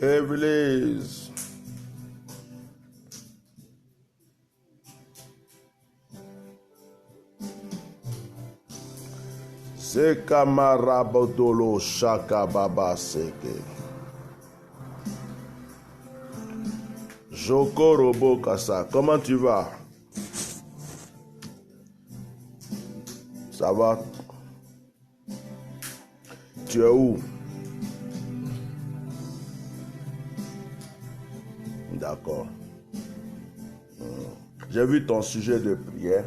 Église. Sekamarabodolo shaka baba seke. Joko Robo Kassa, comment tu vas? Ça va? Tu es où? D'accord. J'ai vu ton sujet de prière.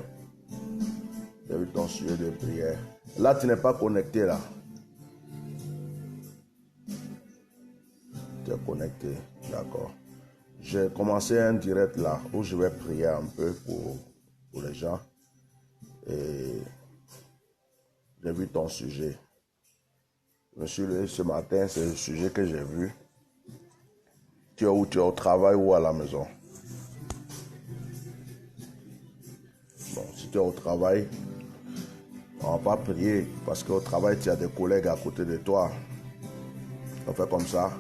J'ai vu ton sujet de prière. Là, tu n'es pas connecté là. Tu es connecté. D'accord. J'ai commencé un direct là où je vais prier un peu pour les gens. Et j'ai vu ton sujet. Je me suis levé ce matin, c'est le sujet que j'ai vu. Tu es où? Tu es au travail ou à la maison? Bon, si tu es au travail, on ne va pas prier parce qu'au travail, tu as des collègues à côté de toi. On fait comme ça.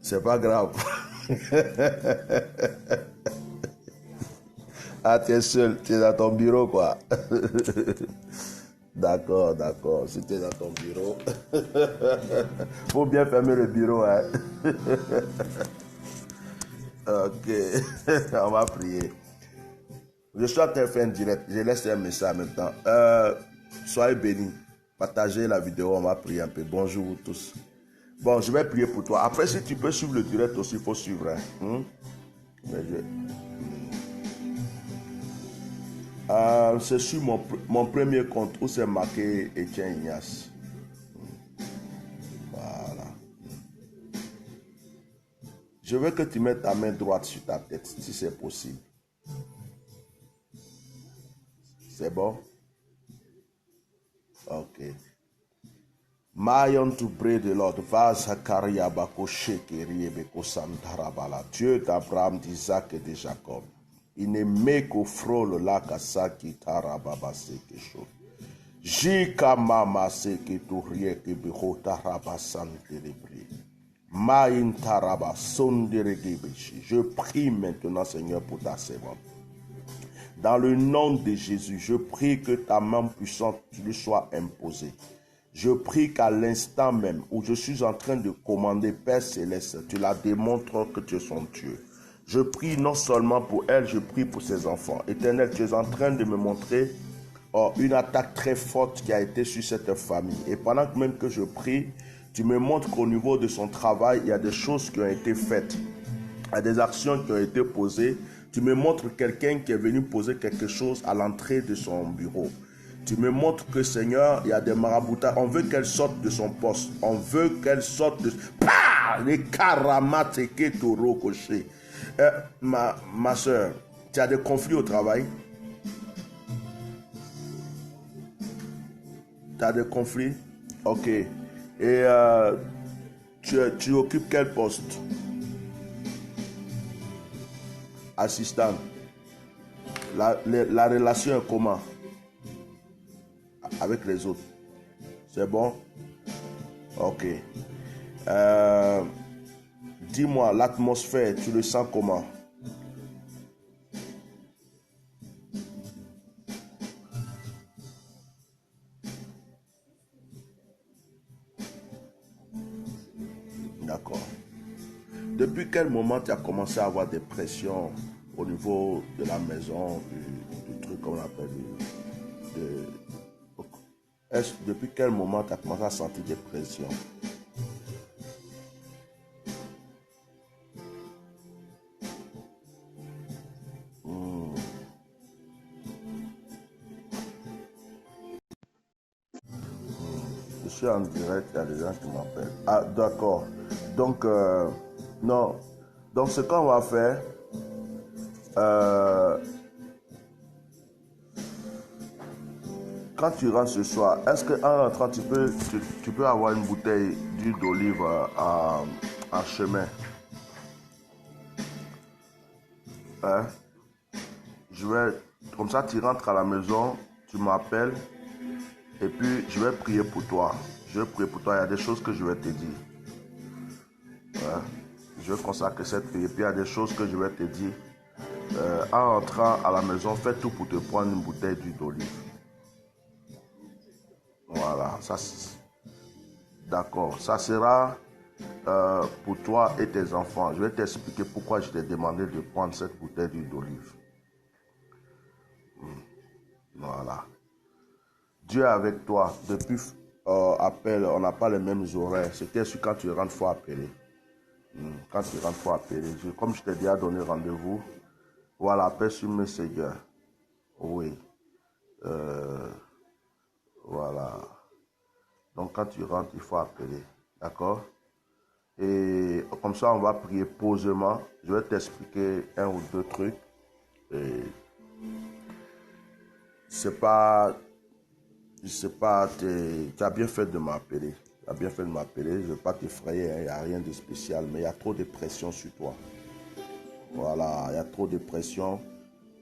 C'est pas grave. Ah, tu es seul, tu es dans ton bureau, quoi. D'accord, d'accord. Si tu es dans ton bureau, faut bien fermer le bureau, hein. Ok, on va prier. Je suis en train de faire un direct. Je laisse un message en même temps. Soyez bénis. Partagez la vidéo, on va prier un peu. Bonjour vous tous. Bon, je vais prier pour toi. Après, si tu peux suivre le direct aussi, il faut suivre. Hein? C'est sur mon premier compte où c'est marqué Etienne Ignace. Voilà. Je veux que tu mettes ta main droite sur ta tête, si c'est possible. C'est bon? Ok. Mayon to pray the Lord. Vazakaria bako shekeri beko santarabala. Dieu d'Abraham, d'Isaac et de Jacob. Inemeko frolo la kasaki tarababa seke sho. Jika mama seke turie ke beho taraba santerebri. Maïn taraba sonderegebeshi. Je prie maintenant, Seigneur, pour ta servante. Dans le nom de Jésus, je prie que ta main puissante lui soit imposée. Je prie qu'à l'instant même où je suis en train de commander, Père Céleste, tu la démontres que tu es son Dieu. Je prie non seulement pour elle, je prie pour ses enfants. Éternel, tu es en train de me montrer une attaque très forte qui a été sur cette famille. Et pendant même que je prie, tu me montres qu'au niveau de son travail, il y a des choses qui ont été faites. Il y a des actions qui ont été posées. Tu me montres quelqu'un qui est venu poser quelque chose à l'entrée de son bureau. Tu me montres que, Seigneur, il y a des maraboutas. On veut qu'elle sorte de son poste. On veut qu'elle sorte de... Pah! Les karamates que toro coché. Ma soeur, tu as des conflits au travail? Tu as des conflits? Ok. Et tu occupes quel poste? Assistant. La relation est comment avec les autres? C'est bon? Ok. Dis-moi, l'atmosphère, tu le sens comment? D'accord. Depuis quel moment tu as commencé à avoir des pressions au niveau de la maison, du truc qu'on appelle depuis quel moment tu as commencé à sentir des pressions? Je suis en direct, il y a des gens qui m'appellent. Ah, d'accord. Donc, non. Donc, ce qu'on va faire, quand tu rentres ce soir, est-ce qu'en rentrant, tu peux avoir une bouteille d'huile d'olive en chemin? Hein? Comme ça, tu rentres à la maison, tu m'appelles, et puis je vais prier pour toi. Je vais prier pour toi, il y a des choses que je vais te dire. je consacre cette prière. Puis il y a des choses que je vais te dire. En rentrant à la maison, fais tout pour te prendre une bouteille d'huile d'olive. Voilà, ça, d'accord. Ça sera pour toi et tes enfants. Je vais t'expliquer pourquoi je t'ai demandé de prendre cette bouteille d'huile d'olive. Voilà. Dieu est avec toi. Depuis appel, on n'a pas les mêmes horaires. C'était sûr quand tu rentres, il faut appeler. Quand tu rentres, il faut appeler. Comme je t'ai déjà donné rendez-vous, voilà, appelle sur Messenger. Oui. Voilà. Donc quand tu rentres, il faut appeler. D'accord? Et comme ça, on va prier posément. Je vais t'expliquer un ou deux trucs. Et c'est pas... Je sais pas, tu as bien fait de m'appeler. Tu as bien fait de m'appeler. Je ne vais pas t'effrayer, il n'y a rien de spécial, mais il y a trop de pression sur toi. Voilà, il y a trop de pression.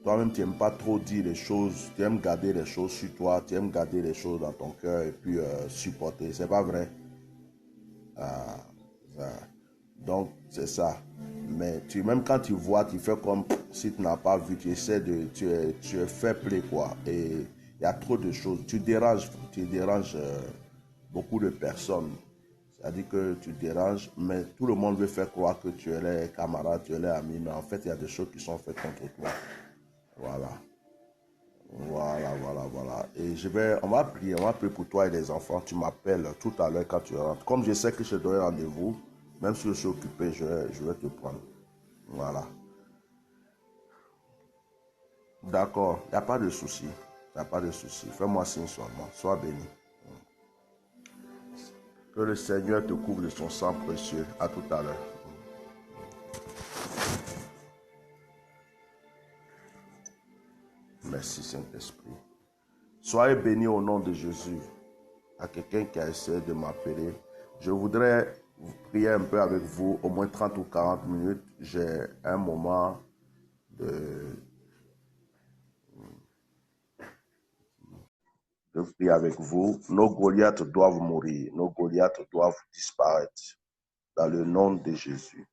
Toi-même, tu n'aimes pas trop dire les choses. Tu aimes garder les choses sur toi. Tu aimes garder les choses dans ton cœur et puis supporter. C'est pas vrai? Donc, c'est ça. Mais même quand tu vois, tu fais comme si tu n'as pas vu. Tu essaies de... Tu es fair play, quoi. Et il y a trop de choses. Tu déranges beaucoup de personnes. C'est-à-dire que tu déranges, mais tout le monde veut faire croire que tu es les camarades, tu es les amis. Mais en fait, il y a des choses qui sont faites contre toi. Voilà. Voilà. Et on va prier pour toi et les enfants. Tu m'appelles tout à l'heure quand tu rentres. Comme je sais que je dois rendez-vous, même si je suis occupé, je vais te prendre. Voilà. D'accord, il n'y a pas de souci. Il n'y a pas de souci. Fais-moi signe seulement. Sois béni. Que le Seigneur te couvre de son sang précieux. À tout à l'heure. Merci Saint-Esprit. Soyez bénis au nom de Jésus. À quelqu'un qui a essayé de m'appeler, je voudrais prier un peu avec vous, au moins 30 ou 40 minutes. J'ai un moment de prier avec vous. Nos Goliaths doivent mourir. Nos Goliaths doivent disparaître. Dans le nom de Jésus.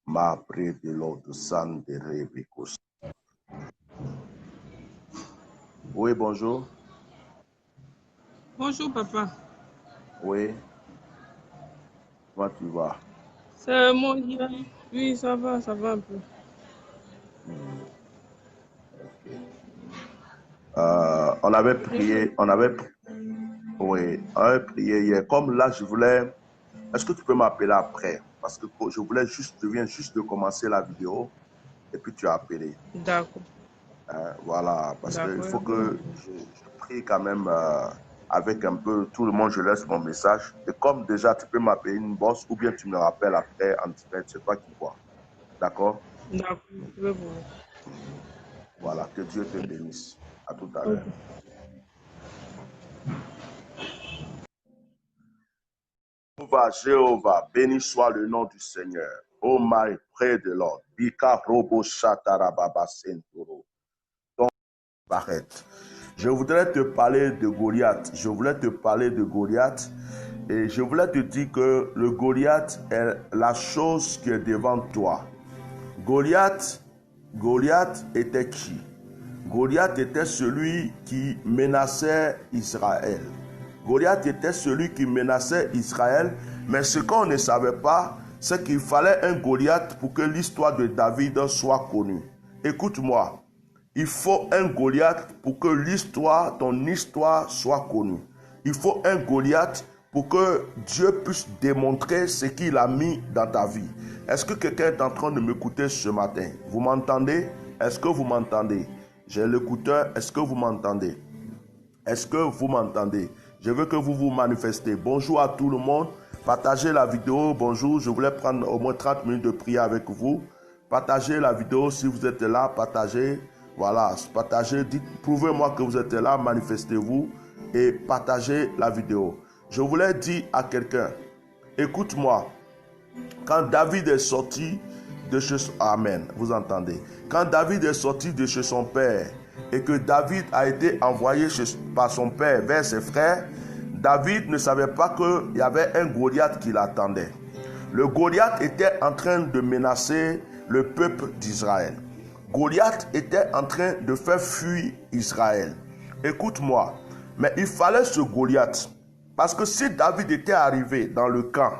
Ma pré de l'ordre san de Rebekos. Oui, bonjour. Bonjour, papa. Oui. Comment tu vas? C'est moi. Oui, ça va un peu. Okay. On avait prié hier. Comme là, je voulais... Est-ce que tu peux m'appeler après? Parce que je viens juste de commencer la vidéo et puis tu as appelé. D'accord. Voilà, parce qu'il faut que je prie quand même avec un peu tout le monde, je laisse mon message. Et comme déjà, tu peux m'appeler une bosse ou bien tu me rappelles après en direct, c'est toi qui vois. D'accord? D'accord, je vais voir. Voilà, que Dieu te bénisse. À tout à l'heure. Jéhovah, béni soit le nom du Seigneur. Oh my, près de l'ordre. Bika robo shatarababa sentoro. Donc, barrette. Je voudrais te parler de Goliath. Et je voulais te dire que le Goliath est la chose qui est devant toi. Goliath était qui? Goliath était celui qui menaçait Israël. Goliath était celui qui menaçait Israël, mais ce qu'on ne savait pas, c'est qu'il fallait un Goliath pour que l'histoire de David soit connue. Écoute-moi, il faut un Goliath pour que ton histoire soit connue. Il faut un Goliath pour que Dieu puisse démontrer ce qu'il a mis dans ta vie. Est-ce que quelqu'un est en train de m'écouter ce matin? Vous m'entendez? Est-ce que vous m'entendez? J'ai l'écouteur. Est-ce que vous m'entendez? Est-ce que vous m'entendez? Je veux que vous vous manifestez. Bonjour à tout le monde. Partagez la vidéo. Bonjour. Je voulais prendre au moins 30 minutes de prière avec vous. Partagez la vidéo si vous êtes là. Partagez. Voilà. Partagez. Prouvez-moi que vous êtes là. Manifestez-vous et partagez la vidéo. Je voulais dire à quelqu'un, écoute-moi. Quand David est sorti de chez... Amen. Vous entendez? Quand David est sorti de chez son père et que David a été envoyé par son père vers ses frères, David ne savait pas qu'il y avait un Goliath qui l'attendait. Le Goliath était en train de menacer le peuple d'Israël. Goliath était en train de faire fuir Israël. Écoute-moi, mais il fallait ce Goliath. Parce que si David était arrivé dans le camp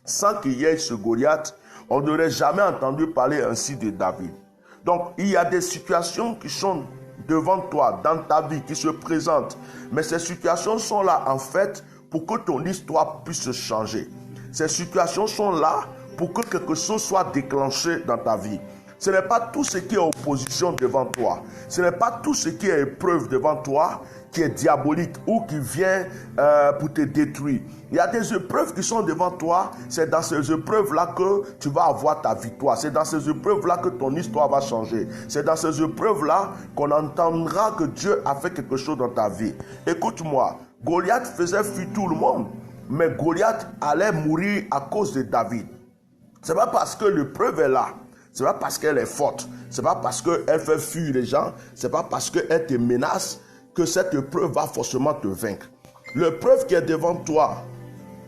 sans qu'il y ait ce Goliath, on n'aurait jamais entendu parler ainsi de David. Donc, il y a des situations qui sont devant toi, dans ta vie, qui se présentent. Mais ces situations sont là, en fait, pour que ton histoire puisse changer. Ces situations sont là pour que quelque chose soit déclenché dans ta vie. Ce n'est pas tout ce qui est opposition devant toi. Ce n'est pas tout ce qui est épreuve devant toi qui est diabolique ou qui vient pour te détruire. Il y a des épreuves qui sont devant toi. C'est dans ces épreuves-là que tu vas avoir ta victoire. C'est dans ces épreuves-là que ton histoire va changer. C'est dans ces épreuves-là qu'on entendra que Dieu a fait quelque chose dans ta vie. Écoute-moi, Goliath faisait fuir tout le monde. Mais Goliath allait mourir à cause de David. Ce n'est pas parce que l'épreuve est là. Ce n'est pas parce qu'elle est forte. Ce n'est pas parce qu'elle fait fuir les gens. Ce n'est pas parce qu'elle te menace que cette épreuve va forcément te vaincre. L'épreuve qui est devant toi,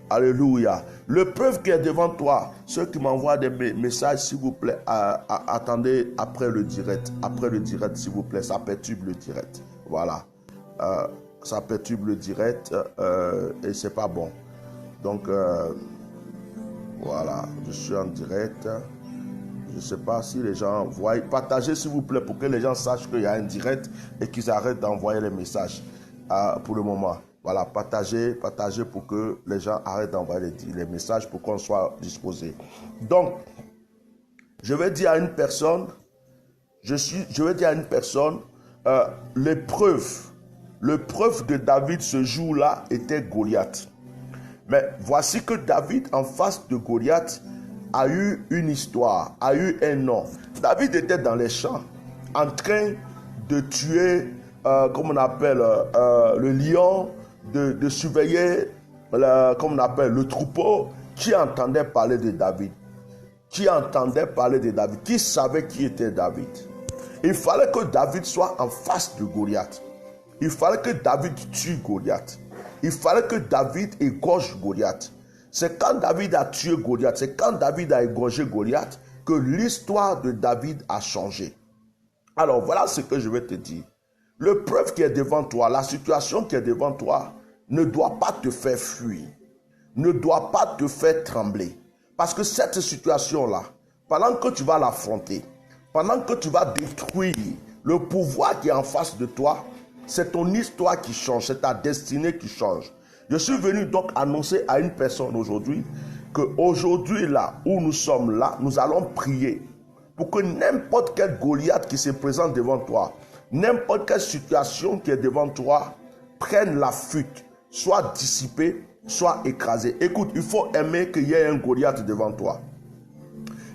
alléluia, l'épreuve qui est devant toi, ceux qui m'envoient des messages, s'il vous plaît, attendez après le direct, s'il vous plaît, ça perturbe le direct. Voilà, ça perturbe le direct et c'est pas bon. Donc, voilà, je suis en direct. Je ne sais pas si les gens voient. Partagez s'il vous plaît pour que les gens sachent qu'il y a un direct et qu'ils arrêtent d'envoyer les messages pour le moment. Voilà, partagez pour que les gens arrêtent d'envoyer les messages pour qu'on soit disposé. Donc, je vais dire à une personne, l'épreuve de David ce jour-là était Goliath. Mais voici que David en face de Goliath a eu une histoire, a eu un nom. David était dans les champs, en train de tuer, comme on appelle, le lion, de surveiller, comme on appelle, le troupeau. Qui entendait parler de David? Qui entendait parler de David? Qui savait qui était David? Il fallait que David soit en face de Goliath. Il fallait que David tue Goliath. Il fallait que David égorge Goliath. C'est quand David a tué Goliath, c'est quand David a égorgé Goliath que l'histoire de David a changé. Alors voilà ce que je vais te dire. L'épreuve qui est devant toi, la situation qui est devant toi, ne doit pas te faire fuir, ne doit pas te faire trembler. Parce que cette situation-là, pendant que tu vas l'affronter, pendant que tu vas détruire le pouvoir qui est en face de toi, c'est ton histoire qui change, c'est ta destinée qui change. Je suis venu donc annoncer à une personne aujourd'hui qu'aujourd'hui là où nous sommes là, nous allons prier pour que n'importe quel Goliath qui se présente devant toi, n'importe quelle situation qui est devant toi, prenne la fuite, soit dissipée, soit écrasée. Écoute, il faut aimer qu'il y ait un Goliath devant toi.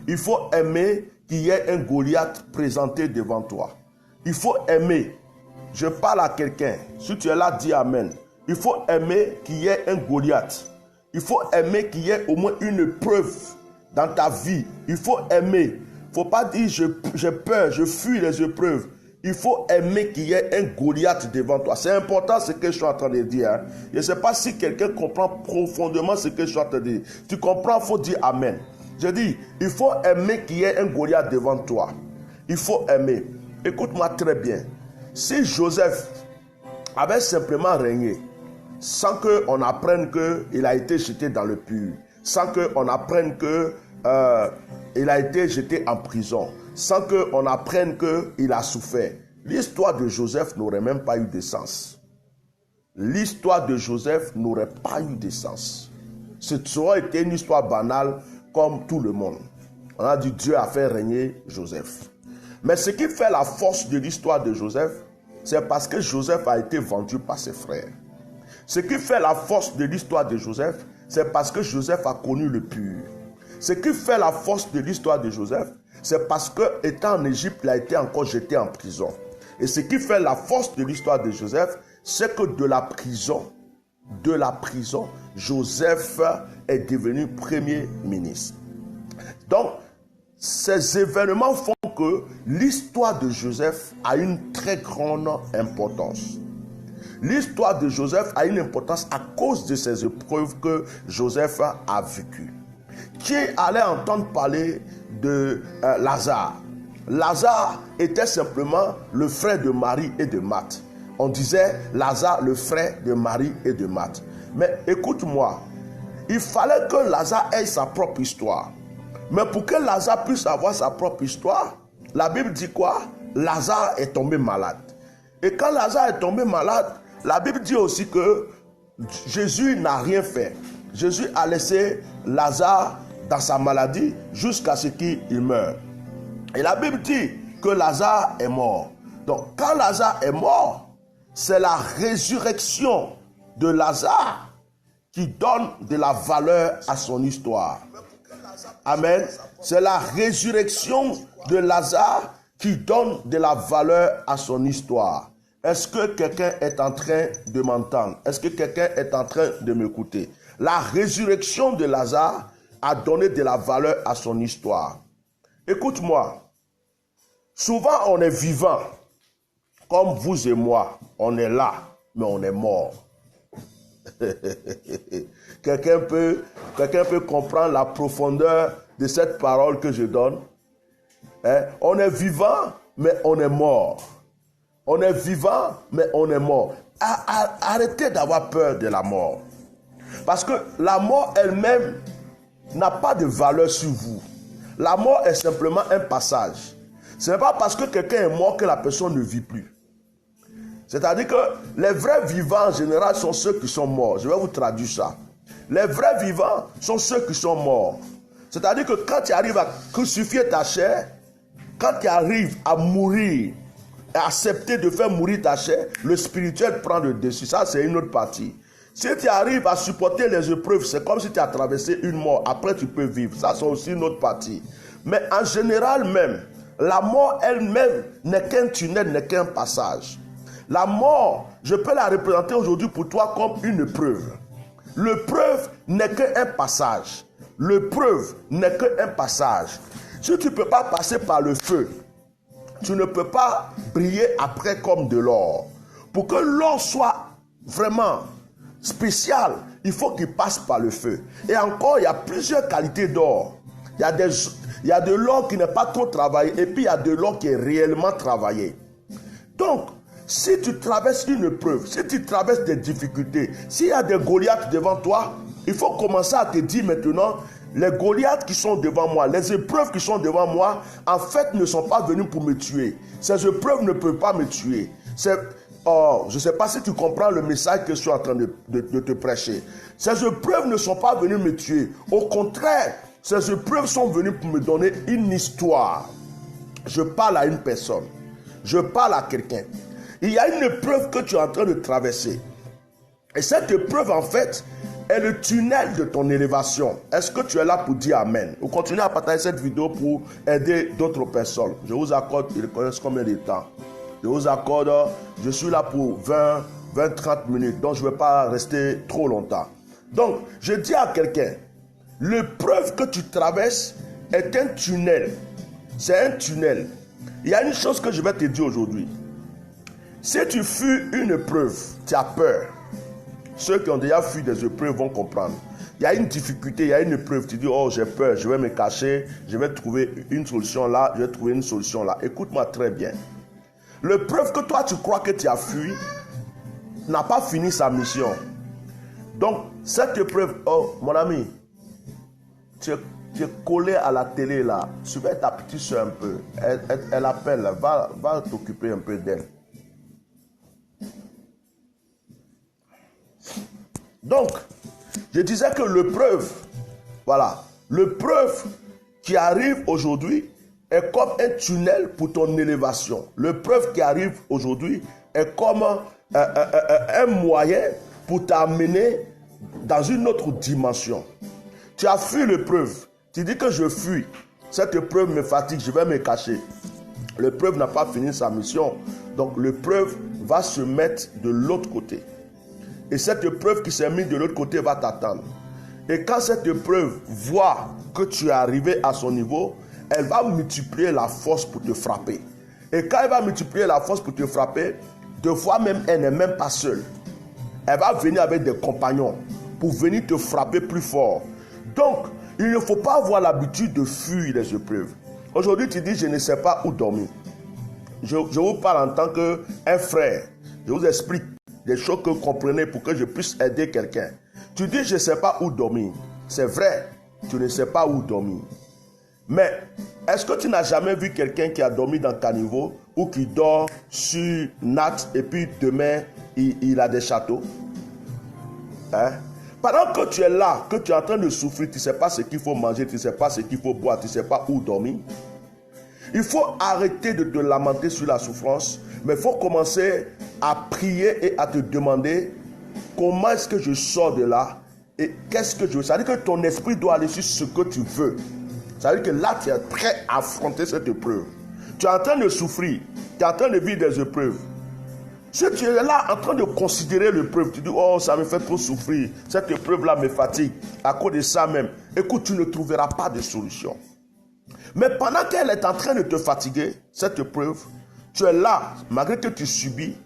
Il faut aimer qu'il y ait un Goliath présenté devant toi. Il faut aimer. Je parle à quelqu'un. Si tu es là, dis Amen. Il faut aimer qu'il y ait un Goliath. Il faut aimer qu'il y ait au moins une épreuve dans ta vie. Il faut aimer. Il ne faut pas dire j'ai peur, je fuis les épreuves. Il faut aimer qu'il y ait un Goliath devant toi. C'est important ce que je suis en train de dire. Hein. Je ne sais pas si quelqu'un comprend profondément ce que je suis en train de dire. Tu comprends, il faut dire Amen. Je dis, il faut aimer qu'il y ait un Goliath devant toi. Il faut aimer. Écoute-moi très bien. Si Joseph avait simplement régné, sans qu'on apprenne qu'il a été jeté dans le puits, sans qu'on apprenne qu'il a été jeté en prison, sans qu'on apprenne qu'il a souffert, l'histoire de Joseph n'aurait même pas eu de sens. L'histoire de Joseph n'aurait pas eu de sens. Ce aurait été une histoire banale comme tout le monde. On a dit Dieu a fait régner Joseph. Mais ce qui fait la force de l'histoire de Joseph, c'est parce que Joseph a été vendu par ses frères. Ce qui fait la force de l'histoire de Joseph, c'est parce que Joseph a connu le pur. Ce qui fait la force de l'histoire de Joseph, c'est parce que, étant en Égypte, il a été encore jeté en prison. Et ce qui fait la force de l'histoire de Joseph, c'est que de la prison, Joseph est devenu premier ministre. Donc, ces événements font que l'histoire de Joseph a une très grande importance. L'histoire de Joseph a une importance à cause de ces épreuves que Joseph a vécues. qui allait entendre parler de Lazare. Lazare était simplement le frère de Marie et de Marthe. On disait Lazare, le frère de Marie et de Marthe. Mais écoute-moi, il fallait que Lazare ait sa propre histoire. Mais pour que Lazare puisse avoir sa propre histoire, la Bible dit quoi? Lazare est tombé malade. Et quand Lazare est tombé malade, la Bible dit aussi que Jésus n'a rien fait. Jésus a laissé Lazare dans sa maladie jusqu'à ce qu'il meure. Et la Bible dit que Lazare est mort. Donc quand Lazare est mort, c'est la résurrection de Lazare qui donne de la valeur à son histoire. Amen. C'est la résurrection de Lazare qui donne de la valeur à son histoire. Est-ce que quelqu'un est en train de m'entendre? Est-ce que quelqu'un est en train de m'écouter? La résurrection de Lazare a donné de la valeur à son histoire. Écoute-moi. Souvent on est vivant, comme vous et moi. On est là, mais on est mort. Quelqu'un peut comprendre la profondeur de cette parole que je donne. On est vivant, mais on est mort. On est vivant, mais on est mort. Arrêtez d'avoir peur de la mort. Parce que la mort elle-même n'a pas de valeur sur vous. La mort est simplement un passage. Ce n'est pas parce que quelqu'un est mort que la personne ne vit plus. C'est-à-dire que les vrais vivants en général sont ceux qui sont morts. Je vais vous traduire ça. Les vrais vivants sont ceux qui sont morts. C'est-à-dire que quand tu arrives à crucifier ta chair, quand tu arrives à mourir, à accepter de faire mourir ta chair, le spirituel prend le dessus. Ça, c'est une autre partie. Si tu arrives à supporter les épreuves, c'est comme si tu as traversé une mort. Après, tu peux vivre. Ça, c'est aussi une autre partie. Mais en général même, la mort elle-même n'est qu'un tunnel, n'est qu'un passage. La mort, je peux la représenter aujourd'hui pour toi comme une preuve. L'épreuve n'est qu'un passage. L'épreuve n'est qu'un passage. Si tu ne peux pas passer par le feu, tu ne peux pas briller après comme de l'or. Pour que l'or soit vraiment spécial, il faut qu'il passe par le feu. Et encore, il y a plusieurs qualités d'or. Il y a de l'or qui n'est pas trop travaillé et puis il y a de l'or qui est réellement travaillé. Donc, si tu traverses une épreuve, si tu traverses des difficultés, s'il y a des Goliaths devant toi, il faut commencer à te dire maintenant, les Goliaths qui sont devant moi, les épreuves qui sont devant moi, en fait ne sont pas venus pour me tuer. Ces épreuves ne peuvent pas me tuer. Je ne sais pas si tu comprends le message que je suis en train de te prêcher. Ces épreuves ne sont pas venues me tuer. Au contraire, ces épreuves sont venues pour me donner une histoire. Je parle à une personne. Je parle à quelqu'un. Il y a une épreuve que tu es en train de traverser. Et cette épreuve, en fait, est le tunnel de ton élévation. Est-ce que tu es là pour dire Amen? Vous continuez à partager cette vidéo pour aider d'autres personnes. Je vous accorde, ils connaissent combien de temps? Je vous accorde, je suis là pour 20-30 minutes. Donc, je ne vais pas rester trop longtemps. Donc, je dis à quelqu'un, l'épreuve que tu traverses est un tunnel. C'est un tunnel. Il y a une chose que je vais te dire aujourd'hui. Si tu fuis une épreuve, tu as peur. Ceux qui ont déjà fui des épreuves vont comprendre. Il y a une difficulté, il y a une épreuve. Tu dis, oh, j'ai peur, je vais me cacher, je vais trouver une solution là, je vais trouver une solution là. Écoute-moi très bien. L'épreuve que toi, tu crois que tu as fui, n'a pas fini sa mission. Donc, cette épreuve, oh, mon ami, tu es collé à la télé là, surveille ta petite soeur un peu. Elle appelle, va t'occuper un peu d'elle. Donc, je disais que l'épreuve, voilà, l'épreuve qui arrive aujourd'hui est comme un tunnel pour ton élévation. L'épreuve qui arrive aujourd'hui est comme un moyen pour t'amener dans une autre dimension. Tu as fui l'épreuve. Tu dis que je fuis. Cette épreuve me fatigue, je vais me cacher. L'épreuve n'a pas fini sa mission. Donc l'épreuve va se mettre de l'autre côté. Et cette épreuve qui s'est mise de l'autre côté va t'attendre. Et quand cette épreuve voit que tu es arrivé à son niveau, elle va multiplier la force pour te frapper. Et quand elle va multiplier la force pour te frapper, deux fois même, elle n'est même pas seule. Elle va venir avec des compagnons pour venir te frapper plus fort. Donc, Il ne faut pas avoir l'habitude de fuir les épreuves. Aujourd'hui, tu dis, je ne sais pas où dormir. Je vous parle en tant qu'un frère. Je vous explique des choses que vous comprenez pour que je puisse aider quelqu'un. Tu dis, je ne sais pas où dormir. C'est vrai, tu ne sais pas où dormir. Mais est-ce que tu n'as jamais vu quelqu'un qui a dormi dans caniveau ou qui dort sur natte et puis demain, il a des châteaux? Hein? Pendant que tu es là, que tu es en train de souffrir, tu ne sais pas ce qu'il faut manger, tu ne sais pas ce qu'il faut boire, tu ne sais pas où dormir. Il faut arrêter de te lamenter sur la souffrance, mais il faut commencer à prier et à te demander comment est-ce que je sors de là et qu'est-ce que je veux. Ça veut dire que ton esprit doit aller sur ce que tu veux. Ça veut dire que là, tu es prêt à affronter cette épreuve. Tu es en train de souffrir, tu es en train de vivre des épreuves. Si tu es là en train de considérer l'épreuve, tu dis, oh, ça me fait trop souffrir, cette épreuve-là me fatigue, à cause de ça même. Écoute, tu ne trouveras pas de solution. Mais pendant qu'elle est en train de te fatiguer, cette épreuve, tu es là, malgré que tu subis,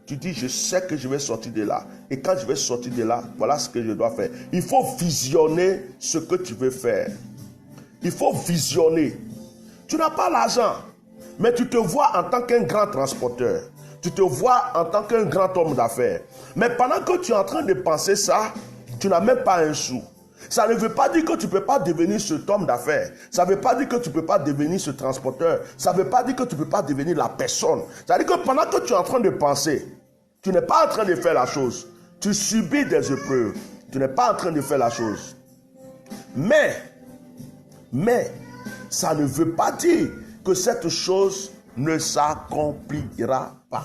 tu dis, je sais que je vais sortir de là. Et quand je vais sortir de là, voilà ce que je dois faire. Il faut visionner ce que tu veux faire. Il faut visionner. Tu n'as pas l'argent, mais tu te vois en tant qu'un grand transporteur. Tu te vois en tant qu'un grand homme d'affaires. Mais pendant que tu es en train de penser ça, tu n'as même pas un sou. Ça ne veut pas dire que tu ne peux pas devenir cet homme d'affaires. Ça ne veut pas dire que tu ne peux pas devenir ce transporteur. Ça ne veut pas dire que tu ne peux pas devenir la personne. C'est-à-dire que pendant que tu es en train de penser, tu n'es pas en train de faire la chose. Tu subis des épreuves. Tu n'es pas en train de faire la chose. Mais, ça ne veut pas dire que cette chose ne s'accomplira pas.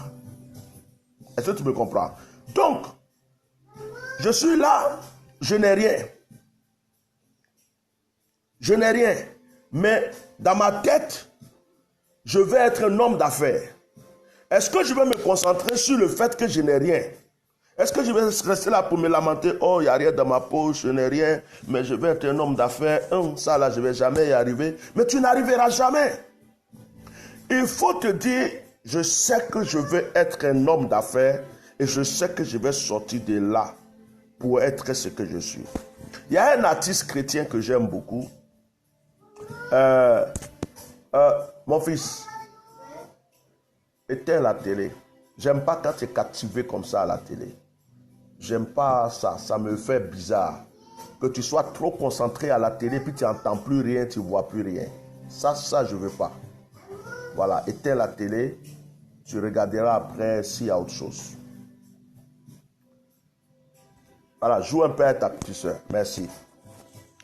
Est-ce que tu me comprends? Donc, je suis là, je n'ai rien. Je n'ai rien. Mais dans ma tête, je vais être un homme d'affaires. Est-ce que je vais me concentrer sur le fait que je n'ai rien? Est-ce que je vais rester là pour me lamenter? Oh, il n'y a rien dans ma poche, je n'ai rien, mais je vais être un homme d'affaires. Ça là, je ne vais jamais y arriver. Mais tu n'arriveras jamais. Il faut te dire, je sais que je vais être un homme d'affaires et je sais que je vais sortir de là pour être ce que je suis. Il y a un artiste chrétien que j'aime beaucoup. Mon fils, éteins la télé. J'aime pas quand tu es captivé comme ça à la télé. J'aime pas ça, ça me fait bizarre. Que tu sois trop concentré à la télé puis tu n'entends plus rien, tu ne vois plus rien. Ça je veux pas. Voilà, éteins la télé, tu regarderas après s'il y a autre chose. Voilà, joue un peu à ta petite soeur. Merci.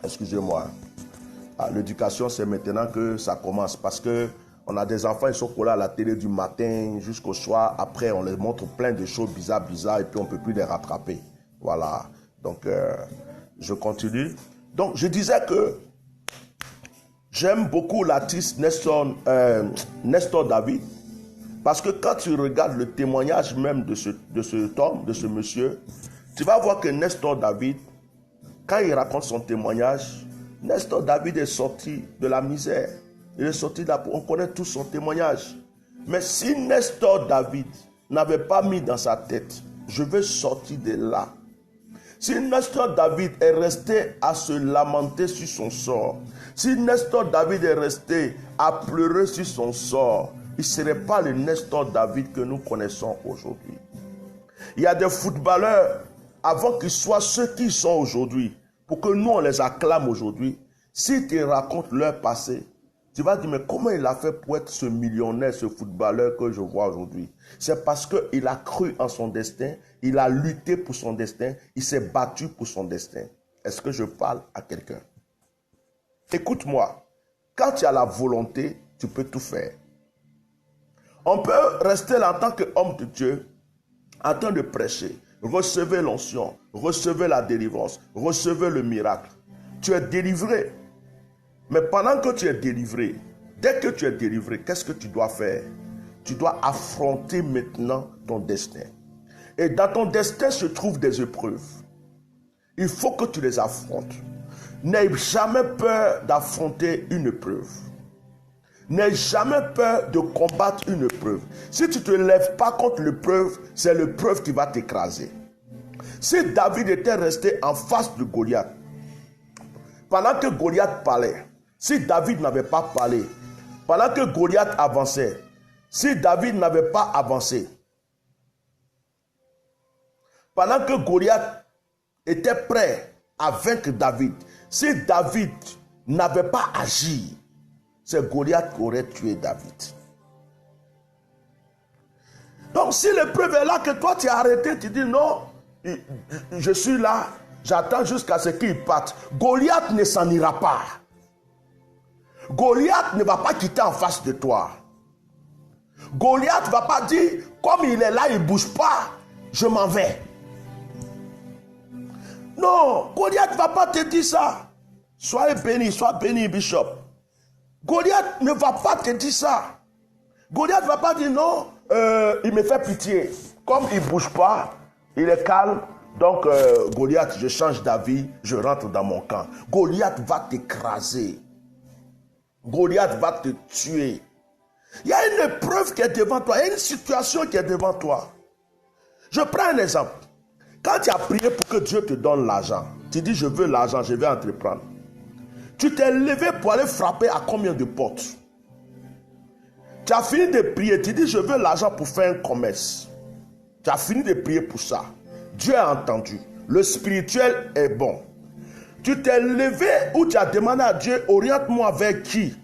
Excusez-moi. L'éducation, c'est maintenant que ça commence. Parce que on a des enfants, ils sont collés à la télé du matin jusqu'au soir. Après, on les montre plein de choses bizarres et puis on ne peut plus les rattraper. Voilà. Donc, je continue. Donc, je disais que j'aime beaucoup l'artiste Nestor David. Parce que quand tu regardes le témoignage même de cet homme, de ce monsieur, tu vas voir que Nestor David, quand il raconte son témoignage, Nestor David est sorti de la misère. Il est sorti de la... On connaît tous son témoignage. Mais si Nestor David n'avait pas mis dans sa tête, je vais sortir de là. Si Nestor David est resté à se lamenter sur son sort, si Nestor David est resté à pleurer sur son sort, il ne serait pas le Nestor David que nous connaissons aujourd'hui. Il y a des footballeurs, avant qu'ils soient ceux qu'ils sont aujourd'hui, pour que nous on les acclame aujourd'hui, si tu racontes leur passé, tu vas dire, mais comment il a fait pour être ce millionnaire, ce footballeur que je vois aujourd'hui? C'est parce qu'il a cru en son destin, il a lutté pour son destin, il s'est battu pour son destin. Est-ce que je parle à quelqu'un? Écoute-moi, quand tu as la volonté, tu peux tout faire. On peut rester là en tant qu'homme de Dieu, en train de prêcher. Recevez l'onction, recevez la délivrance, recevez le miracle. Tu es délivré. Mais pendant que tu es délivré, dès que tu es délivré, qu'est-ce que tu dois faire? Tu dois affronter maintenant ton destin. Et dans ton destin se trouvent des épreuves. Il faut que tu les affrontes. N'aie jamais peur d'affronter une épreuve. N'aie jamais peur de combattre une épreuve. Si tu ne te lèves pas contre l'épreuve, c'est l'épreuve qui va t'écraser. Si David était resté en face de Goliath, pendant que Goliath parlait, si David n'avait pas parlé, pendant que Goliath avançait, si David n'avait pas avancé, pendant que Goliath était prêt à vaincre David, si David n'avait pas agi, c'est Goliath qui aurait tué David. Donc si l'épreuve est là, que toi tu es arrêté, tu dis non, je suis là, j'attends jusqu'à ce qu'il parte. Goliath ne s'en ira pas. Goliath ne va pas quitter en face de toi. Goliath ne va pas dire, comme il est là, il ne bouge pas, je m'en vais. Non, Goliath ne va pas te dire ça. Sois béni, Bishop. Goliath ne va pas te dire ça. Goliath ne va pas dire non, il me fait pitié. Comme il ne bouge pas, il est calme. Donc Goliath, je change d'avis, je rentre dans mon camp. Goliath va t'écraser. Goliath va te tuer. Il y a une épreuve qui est devant toi, il y a une situation qui est devant toi. Je prends un exemple. Quand tu as prié pour que Dieu te donne l'argent, tu dis je veux l'argent, je vais entreprendre. Tu t'es levé pour aller frapper à combien de portes? Tu as fini de prier, tu dis je veux l'argent pour faire un commerce. Tu as fini de prier pour ça. Dieu a entendu. Le spirituel est bon. Tu t'es levé ou tu as demandé à Dieu, oriente-moi vers qui?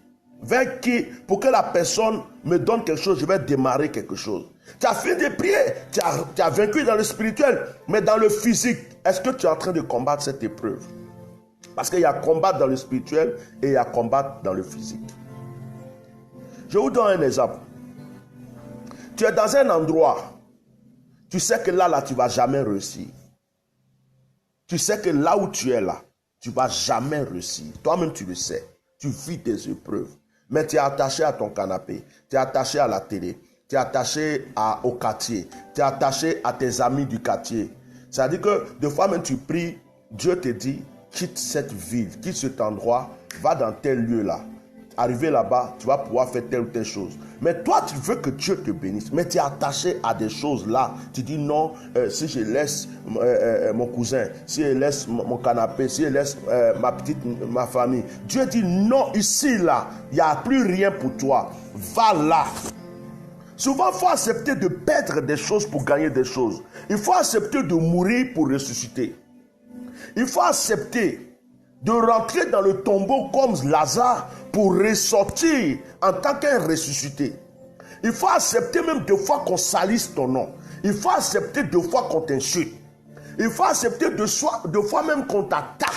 Vers qui? Pour que la personne me donne quelque chose, je vais démarrer quelque chose. Tu as fini de prier, tu as vaincu dans le spirituel, mais dans le physique, est-ce que tu es en train de combattre cette épreuve? Parce qu'il y a combat dans le spirituel et il y a combat dans le physique. Je vous donne un exemple. Tu es dans un endroit, tu sais que là, tu ne vas jamais réussir. Tu sais que là où tu es là, tu ne vas jamais réussir. Toi-même, tu le sais. Tu vis des épreuves. Mais tu es attaché à ton canapé, tu es attaché à la télé, tu es attaché au quartier, tu es attaché à tes amis du quartier. C'est-à-dire que des fois même tu pries, Dieu te dit, quitte cette ville, quitte cet endroit, va dans tel lieu-là. Arrivé là-bas, tu vas pouvoir faire telle ou telle chose. Mais toi, tu veux que Dieu te bénisse. Mais tu es attaché à des choses là. Tu dis non, si je laisse mon cousin, si je laisse mon canapé, si je laisse ma famille. Dieu dit non, ici, là, il n'y a plus rien pour toi. Va là. Souvent, il faut accepter de perdre des choses pour gagner des choses. Il faut accepter de mourir pour ressusciter. Il faut accepter de rentrer dans le tombeau comme Lazare pour ressortir en tant qu'un ressuscité. Il faut accepter même deux fois qu'on salisse ton nom. Il faut accepter deux fois qu'on t'insulte. Il faut accepter deux fois même qu'on t'attaque.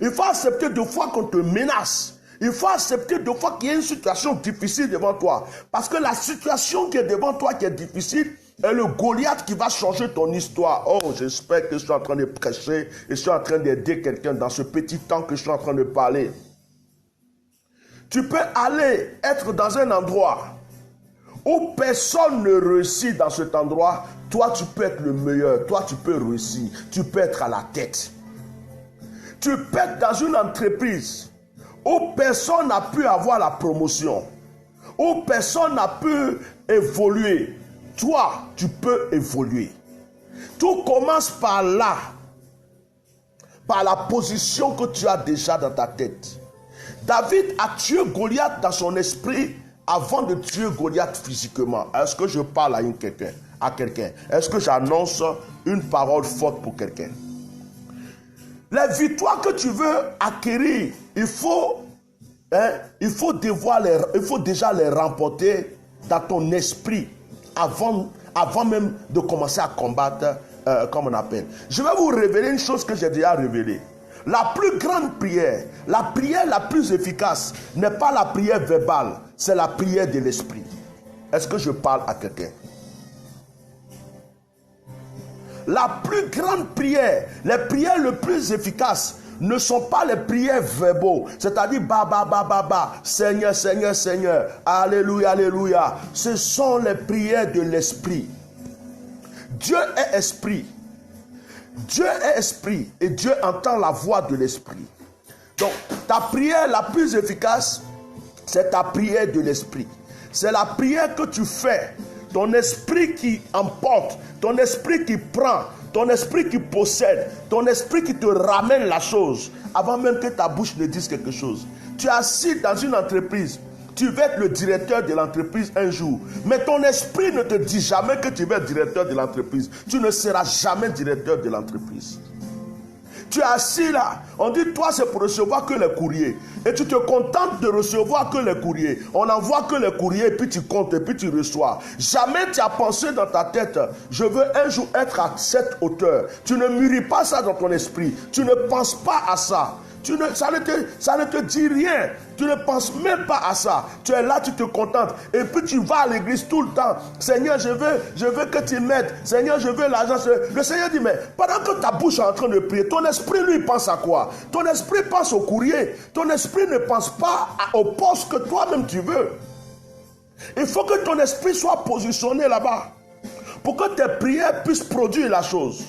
Il faut accepter deux fois qu'on te menace. Il faut accepter deux fois qu'il y a une situation difficile devant toi. Parce que la situation qui est devant toi qui est difficile, est le Goliath qui va changer ton histoire. Oh, j'espère que je suis en train de prêcher et je suis en train d'aider quelqu'un dans ce petit temps que je suis en train de parler. Tu peux aller être dans un endroit où personne ne réussit dans cet endroit. Toi, tu peux être le meilleur. Toi, tu peux réussir. Tu peux être à la tête. Tu peux être dans une entreprise où personne n'a pu avoir la promotion, où personne n'a pu évoluer. Toi, tu peux évoluer. Tout commence par là, par la position que tu as déjà dans ta tête. David a tué Goliath dans son esprit avant de tuer Goliath physiquement. Est-ce que je parle à quelqu'un? Est-ce que j'annonce une parole forte pour quelqu'un? Les victoires que tu veux acquérir, il faut déjà les remporter dans ton esprit. Avant même de commencer à combattre, comme on appelle. Je vais vous révéler une chose que j'ai déjà révélée. La plus grande prière, la prière la plus efficace, n'est pas la prière verbale, c'est la prière de l'esprit. Est-ce que je parle à quelqu'un? La plus grande prière, les prières les plus efficaces, ne sont pas les prières verbaux, c'est-à-dire Seigneur, Seigneur, Seigneur, Alléluia, Alléluia. Ce sont les prières de l'esprit. Dieu est esprit. Dieu est esprit et Dieu entend la voix de l'esprit. Donc, ta prière la plus efficace, c'est ta prière de l'esprit. C'est la prière que tu fais. Ton esprit qui emporte, ton esprit qui prend, ton esprit qui possède, ton esprit qui te ramène la chose, avant même que ta bouche ne dise quelque chose. Tu es assis dans une entreprise, tu vas être le directeur de l'entreprise un jour, mais ton esprit ne te dit jamais que tu vas être directeur de l'entreprise. Tu ne seras jamais directeur de l'entreprise. Tu es assis là, on dit toi c'est pour recevoir que les courriers. Et tu te contentes de recevoir que les courriers. On n'envoie que les courriers et puis tu comptes et puis tu reçois. Jamais tu as pensé dans ta tête, je veux un jour être à cette hauteur. Tu ne mûris pas ça dans ton esprit. Tu ne penses pas à ça. Ça ne te dit rien. Tu ne penses même pas à ça. Tu es là, tu te contentes. Et puis tu vas à l'église tout le temps. Seigneur, je veux que tu m'aides. Seigneur, je veux l'argent. Le Seigneur dit, mais pendant que ta bouche est en train de prier, ton esprit, lui, pense à quoi? Ton esprit pense au courrier. Ton esprit ne pense pas au poste que toi-même tu veux. Il faut que ton esprit soit positionné là-bas pour que tes prières puissent produire la chose.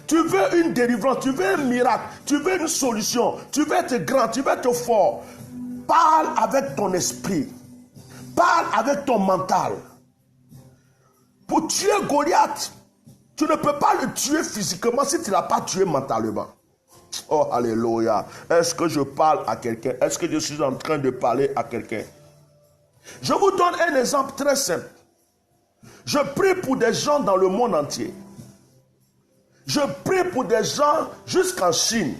Tu veux une délivrance, tu veux un miracle, tu veux une solution, tu veux être grand, tu veux être fort. Parle avec ton esprit. Parle avec ton mental. Pour tuer Goliath, tu ne peux pas le tuer physiquement si tu ne l'as pas tué mentalement. Oh, alléluia. Est-ce que je parle à quelqu'un? Est-ce que je suis en train de parler à quelqu'un? Je vous donne un exemple très simple. Je prie pour des gens dans le monde entier. Je prie pour des gens jusqu'en Chine.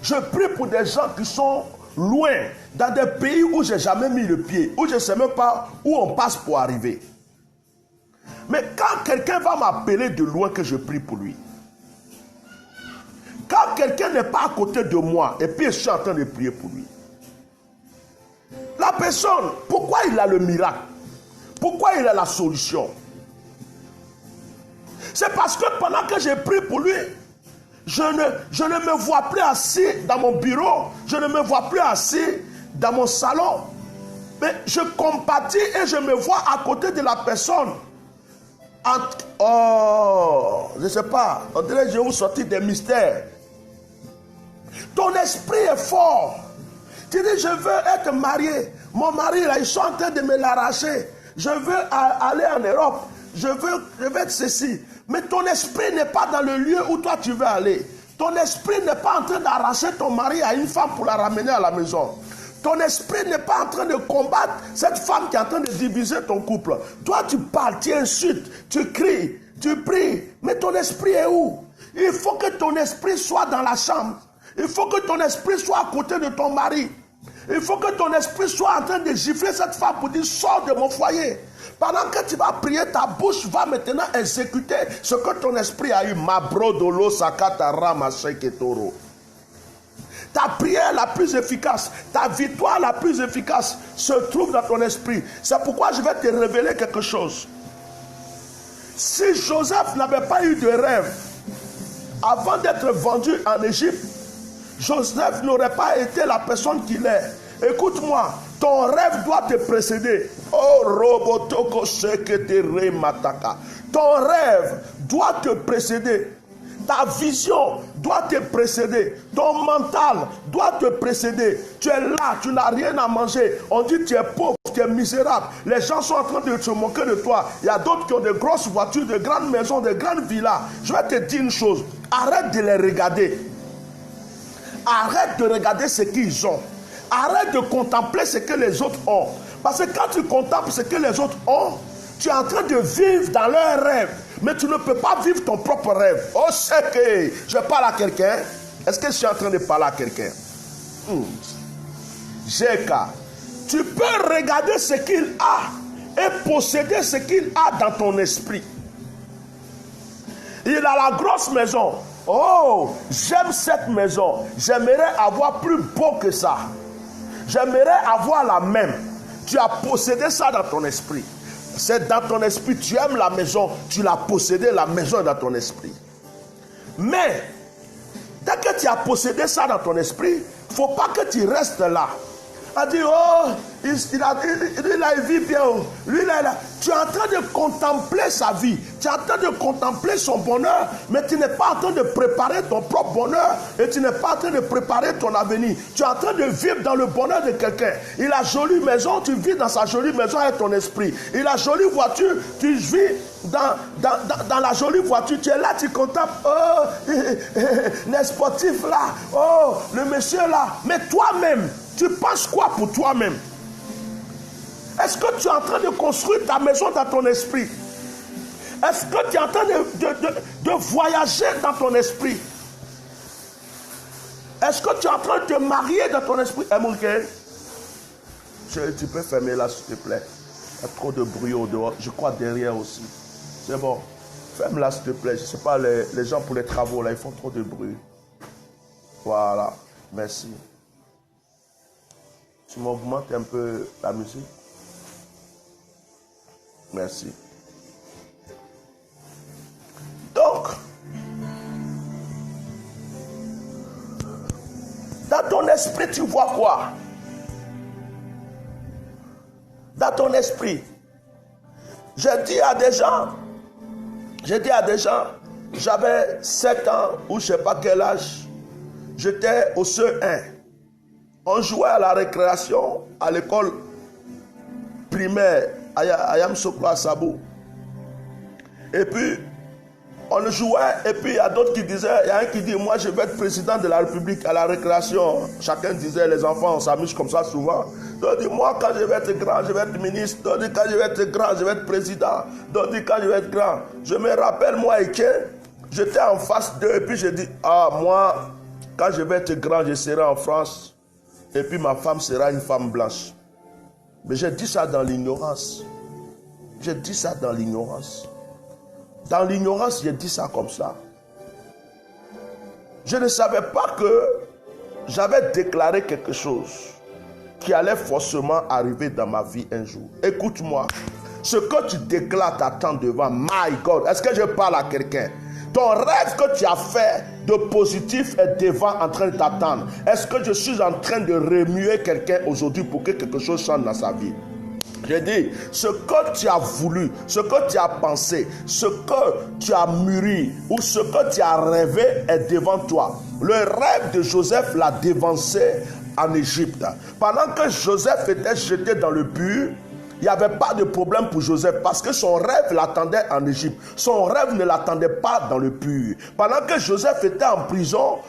Je prie pour des gens qui sont loin, dans des pays où je n'ai jamais mis le pied, où je ne sais même pas où on passe pour arriver. Mais quand quelqu'un va m'appeler de loin que je prie pour lui, quand quelqu'un n'est pas à côté de moi et puis je suis en train de prier pour lui, la personne, pourquoi il a le miracle? Pourquoi il a la solution? C'est parce que pendant que j'ai prié pour lui, je ne me vois plus assis dans mon bureau, je ne me vois plus assis dans mon salon. Mais je compatis et je me vois à côté de la personne. Oh, je ne sais pas, on dirait que je vais vous sortir des mystères. Ton esprit est fort. Tu dis, je veux être marié. Mon mari, là, ils sont en train de me l'arracher. Je veux aller en Europe. Je veux être ceci. Mais ton esprit n'est pas dans le lieu où toi tu veux aller. Ton esprit n'est pas en train d'arracher ton mari à une femme pour la ramener à la maison. Ton esprit n'est pas en train de combattre cette femme qui est en train de diviser ton couple. Toi tu parles, tu insultes, tu cries, tu pries. Mais ton esprit est où? Il faut que ton esprit soit dans la chambre. Il faut que ton esprit soit à côté de ton mari. Il faut que ton esprit soit en train de gifler cette femme pour dire, sors de mon foyer. Pendant que tu vas prier, ta bouche va maintenant exécuter ce que ton esprit a eu. Mabrodolo sakatara maseketoro. Ta prière la plus efficace, ta victoire la plus efficace se trouve dans ton esprit. C'est pourquoi je vais te révéler quelque chose. Si Joseph n'avait pas eu de rêve avant d'être vendu en Égypte, Joseph n'aurait pas été la personne qu'il est. Écoute-moi, ton rêve doit te précéder. Oh, robotoko sekete mataka. Ton rêve doit te précéder. Ta vision doit te précéder. Ton mental doit te précéder. Tu es là, tu n'as rien à manger. On dit que tu es pauvre, tu es misérable. Les gens sont en train de se moquer de toi. Il y a d'autres qui ont de grosses voitures, de grandes maisons, de grandes villas. Je vais te dire une chose. Arrête de les regarder. Arrête de regarder ce qu'ils ont. Arrête de contempler ce que les autres ont. Parce que quand tu contemples ce que les autres ont, tu es en train de vivre dans leurs rêves. Mais tu ne peux pas vivre ton propre rêve. Oh, c'est que je parle à quelqu'un. Est-ce que je suis en train de parler à quelqu'un? Jeka, tu peux regarder ce qu'il a et posséder ce qu'il a dans ton esprit. Il a la grosse maison. Oh, j'aime cette maison. J'aimerais avoir plus beau que ça. J'aimerais avoir la même. Tu as possédé ça dans ton esprit. C'est dans ton esprit. Tu aimes la maison. Tu l'as possédé, la maison dans ton esprit. Mais, dès que tu as possédé ça dans ton esprit, il ne faut pas que tu restes là. On dit, oh, il vit bien. Lui, là, tu es en train de contempler sa vie. Tu es en train de contempler son bonheur. Mais tu n'es pas en train de préparer ton propre bonheur. Et tu n'es pas en train de préparer ton avenir. Tu es en train de vivre dans le bonheur de quelqu'un. Il a une jolie maison. Tu vis dans sa jolie maison avec ton esprit. Il a une jolie voiture. Tu vis dans la jolie voiture. Tu es là, tu contemples. Oh, les sportifs là. Oh, le monsieur là. Mais toi-même, tu penses quoi pour toi-même? Est-ce que tu es en train de construire ta maison dans ton esprit? Est-ce que tu es en train de voyager dans ton esprit? Est-ce que tu es en train de te marier dans ton esprit? Tu peux fermer là, s'il te plaît. Il y a trop de bruit au dehors. Je crois derrière aussi. C'est bon. Ferme là, s'il te plaît. Je ne sais pas, les gens pour les travaux là, ils font trop de bruit. Voilà. Merci. Tu m'augmentes un peu la musique? Merci. Donc, dans ton esprit, tu vois quoi? Dans ton esprit. J'ai dit à des gens, j'avais 7 ans ou je ne sais pas quel âge, j'étais au CE1. On jouait à la récréation à l'école primaire à Yamsoko à Sabou. Et puis, on jouait, et puis il y a d'autres qui disaient, il y a un qui dit, moi je vais être président de la République à la récréation. Chacun disait, les enfants, on s'amuse comme ça souvent. Donc, moi, quand je vais être grand, je vais être ministre. Donc, quand je vais être grand, je vais être président. Donc, quand je vais être grand, je me rappelle, moi, Etienne, j'étais en face d'eux, et puis je dis, moi, quand je vais être grand, je serai en France, et puis ma femme sera une femme blanche. Mais j'ai dit ça dans l'ignorance. J'ai dit ça dans l'ignorance. Dans l'ignorance, j'ai dit ça comme ça. Je ne savais pas que j'avais déclaré quelque chose qui allait forcément arriver dans ma vie un jour. Écoute-moi, ce que tu déclares t'attend devant. My God, est-ce que je parle à quelqu'un? Ton rêve que tu as fait de positif est devant en train de t'attendre. Est-ce que je suis en train de remuer quelqu'un aujourd'hui pour que quelque chose change dans sa vie? J'ai dit, ce que tu as voulu, ce que tu as pensé, ce que tu as mûri ou ce que tu as rêvé est devant toi. Le rêve de Joseph l'a dévancé en Égypte. Pendant que Joseph était jeté dans le puits, il n'y avait pas de problème pour Joseph parce que son rêve l'attendait en Égypte. Son rêve ne l'attendait pas dans le puits. Pendant que Joseph était en prison,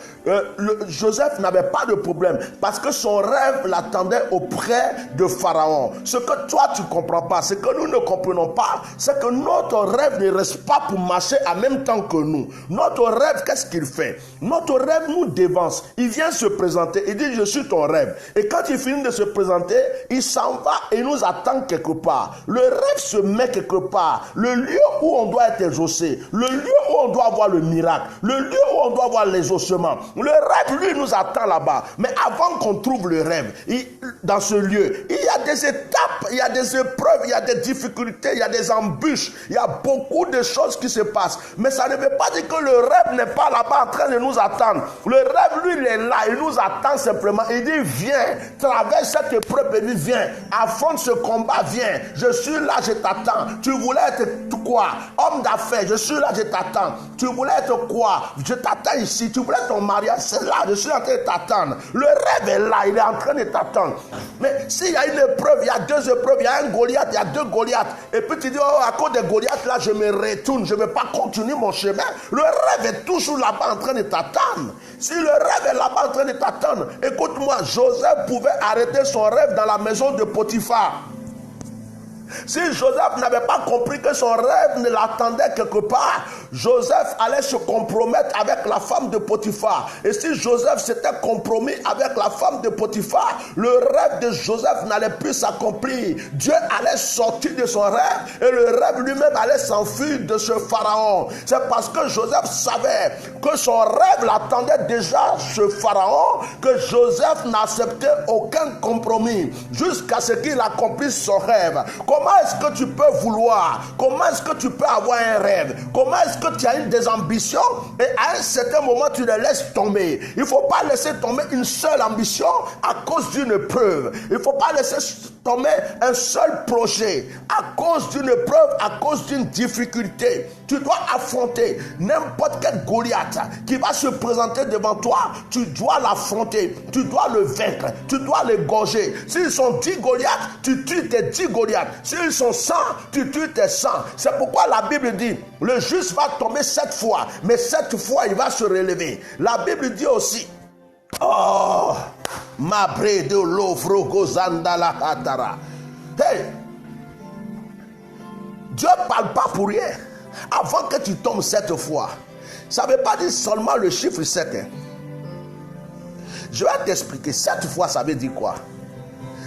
Joseph n'avait pas de problème parce que son rêve l'attendait auprès de Pharaon. Ce que toi tu ne comprends pas, ce que nous ne comprenons pas, c'est que notre rêve ne reste pas pour marcher en même temps que nous. Notre rêve, qu'est-ce qu'il fait? Notre rêve nous dévance. Il vient se présenter, il dit je suis ton rêve. Et quand il finit de se présenter, il s'en va et nous attend quelque part. Le rêve se met quelque part. Le lieu où on doit être exaucé, le lieu où on doit avoir le miracle, le lieu où on doit avoir l'exaucement. Le rêve, lui, nous attend là-bas. Mais avant qu'on trouve le rêve, dans ce lieu, il y a des étapes, il y a des épreuves, il y a des difficultés, il y a des embûches, il y a beaucoup de choses qui se passent. Mais ça ne veut pas dire que le rêve n'est pas là-bas en train de nous attendre. Le rêve, lui, il est là, il nous attend simplement. Il dit, viens, traverse cette épreuve et dit, viens, affronte ce combat, viens. Je suis là, je t'attends. Tu voulais être quoi? Homme d'affaires, je suis là, je t'attends. Tu voulais être quoi? Je t'attends ici. Tu voulais ton mariage, c'est là, je suis en train de t'attendre. Le rêve est là, il est en train de t'attendre. Mais s'il y a une épreuve, il y a deux épreuves, il y a un Goliath, il y a deux Goliaths. Et puis tu dis, oh, à cause des Goliaths, là, je me retourne, je ne vais pas continuer mon chemin. Le rêve est toujours là-bas en train de t'attendre. Si le rêve est là-bas en train de t'attendre, écoute-moi, Joseph pouvait arrêter son rêve dans la maison de Potiphar. Si Joseph n'avait pas compris que son rêve ne l'attendait quelque part, Joseph allait se compromettre avec la femme de Potiphar. Et si Joseph s'était compromis avec la femme de Potiphar, le rêve de Joseph n'allait plus s'accomplir. Dieu allait sortir de son rêve et le rêve lui-même allait s'enfuir de ce pharaon. C'est parce que Joseph savait que son rêve l'attendait déjà ce pharaon que Joseph n'acceptait aucun compromis jusqu'à ce qu'il accomplisse son rêve. Comment est-ce que tu peux vouloir? Comment est-ce que tu peux avoir un rêve? Comment est-ce que tu as des ambitions et à un certain moment tu les laisses tomber? Il ne faut pas laisser tomber une seule ambition à cause d'une épreuve. Il ne faut pas laisser tomber un seul projet à cause d'une épreuve, à cause d'une difficulté. Tu dois affronter n'importe quel Goliath qui va se présenter devant toi. Tu dois l'affronter, tu dois le vaincre, tu dois l'égorger. S'ils sont 10 Goliaths, tu tues tes 10 Goliaths. S'ils sont 100, tu tues tes 100. C'est pourquoi la Bible dit, le juste va tomber 7 fois, mais 7 fois il va se relever. La Bible dit aussi, oh, ma bre de l'offre gozanda la hatara. Hey, Dieu ne parle pas pour rien. Avant que tu tombes 7 fois, ça ne veut pas dire seulement le chiffre 7. Hein. Je vais t'expliquer. 7 fois, ça veut dire quoi?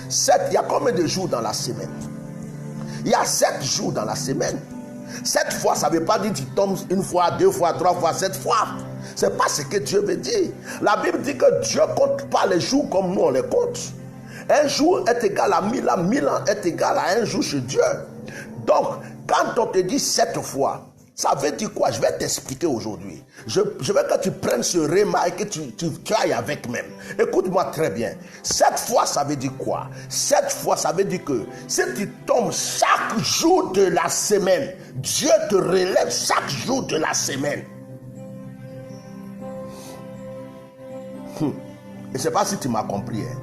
7, il y a combien de jours dans la semaine? Il y a 7 jours dans la semaine. 7 fois, ça ne veut pas dire que tu tombes 1 fois, 2 fois, 3 fois, 7 fois. Ce n'est pas ce que Dieu veut dire. La Bible dit que Dieu ne compte pas les jours comme nous on les compte. Un jour est égal à 1000 ans, 1000 ans est égal à un jour chez Dieu. Donc, quand on te dit 7 fois, ça veut dire quoi? Je vais t'expliquer aujourd'hui. Je veux que tu prennes ce réma et que tu ailles avec même. Écoute-moi très bien. 7 fois, ça veut dire quoi? 7 fois, ça veut dire que si tu tombes chaque jour de la semaine, Dieu te relève chaque jour de la semaine. Et je ne sais pas si tu m'as compris. Hein?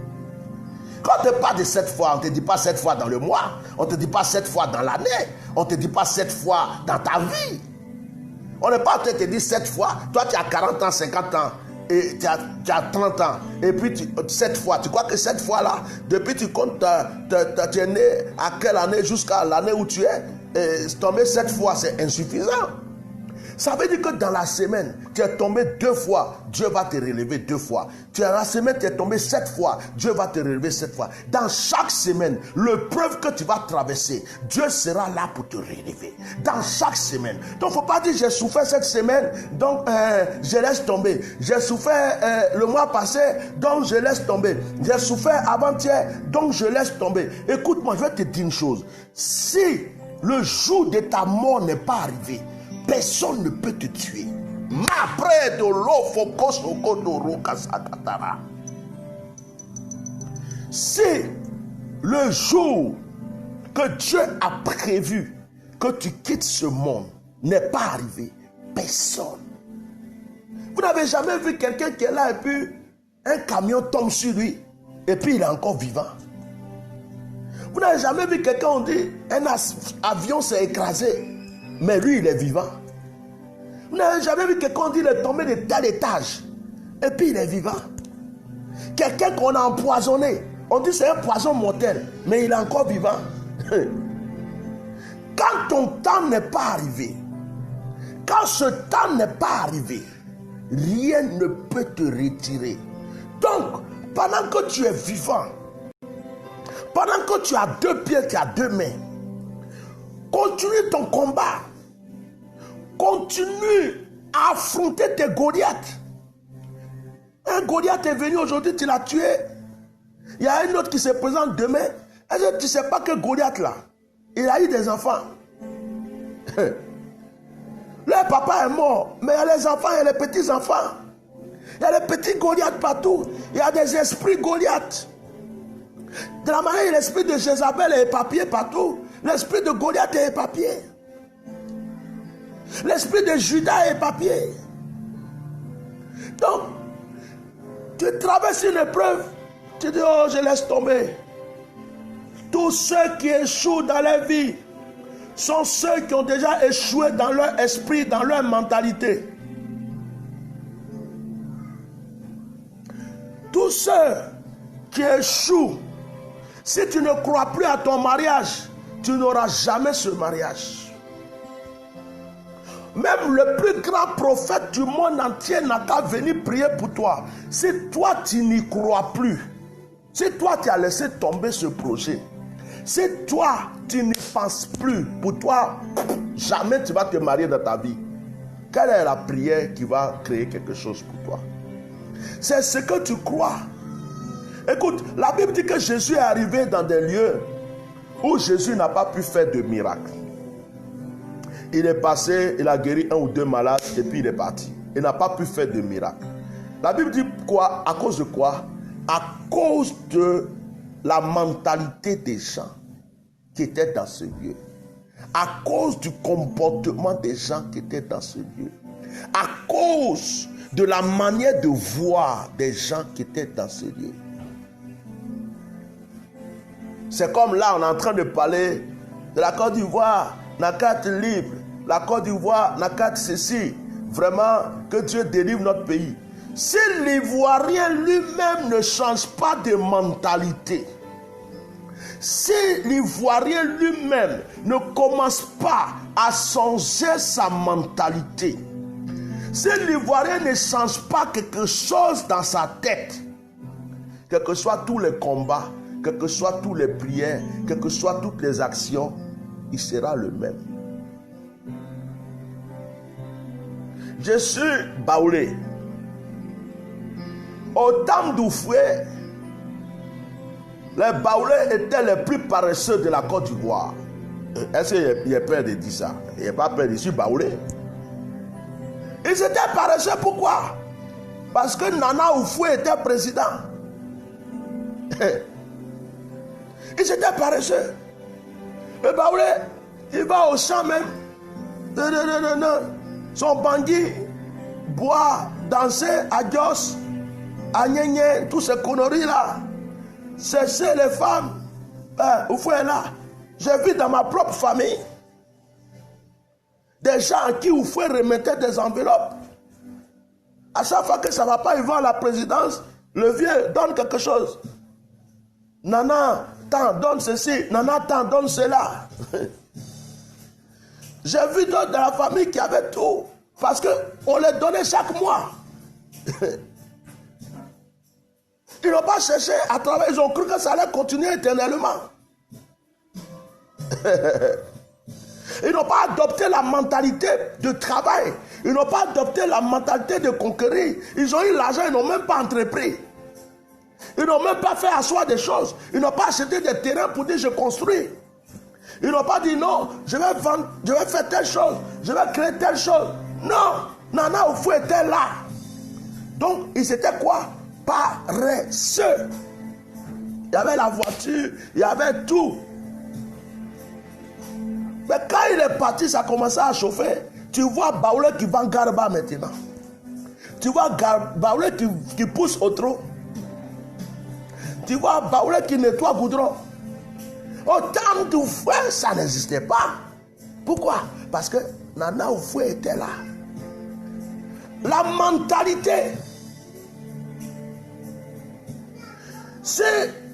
Quand on te parle de 7 fois, on ne te dit pas 7 fois dans le mois. On ne te dit pas 7 fois dans l'année. On ne te dit pas 7 fois dans ta vie. On n'est pas en train de te dire 7 fois. Toi, tu as 40 ans, 50 ans. Et tu as 30 ans. Et puis, 7 fois. Tu crois que 7 fois là, depuis tu comptes, tu es né à quelle année jusqu'à l'année où tu es, tomber 7 fois, c'est insuffisant. Ça veut dire que dans la semaine, tu es tombé 2 fois, Dieu va te relever 2 fois. Dans la semaine, tu es tombé 7 fois, Dieu va te relever 7 fois. Dans chaque semaine, l'épreuve que tu vas traverser, Dieu sera là pour te relever. Dans chaque semaine. Donc, il ne faut pas dire j'ai souffert cette semaine, donc je laisse tomber. J'ai souffert le mois passé, donc je laisse tomber. J'ai souffert avant-hier, donc je laisse tomber. Écoute-moi, je vais te dire une chose. Si le jour de ta mort n'est pas arrivé, personne ne peut te tuer. Si le jour que Dieu a prévu que tu quittes ce monde n'est pas arrivé, personne. Vous n'avez jamais vu quelqu'un qui est là et puis un camion tombe sur lui et puis il est encore vivant. Vous n'avez jamais vu quelqu'un, on dit un avion s'est écrasé, mais lui il est vivant. Vous n'avez jamais vu quelqu'un, on dit il est tombé de tel étage et puis il est vivant. Quelqu'un qu'on a empoisonné, on dit c'est un poison mortel, mais il est encore vivant. Quand ton temps n'est pas arrivé, quand ce temps n'est pas arrivé, rien ne peut te retirer. Donc, pendant que tu es vivant, pendant que tu as 2 pieds, tu as 2 mains, continue ton combat. Continue à affronter tes Goliaths. Un Goliath est venu aujourd'hui, tu l'as tué. Il y a un autre qui se présente demain. Est-ce que tu ne sais pas que Goliath là, il a eu des enfants. Leur papa est mort, mais il y a les enfants, il y a les petits-enfants. Il y a les petits Goliaths partout. Il y a des esprits Goliaths. De la manière, l'esprit de Jézabel est éparpillé partout. L'esprit de Goliath est éparpillé. L'esprit de Judas est éparpillé. Donc, tu traverses une épreuve, tu dis, oh, je laisse tomber. Tous ceux qui échouent dans leur vie sont ceux qui ont déjà échoué dans leur esprit, dans leur mentalité. Tous ceux qui échouent, si tu ne crois plus à ton mariage, tu n'auras jamais ce mariage. Même le plus grand prophète du monde entier n'a qu'à venir prier pour toi. Si toi tu n'y crois plus, si toi tu as laissé tomber ce projet, si toi tu n'y penses plus, pour toi, jamais tu vas te marier dans ta vie. Quelle est la prière qui va créer quelque chose pour toi? C'est ce que tu crois. Écoute, la Bible dit que Jésus est arrivé dans des lieux où Jésus n'a pas pu faire de miracle. Il est passé, il a guéri 1 ou 2 malades et puis il est parti. Il n'a pas pu faire de miracle. La Bible dit quoi? À cause de quoi? À cause de la mentalité des gens qui étaient dans ce lieu. À cause du comportement des gens qui étaient dans ce lieu. À cause de la manière de voir des gens qui étaient dans ce lieu. C'est comme là, on est en train de parler de la Côte d'Ivoire, n'a qu'à être libre. La Côte d'Ivoire n'a qu'à être ceci. Vraiment, que Dieu délivre notre pays. Si l'Ivoirien lui-même ne change pas de mentalité, si l'Ivoirien lui-même ne commence pas à changer sa mentalité, si l'Ivoirien ne change pas quelque chose dans sa tête, quels que soient tous les combats, quelles que soient toutes les prières, quelles que soient toutes les actions, il sera le même. Je suis Baoulé. Au temps d'Oufoué, les Baoulés étaient les plus paresseux de la Côte d'Ivoire. Est-ce qu'il y a peur de dire ça? Il n'y a pas peur de dire Baoulé. Ils étaient paresseux, pourquoi? Parce que Nana Oufoué était président. Ils étaient paresseux. Le Baoulé, il va au champ même. Son bandit boit, danser, adios, agnéné, tous ces conneries là. Cesser les femmes. Oufoué là. J'ai vu dans ma propre famille des gens à qui Oufoué remettait des enveloppes. À chaque fois que ça ne va pas, ils vont à la présidence. Le vieux donne quelque chose. Nana, tant, donne ceci. Nana, tant, donne cela. J'ai vu d'autres dans la famille qui avaient tout. Parce qu'on les donnait chaque mois. Ils n'ont pas cherché à travailler. Ils ont cru que ça allait continuer éternellement. Ils n'ont pas adopté la mentalité de travail. Ils n'ont pas adopté la mentalité de conquérir. Ils ont eu l'argent, ils n'ont même pas entrepris. Ils n'ont même pas fait asseoir des choses. Ils n'ont pas acheté des terrains pour dire je construis. Ils n'ont pas dit non, je vais vendre, je vais faire telle chose, je vais créer telle chose. Non, Nana Oufoué était là. Donc, ils étaient quoi? Paresseux. Il y avait la voiture, il y avait tout. Mais quand il est parti, ça commençait à chauffer. Tu vois Baoulé qui vend Garba maintenant. Tu vois Baoulé qui pousse au trot. Tu vois Baoulé qui nettoie goudron. Au temps d'Oufoué, ça n'existait pas. Pourquoi? Parce que Nana Oufoué était là. La mentalité. Si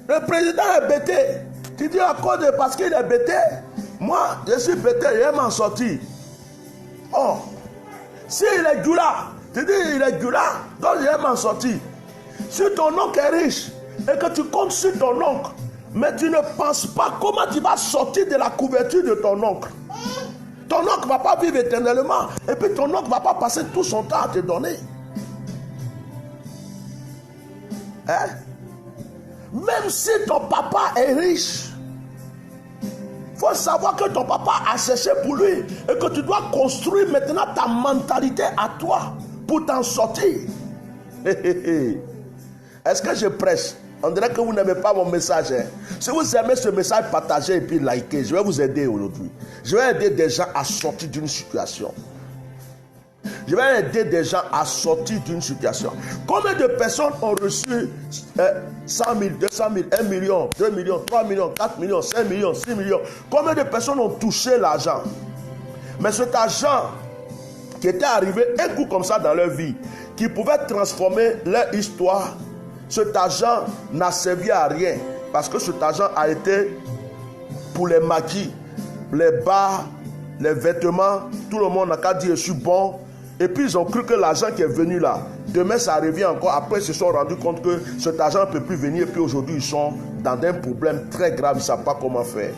le président est bêté, tu dis à cause de parce qu'il est bêté, moi je suis bêté, je vais m'en sortir. Oh, s'il est Djoula, tu dis il est Djoula, donc je vais m'en sortir. Si ton oncle est riche et que tu comptes sur ton oncle, mais tu ne penses pas comment tu vas sortir de la couverture de ton oncle. Ton oncle ne va pas vivre éternellement. Et puis ton oncle ne va pas passer tout son temps à te donner. Hein? Même si ton papa est riche, il faut savoir que ton papa a cherché pour lui. Et que tu dois construire maintenant ta mentalité à toi pour t'en sortir. Est-ce que je prêche? On dirait que vous n'aimez pas mon message. Hein? Si vous aimez ce message, partagez et puis likez. Je vais vous aider aujourd'hui. Je vais aider des gens à sortir d'une situation. Je vais aider des gens à sortir d'une situation. Combien de personnes ont reçu 100 000, 200 000, 1 million, 2 millions, 3 millions, 4 millions, 5 millions, 6 millions? Combien de personnes ont touché l'argent? Mais cet argent qui était arrivé un coup comme ça dans leur vie, qui pouvait transformer leur histoire, cet argent n'a servi à rien. Parce que cet argent a été pour les maquis, les bas, les vêtements. Tout le monde n'a qu'à dire je suis bon. Et puis ils ont cru que l'argent qui est venu là, demain ça revient encore. Après ils se sont rendus compte que cet argent ne peut plus venir. Et puis aujourd'hui ils sont dans un problème très grave. Ils ne savent pas comment faire.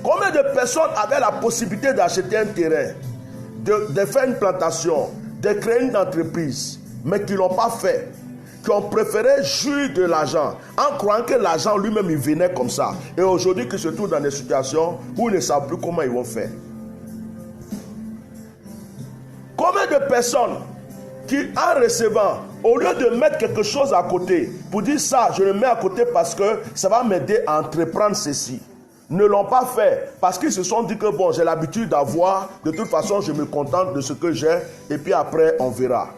Combien de personnes avaient la possibilité d'acheter un terrain, de faire une plantation, de créer une entreprise, mais qui ne l'ont pas fait? qui ont préféré jouir de l'argent en croyant que l'argent lui-même il venait comme ça. Et aujourd'hui qu'ils se trouvent dans des situations où ils ne savent plus comment ils vont faire. Combien de personnes qui, en recevant, au lieu de mettre quelque chose à côté, pour dire ça, je le mets à côté parce que ça va m'aider à entreprendre ceci, ne l'ont pas fait parce qu'ils se sont dit que bon, j'ai l'habitude d'avoir, de toute façon, je me contente de ce que j'ai et puis après, on verra.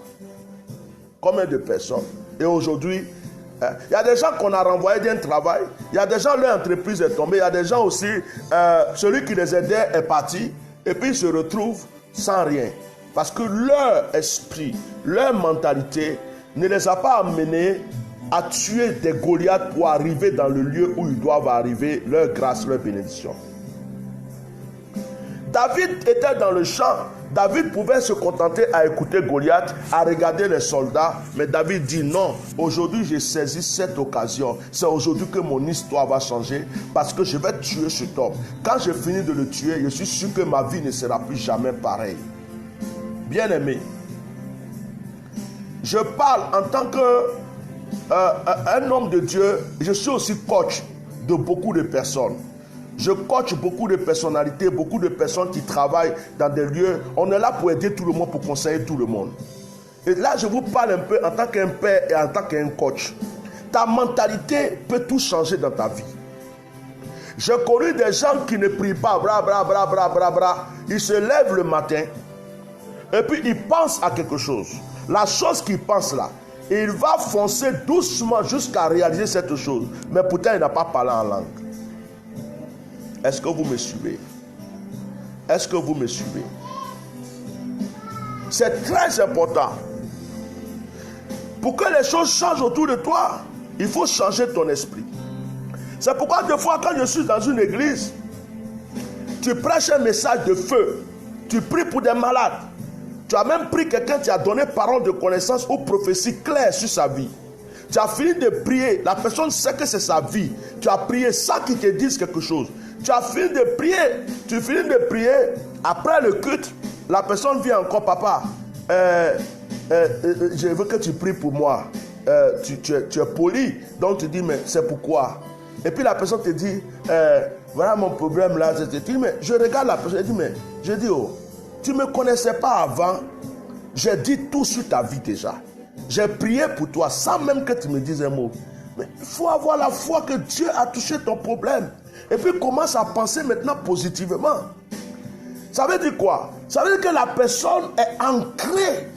Combien de personnes? Et aujourd'hui, il y a des gens qu'on a renvoyés d'un travail, il y a des gens, leur entreprise est tombée, il y a des gens aussi, celui qui les aidait est parti et puis ils se retrouvent sans rien. Parce que leur esprit, leur mentalité ne les a pas amenés à tuer des Goliaths pour arriver dans le lieu où ils doivent arriver, leur grâce, leur bénédiction. David était dans le champ. David pouvait se contenter à écouter Goliath, à regarder les soldats. Mais David dit non, aujourd'hui j'ai saisi cette occasion. C'est aujourd'hui que mon histoire va changer parce que je vais tuer cet homme. Quand je finis de le tuer, je suis sûr que ma vie ne sera plus jamais pareille. Bien-aimé, je parle en tant qu'un homme de Dieu, je suis aussi coach de beaucoup de personnes. Je coach beaucoup de personnalités, beaucoup de personnes qui travaillent dans des lieux. On est là pour aider tout le monde, pour conseiller tout le monde. Et là, je vous parle un peu en tant qu'un père et en tant qu'un coach. Ta mentalité peut tout changer dans ta vie. J'ai connu des gens qui ne prient pas, bra, bra, bra, bra, bra, bra. Ils se lèvent le matin et puis ils pensent à quelque chose. La chose qu'il pense là, il va foncer doucement jusqu'à réaliser cette chose. Mais pourtant, il n'a pas parlé en langue. Est-ce que vous me suivez? Est-ce que vous me suivez? C'est très important. Pour que les choses changent autour de toi, il faut changer ton esprit. C'est pourquoi des fois, quand je suis dans une église, tu prêches un message de feu. Tu pries pour des malades. Tu as même pris quelqu'un, tu as donné parole de connaissance ou prophétie claire sur sa vie. Tu as fini de prier, la personne sait que c'est sa vie. Tu as prié sans qu'il te dise quelque chose. Tu as fini de prier, tu finis de prier, après le culte, la personne vient encore, papa, je veux que tu pries pour moi. Tu es poli, donc tu dis, mais c'est pourquoi? Et puis la personne te dit, voilà mon problème là. Je dis, mais je regarde la personne, je dis, oh, tu ne me connaissais pas avant, j'ai dit tout sur ta vie déjà. J'ai prié pour toi sans même que tu me dises un mot. Mais il faut avoir la foi que Dieu a touché ton problème. Et puis commence à penser maintenant positivement. Ça veut dire quoi? Ça veut dire que la personne est ancrée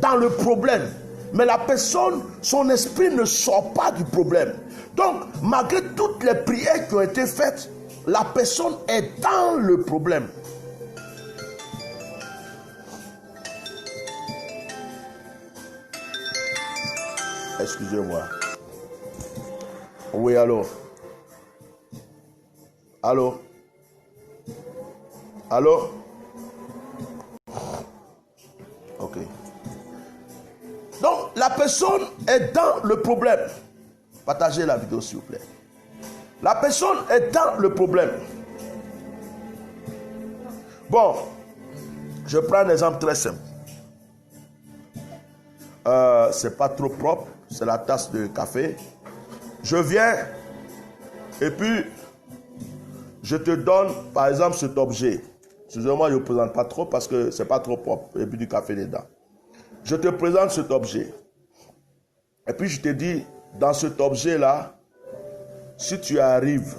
dans le problème. Mais la personne, son esprit ne sort pas du problème. Donc, malgré toutes les prières qui ont été faites, la personne est dans le problème. Excusez-moi. Oui, allô? Allô? Allô? Ok. Donc, la personne est dans le problème. Partagez la vidéo, s'il vous plaît. La personne est dans le problème. Bon, je prends un exemple très simple. C'est pas trop propre. C'est la tasse de café. Je viens et puis je te donne par exemple cet objet. Excusez-moi, je ne présente pas trop parce que c'est pas trop propre. Et puis du café dedans. Je te présente cet objet. Et puis je te dis, dans cet objet-là, si tu arrives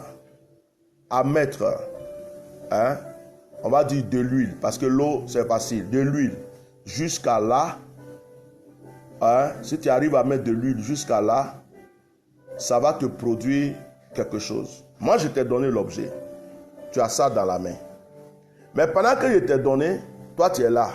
à mettre, on va dire de l'huile, parce que l'eau c'est facile, de l'huile jusqu'à là, si tu arrives à mettre de l'huile jusqu'à là, ça va te produire quelque chose. Moi, je t'ai donné l'objet. Tu as ça dans la main. Mais pendant que je t'ai donné, toi, tu es là.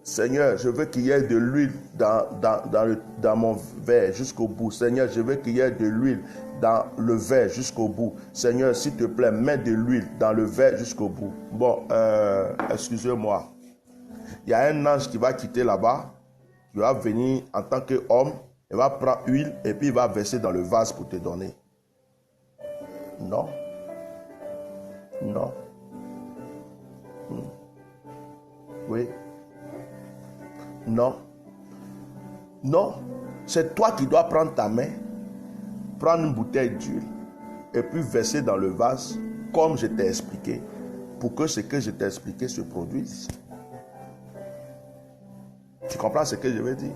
Seigneur, je veux qu'il y ait de l'huile dans mon verre jusqu'au bout. Seigneur, je veux qu'il y ait de l'huile dans le verre jusqu'au bout. Seigneur, s'il te plaît, mets de l'huile dans le verre jusqu'au bout. Bon, excusez-moi. Il y a un ange qui va quitter là-bas. Il va venir en tant qu'homme. Il va prendre l'huile et puis il va verser dans le vase pour te donner. Non. Non. Oui. Non. Non. C'est toi qui dois prendre ta main, prendre une bouteille d'huile et puis verser dans le vase comme je t'ai expliqué pour que ce que je t'ai expliqué se produise. Tu comprends ce que je veux dire?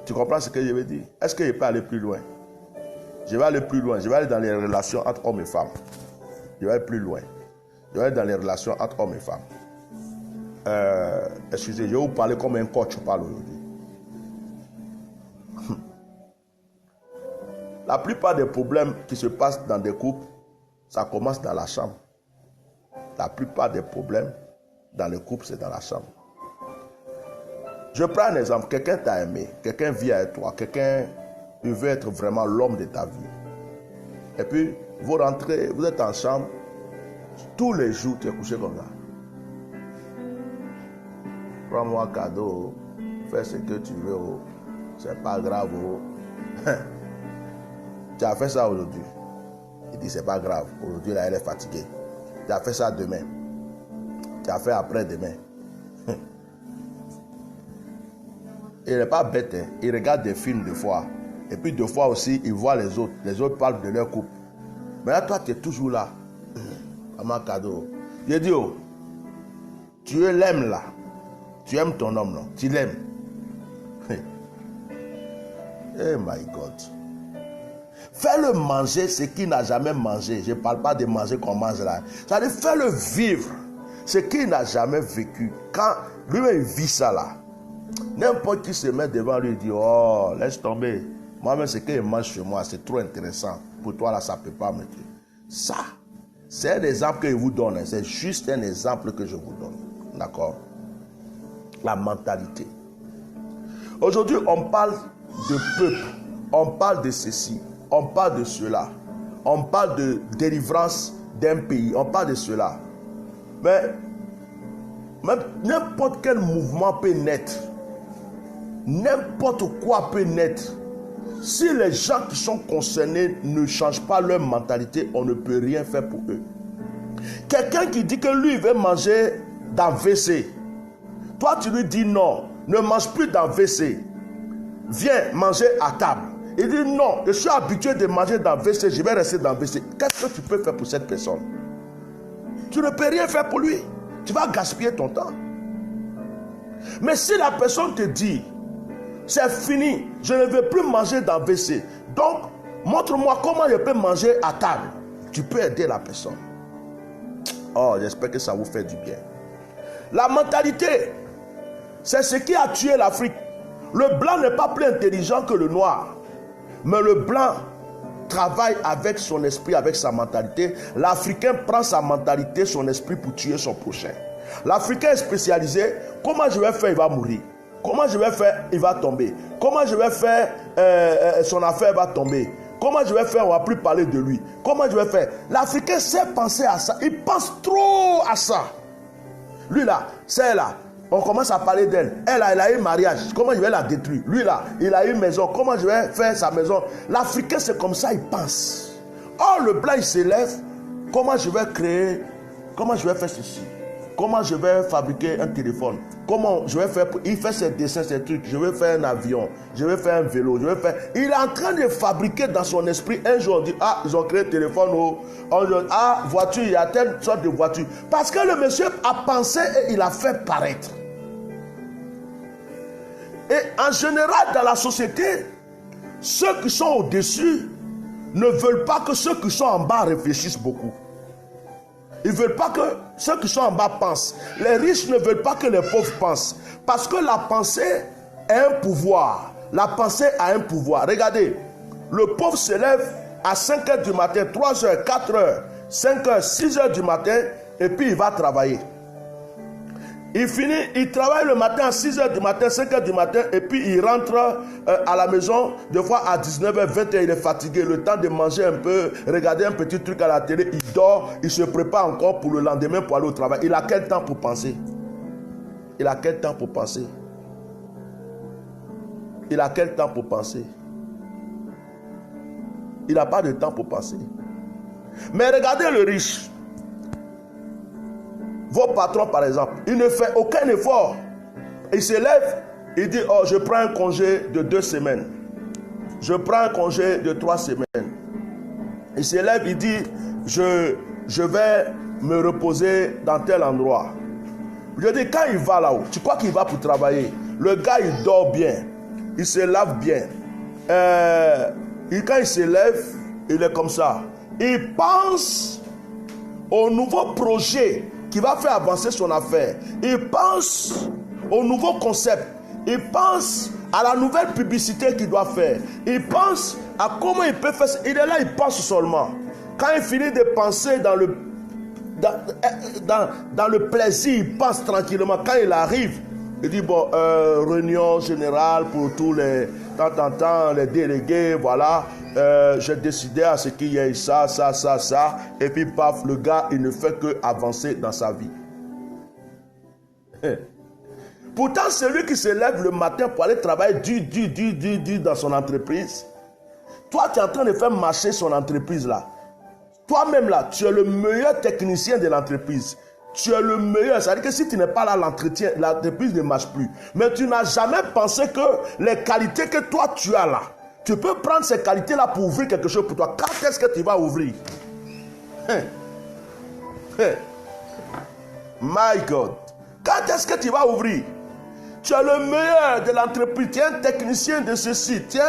Tu comprends ce que je veux dire? Est-ce que je peux aller plus loin? Je vais aller plus loin. Je vais aller dans les relations entre hommes et femmes. Je vais aller plus loin. Je vais aller dans les relations entre hommes et femmes. Excusez, je vais vous parler comme un coach parle aujourd'hui. La plupart des problèmes qui se passent dans des couples, ça commence dans la chambre. La plupart des problèmes dans les couples, c'est dans la chambre. Je prends un exemple. Quelqu'un t'a aimé, quelqu'un vit avec toi, quelqu'un veut être vraiment l'homme de ta vie. Et puis, vous rentrez, vous êtes en chambre, tous les jours, tu es couché comme ça. Prends-moi un cadeau, fais ce que tu veux, c'est pas grave. Tu as fait ça aujourd'hui. Il dit c'est pas grave, aujourd'hui là elle est fatiguée. Tu as fait ça demain. Tu as fait après-demain. Il n'est pas bête, hein. Il regarde des films des fois. Et puis deux fois aussi, il voit les autres. Les autres parlent de leur couple. Mais là, toi, tu es toujours là. Maman cadeau. Je dis, oh, tu l'aimes là. Tu aimes ton homme, non? Tu l'aimes. Oh my God. Fais-le manger ce qu'il n'a jamais mangé. Je ne parle pas de manger qu'on mange là. C'est-à-dire, fais-le vivre ce qu'il n'a jamais vécu. Quand lui-même vit ça là, n'importe qui se met devant lui et dit, oh, laisse tomber. Moi-même, ce qu'il mange chez moi, c'est trop intéressant. Pour toi, là, ça ne peut pas me tuer. Ça, c'est un exemple que je vous donne. C'est juste un exemple que je vous donne. D'accord? La mentalité. Aujourd'hui, on parle de peuple. On parle de ceci. On parle de cela. On parle de délivrance d'un pays. On parle de cela. Mais même n'importe quel mouvement peut naître. N'importe quoi peut naître. Si les gens qui sont concernés ne changent pas leur mentalité, on ne peut rien faire pour eux. Quelqu'un qui dit que lui, il veut manger dans WC. Toi, tu lui dis non, ne mange plus dans WC. Viens manger à table. Il dit non, je suis habitué de manger dans WC, je vais rester dans WC. Qu'est-ce que tu peux faire pour cette personne? Tu ne peux rien faire pour lui. Tu vas gaspiller ton temps. Mais si la personne te dit, c'est fini, je ne veux plus manger dans WC. Donc, montre-moi comment je peux manger à table. Tu peux aider la personne. Oh, j'espère que ça vous fait du bien. La mentalité, c'est ce qui a tué l'Afrique. Le blanc n'est pas plus intelligent que le noir. Mais le blanc travaille avec son esprit, avec sa mentalité. L'Africain prend sa mentalité, son esprit pour tuer son prochain. L'Africain est spécialisé. Comment je vais faire, il va mourir. Comment je vais faire, il va tomber. Comment je vais faire, son affaire va tomber. Comment je vais faire, on ne va plus parler de lui. Comment je vais faire. L'Africain sait penser à ça. Il pense trop à ça. Lui là, c'est là. On commence à parler d'elle. Elle a eu un mariage. Comment je vais la détruire? Lui là, il a eu une maison. Comment je vais faire sa maison? L'Africain, c'est comme ça, il pense. Or, le blanc, il s'élève. Comment je vais créer? Comment je vais faire ceci? Comment je vais fabriquer un téléphone? Comment je vais faire? Il fait ses dessins, ses trucs. Je vais faire un avion. Je vais faire un vélo. Je vais faire... Il est en train de fabriquer dans son esprit. Un jour, on dit, ah, ils ont créé un téléphone. Ah, voiture, il y a telle sorte de voiture. Parce que le monsieur a pensé et il a fait paraître. Et en général, dans la société, ceux qui sont au-dessus ne veulent pas que ceux qui sont en bas réfléchissent beaucoup. Ils ne veulent pas que ceux qui sont en bas pensent. Les riches ne veulent pas que les pauvres pensent. Parce que la pensée est un pouvoir. La pensée a un pouvoir. Regardez, le pauvre se lève à 5 h du matin, 3 h, 4 h, 5 h, 6 h du matin, et puis il va travailler. Il finit, il travaille le matin à 6 h du matin, 5 h du matin, et puis il rentre à la maison, des fois à 19 h, 20 h, il est fatigué, le temps de manger un peu, regarder un petit truc à la télé, il dort, il se prépare encore pour le lendemain pour aller au travail. Il a quel temps pour penser? Il a quel temps pour penser? Il a quel temps pour penser? Il n'a pas de temps pour penser. Mais regardez le riche. Vos patrons, par exemple, il ne fait aucun effort. Il se lève Il dit, oh, je prends un congé de 2 semaines. Je prends un congé de 3 semaines. Il se lève, il dit, je vais me reposer dans tel endroit. Je dis, quand il va là-haut, tu crois qu'il va pour travailler? Le gars, il dort bien. Il se lave bien. Quand il se lève, il est comme ça. Il pense au nouveau projet qui va faire avancer son affaire. Il pense au nouveau concept. Il pense à la nouvelle publicité qu'il doit faire. Il pense à comment il peut faire ça. Il est là, il pense seulement. Quand il finit de penser dans le plaisir, il pense tranquillement. Quand il arrive, il dit, bon, réunion générale pour tous les temps, les délégués, voilà. J'ai décidé à ce qu'il y ait ça. Et puis, paf, le gars, il ne fait que avancer dans sa vie. Pourtant, celui qui se lève le matin pour aller travailler dur dans son entreprise, toi, tu es en train de faire marcher son entreprise là. Toi-même là, tu es le meilleur technicien de l'entreprise. Tu es le meilleur. C'est-à-dire que si tu n'es pas là, l'entreprise ne marche plus. Mais tu n'as jamais pensé que les qualités que toi tu as là, tu peux prendre ces qualités-là pour ouvrir quelque chose pour toi. Quand est-ce que tu vas ouvrir? My God. Quand est-ce que tu vas ouvrir? Tu es le meilleur de l'entreprise. Tu es un technicien de ceci. Tu es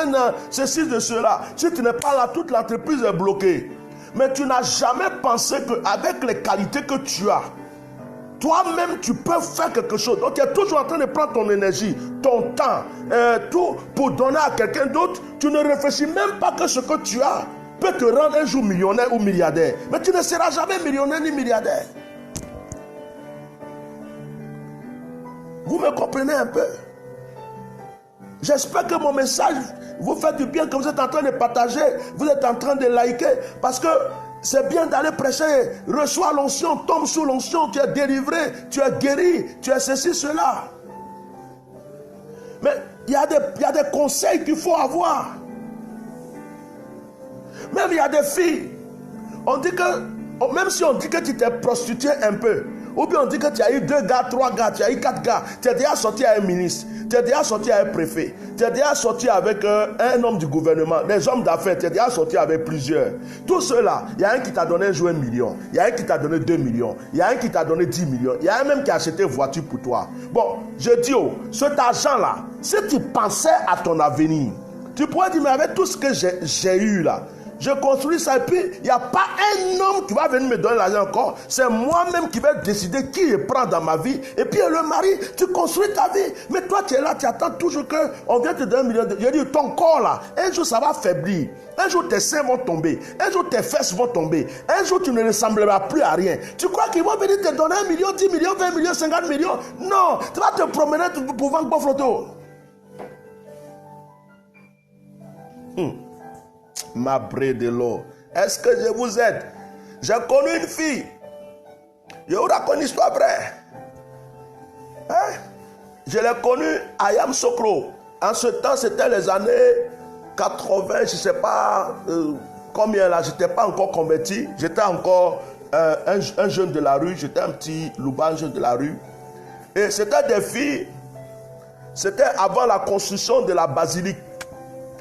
ceci de cela. Si tu n'es pas là, toute l'entreprise est bloquée. Mais tu n'as jamais pensé qu'avec les qualités que tu as, toi-même, tu peux faire quelque chose. Donc, tu es toujours en train de prendre ton énergie, ton temps, tout pour donner à quelqu'un d'autre. Tu ne réfléchis même pas que ce que tu as peut te rendre un jour millionnaire ou milliardaire. Mais tu ne seras jamais millionnaire ni milliardaire. Vous me comprenez un peu? J'espère que mon message vous fait du bien, que vous êtes en train de partager, vous êtes en train de liker, parce que c'est bien d'aller prêcher. Reçois l'onction, tombe sous l'onction, tu es délivré, tu es guéri, tu es ceci, cela. Mais il y a des conseils qu'il faut avoir. Même il y a des filles, on dit que, même si on dit que tu t'es prostitué un peu, ou bien on dit que tu as eu 2 gars, 3 gars, tu as eu 4 gars, tu es déjà sorti à un ministre, tu es déjà sorti à un préfet, tu es déjà sorti avec un homme du gouvernement, des hommes d'affaires, tu es déjà sorti avec plusieurs. Tout cela, il y a un qui t'a donné un jouet 1 million, il y a un qui t'a donné 2 millions, il y a un qui t'a donné 10 millions, il y a un même qui a acheté une voiture pour toi. Bon, je dis, cet argent-là, si tu pensais à ton avenir, tu pourrais dire, mais avec tout ce que j'ai eu là, je construis ça et puis il n'y a pas un homme qui va venir me donner l'argent encore. C'est moi-même qui vais décider qui je prends dans ma vie. Et puis le mari, tu construis ta vie. Mais toi tu es là, tu attends toujours qu'on vienne te donner 1 million. Je dis, ton corps là, un jour ça va faiblir. Un jour tes seins vont tomber. Un jour tes fesses vont tomber. Un jour tu ne ressembleras plus à rien. Tu crois qu'ils vont venir te donner 1 million, 10 millions, 20 millions, 50 millions? Non, tu vas te promener pour vendre bon photo. Ma bré de l'eau. Est-ce que je vous aide? J'ai connu une fille. Je vous raconte une histoire vraie. Hein? Je l'ai connue à Yamoussoukro. En ce temps, c'était les années 80. Je ne sais pas combien là. Je n'étais pas encore converti. J'étais encore un jeune de la rue. J'étais un petit louban jeune de la rue. Et c'était des filles. C'était avant la construction de la basilique.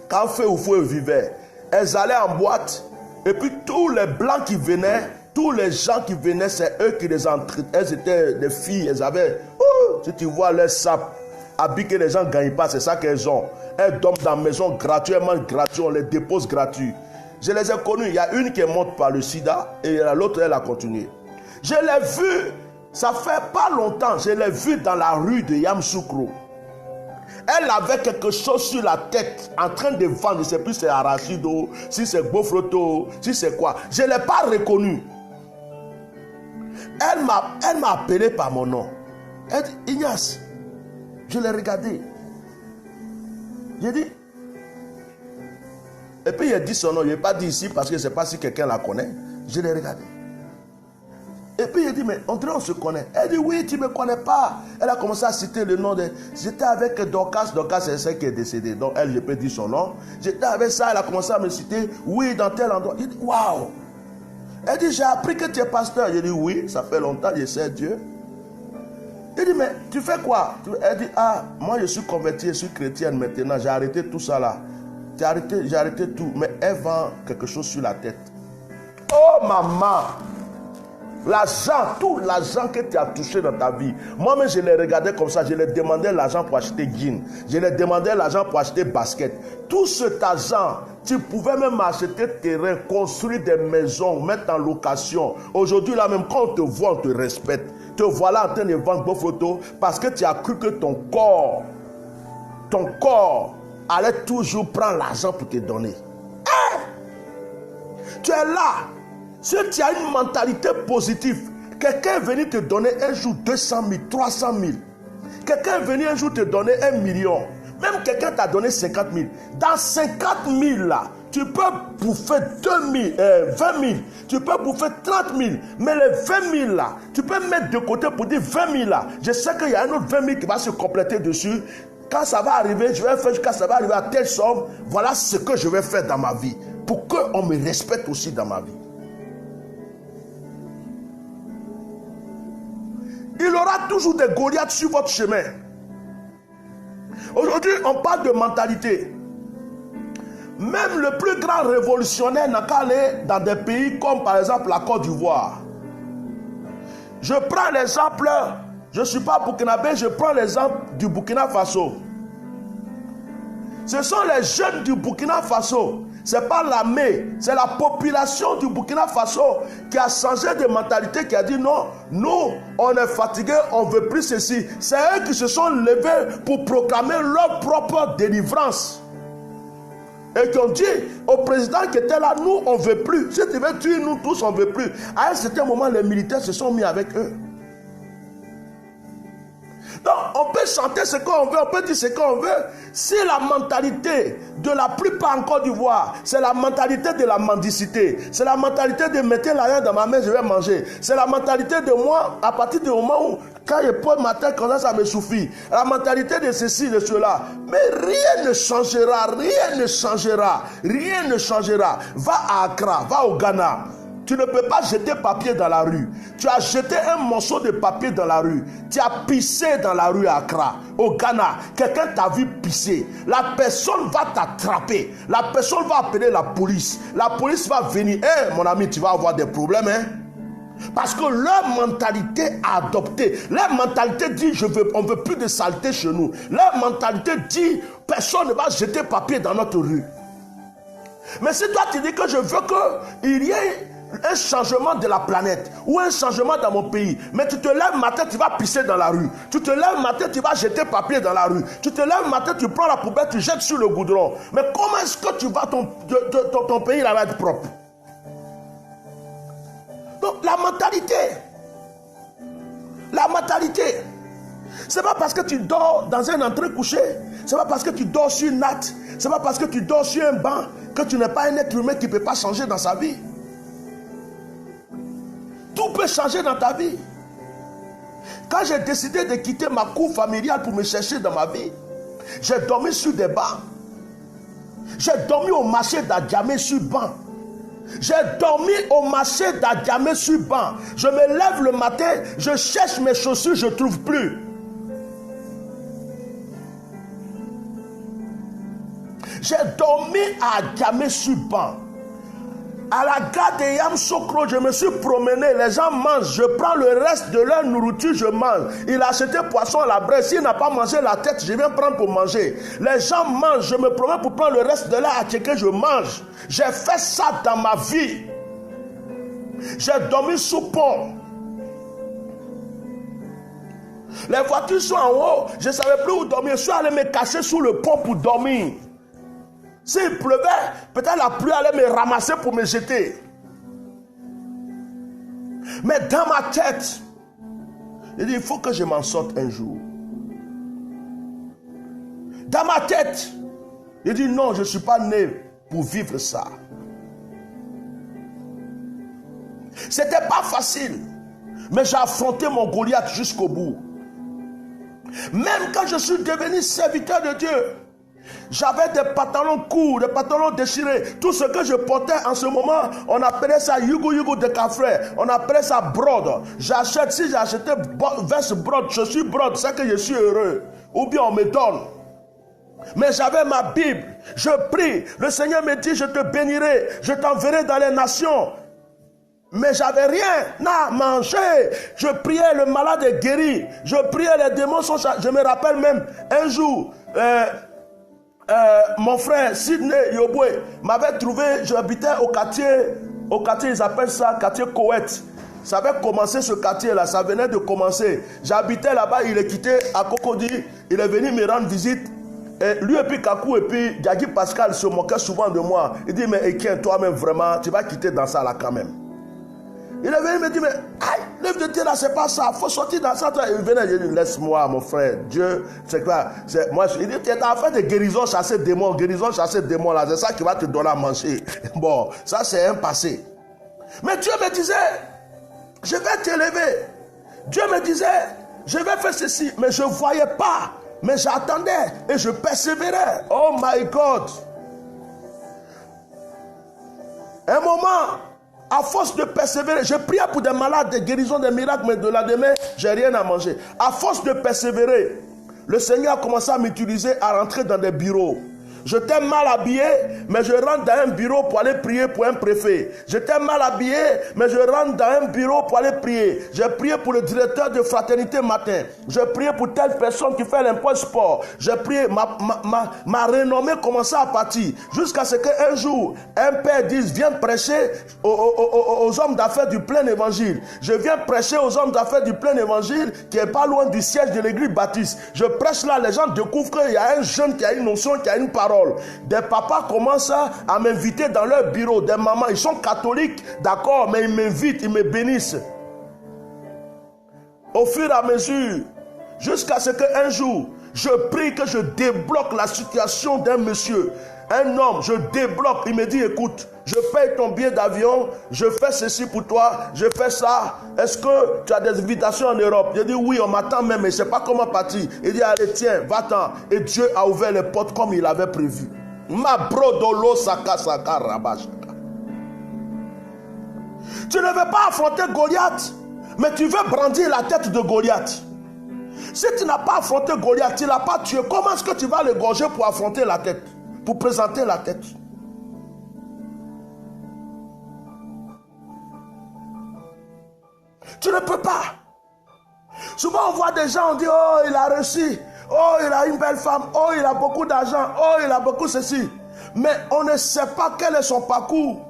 Quand Feu ou Feu vivait. Elles allaient en boîte et puis tous les blancs qui venaient, tous les gens qui venaient, c'est eux qui les entraient. Elles étaient des filles, elles avaient, si tu vois leur sap, habits que les gens ne gagnent pas, c'est ça qu'elles ont. Elles dorment dans la maison gratuitement, on les dépose gratuits. Je les ai connues, il y a une qui est morte par le sida et l'autre elle a continué. Je l'ai vue, ça fait pas longtemps, je l'ai vue dans la rue de Yamoussoukro. Elle avait quelque chose sur la tête en train de vendre. Je ne sais plus si c'est arachido, si c'est bofroto, si c'est quoi. Je ne l'ai pas reconnue. Elle m'a appelé par mon nom. Elle dit, Ignace, je l'ai regardé. J'ai dit. Et puis il a dit son nom. Je n'ai pas dit ici parce que je ne sais pas si quelqu'un la connaît. Je l'ai regardé. Et puis il dit, mais on dirait on se connaît. Elle dit, oui, tu ne me connais pas. Elle a commencé à citer le nom de... J'étais avec Dorcas. Dorcas, c'est celle qui est décédée. Donc elle, je peux dire son nom. J'étais avec ça, elle a commencé à me citer. Oui, dans tel endroit. Il dit, waouh. Elle dit, j'ai appris que tu es pasteur. J'ai dit, oui, ça fait longtemps, je sais Dieu. Il dit, mais tu fais quoi? Elle dit, ah, moi je suis converti, je suis chrétienne maintenant, j'ai arrêté tout ça là. J'ai arrêté tout, mais elle vend quelque chose sur la tête. Oh maman! L'argent, tout l'argent que tu as touché dans ta vie. Moi-même, je les regardais comme ça. Je les demandais l'argent pour acheter jean. Je les demandais l'argent pour acheter basket. Tout cet argent, tu pouvais même acheter terrain, construire des maisons, mettre en location. Aujourd'hui, là même, quand on te voit, on te respecte. Te voilà en train de vendre vos photos parce que tu as cru que ton corps allait toujours prendre l'argent pour te donner. Hein? Tu es là. Si tu as une mentalité positive, quelqu'un est venu te donner un jour 200 000, 300 000. Quelqu'un est venu un jour te donner 1 million. Même quelqu'un t'a donné 50 000. Dans 50 000 là, tu peux bouffer 20 000. Tu peux bouffer 30 000. Mais les 20 000 là, tu peux mettre de côté pour dire 20 000 là. Je sais qu'il y a un autre 20 000 qui va se compléter dessus. Quand ça va arriver, je vais faire jusqu'à ça va arriver à telle somme. Voilà ce que je vais faire dans ma vie. Pour qu'on me respecte aussi dans ma vie. Il y aura toujours des Goliaths sur votre chemin. Aujourd'hui, on parle de mentalité. Même le plus grand révolutionnaire n'a qu'à aller dans des pays comme par exemple la Côte d'Ivoire. Je prends l'exemple, je ne suis pas burkinabé, je prends l'exemple du Burkina Faso. Ce sont les jeunes du Burkina Faso. Ce n'est pas l'armée, c'est la population du Burkina Faso qui a changé de mentalité, qui a dit non, nous, on est fatigués, on ne veut plus ceci. C'est eux qui se sont levés pour proclamer leur propre délivrance. Et qui ont dit au président qui était là, nous, on ne veut plus. Si tu veux tuer nous tous, on ne veut plus. À un certain moment, les militaires se sont mis avec eux. Donc, on peut chanter ce qu'on veut, on peut dire ce qu'on veut. Si la mentalité de la plupart en Côte d'Ivoire, c'est la mentalité de la mendicité, c'est la mentalité de mettre l'argent dans ma main, je vais manger. C'est la mentalité de moi, à partir du moment où, quand je pose ma tête, comme ça me suffit. La mentalité de ceci, de cela. Mais rien ne changera, rien ne changera, rien ne changera. Va à Accra, va au Ghana. Tu ne peux pas jeter papier dans la rue. Tu as jeté un morceau de papier dans la rue. Tu as pissé dans la rue à Accra. Au Ghana, quelqu'un t'a vu pisser. La personne va t'attraper. La personne va appeler la police. La police va venir. Hé, mon ami, tu vas avoir des problèmes, hein? Parce que leur mentalité a adopté. Leur mentalité dit, on ne veut plus de saleté chez nous. Leur mentalité dit, personne ne va jeter papier dans notre rue. Mais si toi tu dis que je veux qu'il y ait un changement de la planète ou un changement dans mon pays, mais tu te lèves matin, tu vas pisser dans la rue. Tu te lèves matin, tu vas jeter papier dans la rue. Tu te lèves matin, tu prends la poubelle, tu jettes sur le goudron. Mais comment est-ce que tu vas ton pays là va être propre? Donc la mentalité, c'est pas parce que tu dors dans un entrée couché, c'est pas parce que tu dors sur une natte, c'est pas parce que tu dors sur un banc que tu n'es pas un être humain qui ne peut pas changer dans sa vie. Tout peut changer dans ta vie. Quand j'ai décidé de quitter ma cour familiale pour me chercher dans ma vie, j'ai dormi sur des bancs. J'ai dormi au marché d'Adjamé sur banc. J'ai dormi au marché d'Adjamé sur banc. Je me lève le matin, je cherche mes chaussures, je ne trouve plus. J'ai dormi à Adjamé sur banc. À la gare de Yamsokro, je me suis promené. Les gens mangent. Je prends le reste de leur nourriture, je mange. Il a acheté poisson à la braise. S'il n'a pas mangé la tête, je viens prendre pour manger. Les gens mangent. Je me promène pour prendre le reste de leur attiqué, je mange. J'ai fait ça dans ma vie. J'ai dormi sous pont. Les voitures sont en haut. Je ne savais plus où dormir. Je suis allé me cacher sous le pont pour dormir. S'il pleuvait, peut-être la pluie allait me ramasser pour me jeter. Mais dans ma tête, il dit, il faut que je m'en sorte un jour. Dans ma tête, il dit, non, je ne suis pas né pour vivre ça. C'était pas facile, mais j'ai affronté mon Goliath jusqu'au bout. Même quand je suis devenu serviteur de Dieu, J'avais des pantalons courts, des pantalons déchirés. Tout ce que je portais en ce moment, on appelait ça yugo de café. On appelait ça brode. J'achète, si j'ai acheté veste brode, je suis brode, c'est que je suis heureux. Ou bien on me donne. Mais j'avais ma Bible. Je prie. Le Seigneur me dit, je te bénirai. Je t'enverrai dans les nations. Mais j'avais rien à manger. Je priais, le malade est guéri. Je priais, les démons sont chassés. Je me rappelle même un jour, mon frère Sidney Yoboué m'avait trouvé, j'habitais au quartier, ils appellent ça quartier Koweït. Ça avait commencé ce quartier-là, ça venait de commencer. J'habitais là-bas, il est quitté à Cocody, il est venu me rendre visite. Et lui et puis Kakou et puis Diagui Pascal se moquaient souvent de moi. Il dit, mais Etienne, toi-même vraiment, tu vas quitter dans ça là quand même. Il est venu me dire, mais aïe, l'œuvre de Dieu là, c'est pas ça, il faut sortir dans ça. Il venait, il dit, laisse-moi mon frère, Dieu, c'est quoi? Moi, il dit, tu es en fait de guérison, chasser démons là, c'est ça qui va te donner à manger. Bon, ça c'est un passé. Mais Dieu me disait, je vais t'élever. Dieu me disait, je vais faire ceci, mais je ne voyais pas. Mais j'attendais et je persévérais. Oh my God. Un moment, à force de persévérer, je priais pour des malades, des guérisons, des miracles, mais de la demain, j'ai rien à manger. À force de persévérer, le Seigneur a commencé à m'utiliser à rentrer dans des bureaux. J'étais mal habillé, mais je rentre dans un bureau pour aller prier pour un préfet. J'étais mal habillé, mais je rentre dans un bureau pour aller prier. J'ai prié pour le directeur de Fraternité Matin. J'ai prié pour telle personne qui fait l'impôt sport. J'ai prié, ma renommée commençait à partir. Jusqu'à ce qu'un jour, un père dise, viens prêcher aux hommes d'affaires du plein évangile. Je viens prêcher aux hommes d'affaires du plein évangile qui est pas loin du siège de l'église baptiste. Je prêche là, les gens découvrent qu'il y a un jeune qui a une notion, qui a une parole. Des papas commencent à m'inviter dans leur bureau. Des mamans, ils sont catholiques, d'accord, mais ils m'invitent, ils me bénissent. Au fur et à mesure, jusqu'à ce qu'un jour, je prie que je débloque la situation d'un monsieur. Un homme, je débloque, il me dit, écoute, je paye ton billet d'avion, je fais ceci pour toi, je fais ça. Est-ce que tu as des invitations en Europe? Je dis oui, on m'attend même, mais je ne sais pas comment partir. Il dit, allez, tiens, va-t'en. Et Dieu a ouvert les portes comme il avait prévu. Ma brodolo saka saka rabashaka. Tu ne veux pas affronter Goliath, mais tu veux brandir la tête de Goliath. Si tu n'as pas affronté Goliath, tu ne l'as pas tué, comment est-ce que tu vas le gorger pour affronter la tête? Pour présenter la tête? Tu ne peux pas. Souvent on voit des gens, on dit, oh il a réussi, oh il a une belle femme, oh il a beaucoup d'argent, oh il a beaucoup ceci. Mais on ne sait pas quel est son parcours.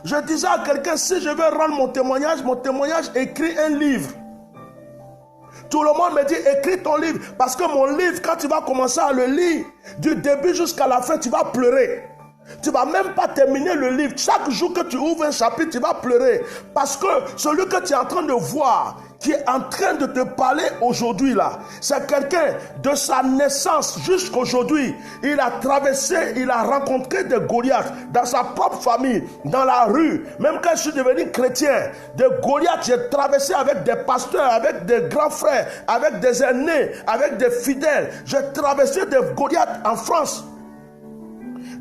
Je disais à quelqu'un, si je veux rendre mon témoignage, écris un livre. Tout le monde me dit, écris ton livre. Parce que mon livre, quand tu vas commencer à le lire, du début jusqu'à la fin, tu vas pleurer. Tu ne vas même pas terminer le livre. Chaque jour que tu ouvres un chapitre, tu vas pleurer. Parce que celui que tu es en train de voir, qui est en train de te parler aujourd'hui là, c'est quelqu'un de sa naissance jusqu'à aujourd'hui. Il a traversé, il a rencontré des Goliaths dans sa propre famille, dans la rue. Même quand je suis devenu chrétien, des Goliaths, j'ai traversé avec des pasteurs, avec des grands frères, avec des aînés, avec des fidèles. J'ai traversé des Goliaths en France.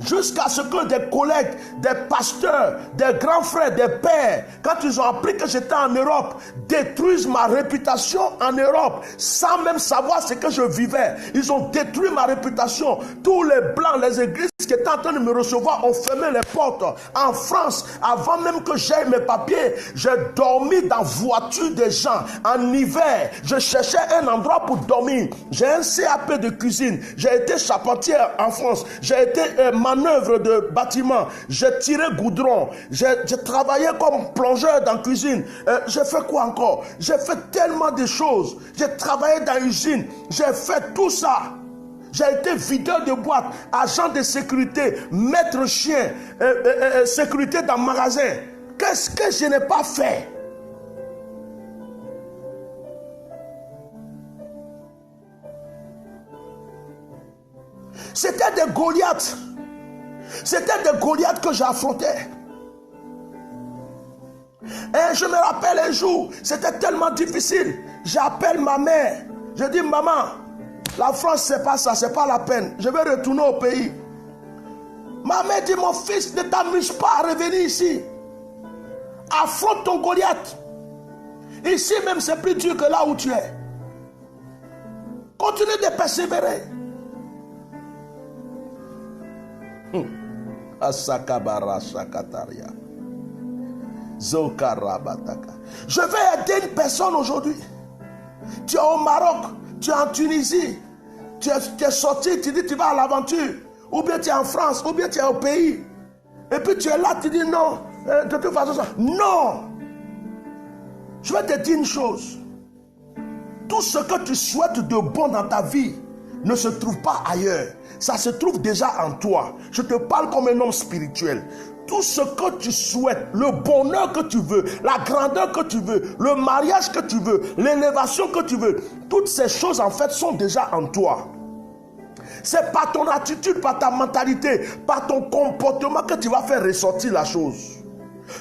Jusqu'à ce que des collègues, des pasteurs, des grands frères, des pères, quand ils ont appris que j'étais en Europe, détruisent ma réputation en Europe, sans même savoir ce que je vivais. Ils ont détruit ma réputation. Tous les blancs, les églises qui étaient en train de me recevoir ont fermé les portes. En France, avant même que j'aie mes papiers, j'ai dormi dans la voiture des gens. En hiver, je cherchais un endroit pour dormir. J'ai un CAP de cuisine. J'ai été charpentier en France. J'ai été manœuvre de bâtiment, j'ai tiré goudron, j'ai travaillé comme plongeur dans la cuisine, j'ai fait quoi encore? J'ai fait tellement de choses, j'ai travaillé dans l'usine, j'ai fait tout ça. J'ai été videur de boîte, agent de sécurité, maître chien, sécurité dans le magasin. Qu'est-ce que je n'ai pas fait? C'était des Goliaths. C'était des Goliaths que j'affrontais. Et je me rappelle un jour, c'était tellement difficile. J'appelle ma mère. Je dis, maman, La France, c'est pas ça, c'est pas la peine. Je vais retourner au pays. Ma mère dit, mon fils, ne t'amuse pas à revenir ici. Affronte ton Goliath. Ici même, c'est plus dur que là où tu es. Continue de persévérer. Asakabara Shakataria. Zokarabataka. Je vais aider une personne aujourd'hui. Tu es au Maroc, tu es en Tunisie, tu es sorti, tu dis tu vas à l'aventure, ou bien tu es en France, ou bien tu es au pays. Et puis tu es là, tu dis non, de toute façon, ça. Non. Je vais te dire une chose. Tout ce que tu souhaites de bon dans ta vie ne se trouve pas ailleurs. Ça se trouve déjà en toi. Je te parle comme un homme spirituel. Tout ce que tu souhaites, le bonheur que tu veux, la grandeur que tu veux, le mariage que tu veux, l'élévation que tu veux, toutes ces choses en fait sont déjà en toi. C'est par ton attitude, par ta mentalité, par ton comportement que tu vas faire ressortir la chose.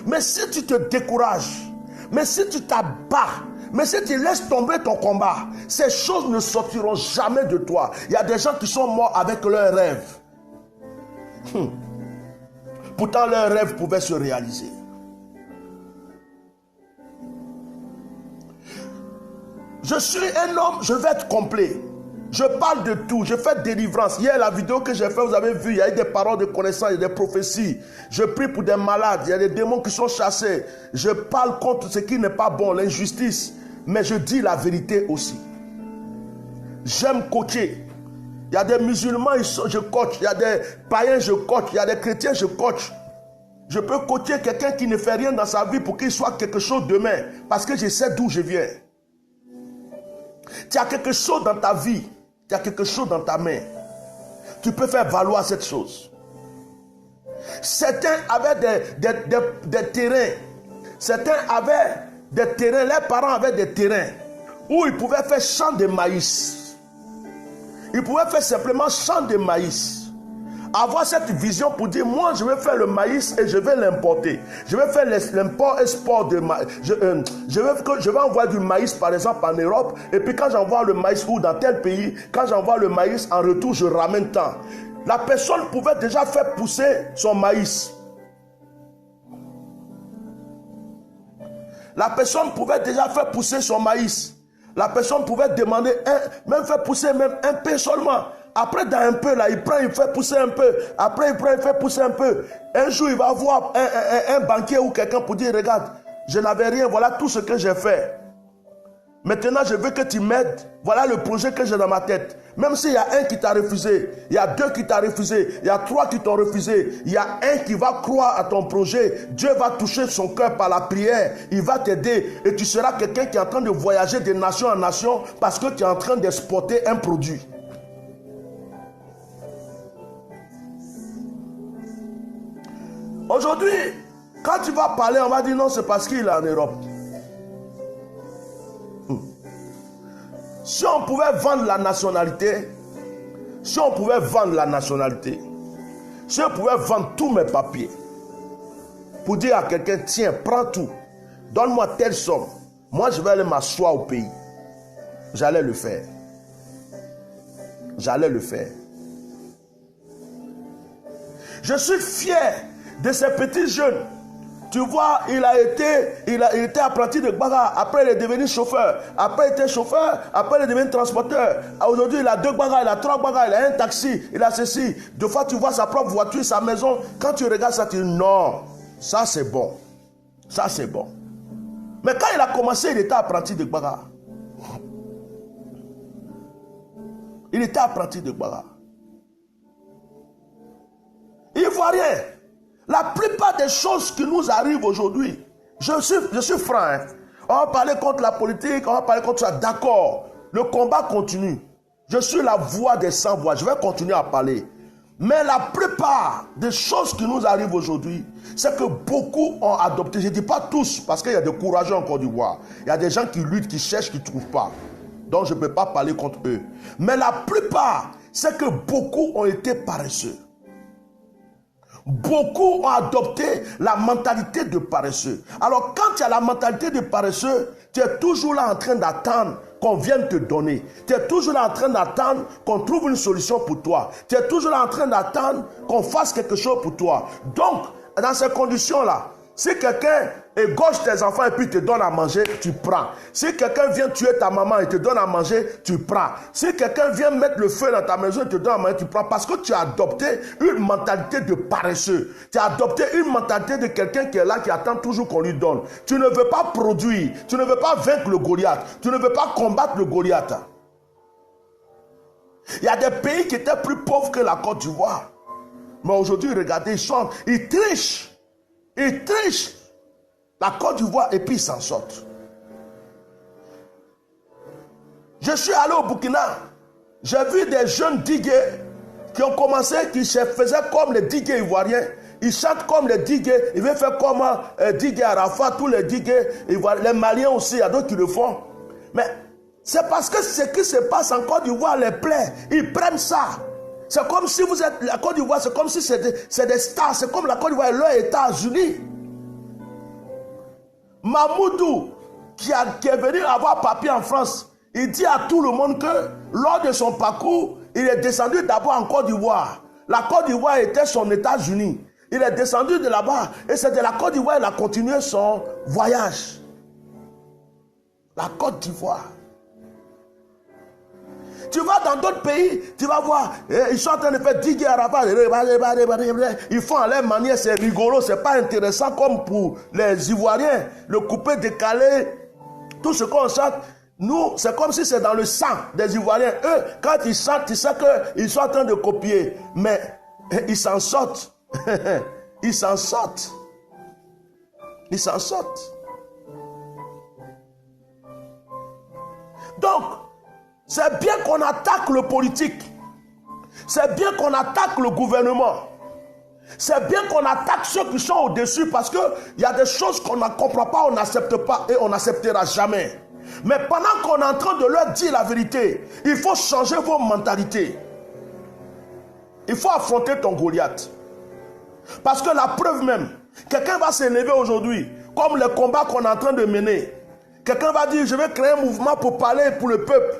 Mais si tu te décourages, mais si tu t'abats, mais si tu laisses tomber ton combat, ces choses ne sortiront jamais de toi. Il y a des gens qui sont morts avec leurs rêves. Pourtant, leurs rêves pouvaient se réaliser. Je suis un homme, je vais être complet. Je parle de tout, je fais délivrance. Hier, la vidéo que j'ai faite, vous avez vu, il y a eu des paroles de connaissance, il y a des prophéties. Je prie pour des malades, il y a des démons qui sont chassés. Je parle contre ce qui n'est pas bon, l'injustice. Mais je dis la vérité aussi. J'aime coacher. Il y a des musulmans, je coach. Il y a des païens, je coach. Il y a des chrétiens, je coach. Je peux coacher quelqu'un qui ne fait rien dans sa vie pour qu'il soit quelque chose demain. Parce que je sais d'où je viens. Tu as quelque chose dans ta vie. Tu as quelque chose dans ta main. Tu peux faire valoir cette chose. Certains avaient des terrains. Certains avaient des terrains. Leurs parents avaient des terrains où ils pouvaient faire champ de maïs. Ils pouvaient faire simplement champ de maïs. Avoir cette vision pour dire, moi je vais faire le maïs et je vais l'importer. Je vais faire l'import-export de maïs. Je vais envoyer du maïs par exemple en Europe. Et puis quand j'envoie le maïs ou dans tel pays, quand j'envoie le maïs en retour, je ramène tant. La personne pouvait déjà faire pousser son maïs. La personne pouvait déjà faire pousser son maïs. La personne pouvait demander, même faire pousser même un peu seulement. Après, dans un peu, là, il prend, il fait pousser un peu. Après, il prend, il fait pousser un peu. Un jour, il va voir un banquier ou quelqu'un pour dire, regarde, je n'avais rien, voilà tout ce que j'ai fait. Maintenant, je veux que tu m'aides. Voilà le projet que j'ai dans ma tête. Même s'il y a un qui t'a refusé, il y a deux qui t'ont refusé, il y a trois qui t'ont refusé, il y a un qui va croire à ton projet. Dieu va toucher son cœur par la prière. Il va t'aider et tu seras quelqu'un qui est en train de voyager de nation en nation parce que tu es en train d'exporter un produit. Aujourd'hui, quand tu vas parler, on va dire non, c'est parce qu'il est en Europe. Si on pouvait vendre la nationalité, si on pouvait vendre tous mes papiers, pour dire à quelqu'un, tiens, prends tout, donne-moi telle somme, moi je vais aller m'asseoir au pays. J'allais le faire. Je suis fier de ces petits jeunes. Tu vois, il était apprenti de Gbaga. Après, il est devenu chauffeur. Après, il était chauffeur. Après, il est devenu transporteur. Aujourd'hui, il a 2 Gbaga, il a 3 Gbaga, il a un taxi, il a ceci. Deux fois, tu vois sa propre voiture, sa maison. Quand tu regardes ça, tu dis non, ça c'est bon. Ça c'est bon. Mais quand il a commencé, il était apprenti de Gbaga. Il était apprenti de Gbaga. Il ne voit rien. La plupart des choses qui nous arrivent aujourd'hui, je suis franc, hein. On va parler contre la politique, on va parler contre ça, d'accord. Le combat continue. Je suis la voix des sans-voix, je vais continuer à parler. Mais la plupart des choses qui nous arrivent aujourd'hui, c'est que beaucoup ont adopté, je ne dis pas tous, parce qu'il y a des courageux en Côte d'Ivoire. Il y a des gens qui luttent, qui cherchent, qui ne trouvent pas. Donc je ne peux pas parler contre eux. Mais la plupart, c'est que beaucoup ont été paresseux. beaucoup ont adopté la mentalité de paresseux. Alors quand tu as la mentalité de paresseux, tu es toujours là en train d'attendre qu'on vienne te donner. Tu es toujours là en train d'attendre qu'on trouve une solution pour toi. Tu es toujours là en train d'attendre qu'on fasse quelque chose pour toi. Donc, dans ces conditions-là, si quelqu'un égorge tes enfants et puis te donne à manger, tu prends. Si quelqu'un vient tuer ta maman et te donne à manger, tu prends. Si quelqu'un vient mettre le feu dans ta maison et te donne à manger, tu prends. Parce que tu as adopté une mentalité de paresseux. Tu as adopté une mentalité de quelqu'un qui est là, qui attend toujours qu'on lui donne. Tu ne veux pas produire. Tu ne veux pas vaincre le Goliath. Tu ne veux pas combattre le Goliath. Il y a des pays qui étaient plus pauvres que la Côte d'Ivoire. Mais aujourd'hui, regardez, ils trichent. Ils trichent la Côte d'Ivoire et puis ils s'en sortent. Je suis allé au Burkina. J'ai vu des jeunes digués qui ont commencé, qui faisaient comme les digués ivoiriens. Ils chantent comme les digués. Ils veulent faire comme digués Arafat, tous les digués ivoiriens. Les Maliens aussi, il y a d'autres qui le font. Mais c'est parce que ce qui se passe en Côte d'Ivoire les plaît. Ils prennent ça. C'est comme si vous êtes la Côte d'Ivoire, c'est comme si c'est des stars, c'est comme la Côte d'Ivoire et leurs États-Unis. Mamoudou, qui est venu avoir papier en France, il dit à tout le monde que lors de son parcours, il est descendu d'abord en Côte d'Ivoire. La Côte d'Ivoire était son États-Unis. Il est descendu de là-bas et c'est de la Côte d'Ivoire qu'il a continué son voyage. La Côte d'Ivoire. Tu vas dans d'autres pays, tu vas voir, ils sont en train de faire diguer à Rabat. Ils font à leur manière, c'est rigolo, c'est pas intéressant comme pour les Ivoiriens. Le coupé décalé, tout ce qu'on chante, nous, c'est comme si c'est dans le sang des Ivoiriens. Eux, quand ils chantent, tu sais qu'ils sont en train de copier. Mais ils s'en sortent. Ils s'en sortent. Ils s'en sortent. Donc, c'est bien qu'on attaque le politique. C'est bien qu'on attaque le gouvernement. C'est bien qu'on attaque ceux qui sont au-dessus parce qu'il y a des choses qu'on ne comprend pas, on n'accepte pas et on n'acceptera jamais. Mais pendant qu'on est en train de leur dire la vérité, il faut changer vos mentalités. Il faut affronter ton Goliath. Parce que la preuve même, quelqu'un va s'élever aujourd'hui, comme le combat qu'on est en train de mener. Quelqu'un va dire, je vais créer un mouvement pour parler pour le peuple.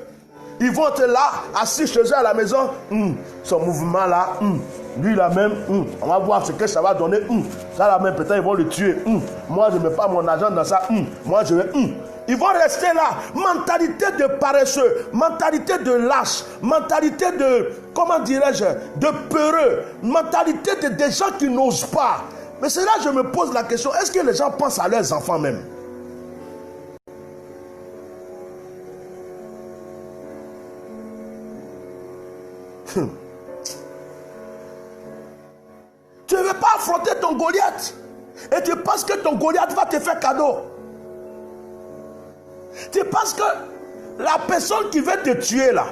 Ils vont être là, assis chez eux à la maison. Ce mouvement-là, lui là même, on va voir ce que ça va donner. Ça là même, peut-être ils vont le tuer. Moi, je ne mets pas mon argent dans ça. Moi, je vais. Ils vont rester là. Mentalité de paresseux, mentalité de lâche, mentalité de, comment dirais-je, de peureux, mentalité de des gens qui n'osent pas. Mais c'est là que je me pose la question, est-ce que les gens pensent à leurs enfants même? Tu ne veux pas affronter ton Goliath et tu penses que ton Goliath va te faire cadeau. Tu penses que la personne qui veut te tuer là,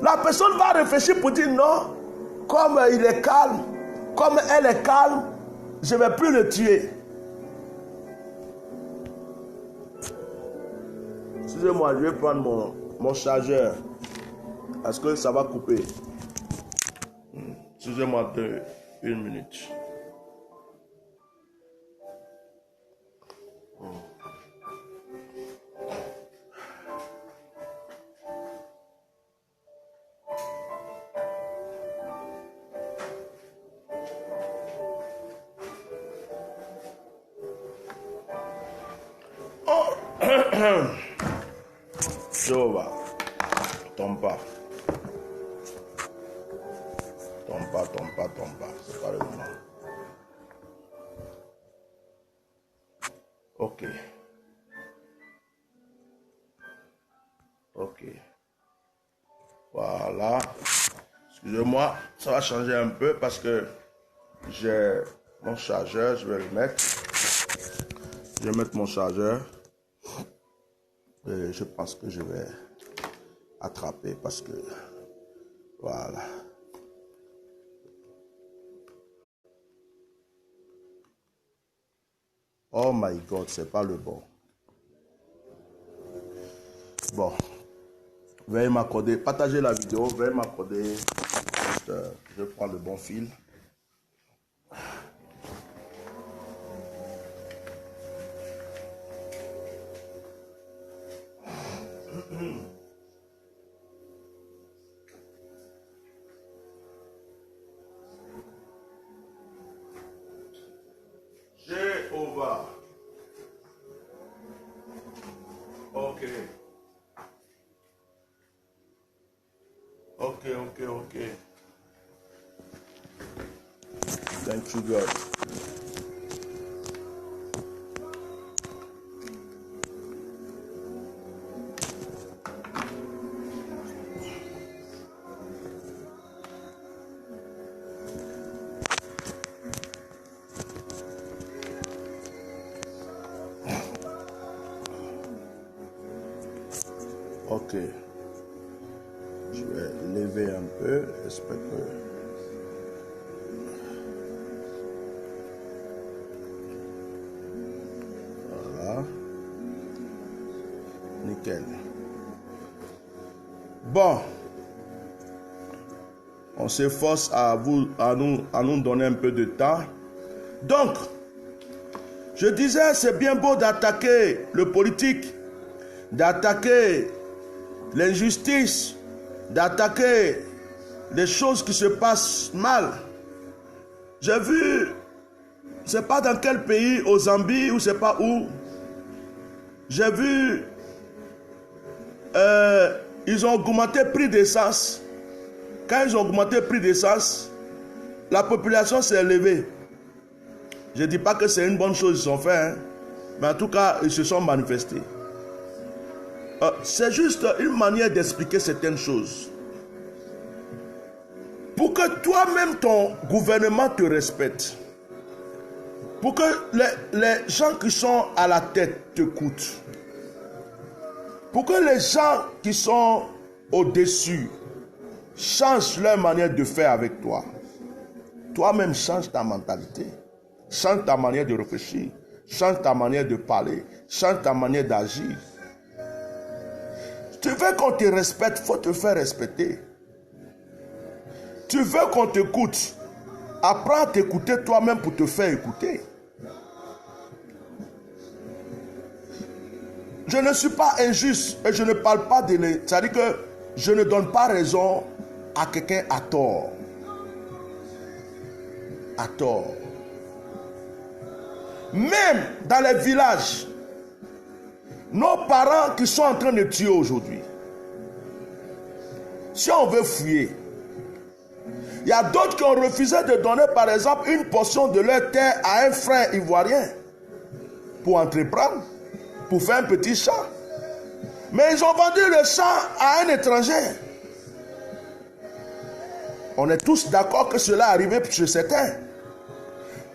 la personne va réfléchir pour dire non, comme il est calme, comme elle est calme, je ne vais plus le tuer. Excusez-moi, je vais prendre mon chargeur parce que ça va couper. Excusez-moi une minute. Jehovah, tombe pas. Tombe pas. C'est pas le moment. Ok. Voilà. Excusez-moi, ça va changer un peu parce que j'ai mon chargeur, je vais le mettre. Je vais mettre mon chargeur. Et je pense que je vais attraper parce que voilà. Oh my God, c'est pas le bon. Bon, veuillez m'accorder, partagez la vidéo, veuillez m'accorder. Je prends le bon fil. Jéhovah. Ok. Ok. Thank you, God. Ok. Je vais lever un peu. J'espère que... Voilà. Nickel. Bon. On s'efforce à nous donner un peu de temps. Donc, je disais, c'est bien beau d'attaquer le politique, d'attaquer l'injustice, d'attaquer les choses qui se passent mal. J'ai vu, je ne sais pas dans quel pays, au Zambie ou je ne sais pas où, j'ai vu, ils ont augmenté le prix d'essence. Quand ils ont augmenté le prix d'essence, la population s'est élevée. Je ne dis pas que c'est une bonne chose qu'ils ont fait, hein, mais en tout cas, ils se sont manifestés. C'est juste une manière d'expliquer certaines choses. Pour que toi-même, ton gouvernement te respecte. Pour que les gens qui sont à la tête t'écoutent. Pour que les gens qui sont au-dessus changent leur manière de faire avec toi. Toi-même, change ta mentalité. Change ta manière de réfléchir. Change ta manière de parler. Change ta manière d'agir. Tu veux qu'on te respecte, il faut te faire respecter. Tu veux qu'on t'écoute, apprends à t'écouter toi-même pour te faire écouter. Je ne suis pas injuste et je ne parle pas de... C'est-à-dire que je ne donne pas raison à quelqu'un à tort. À tort. Même dans les villages, nos parents qui sont en train de tuer aujourd'hui, si on veut fouiller, il y a d'autres qui ont refusé de donner par exemple une portion de leur terre à un frère ivoirien pour entreprendre, pour faire un petit champ. Mais ils ont vendu le champ à un étranger. On est tous d'accord que cela est arrivé chez certains.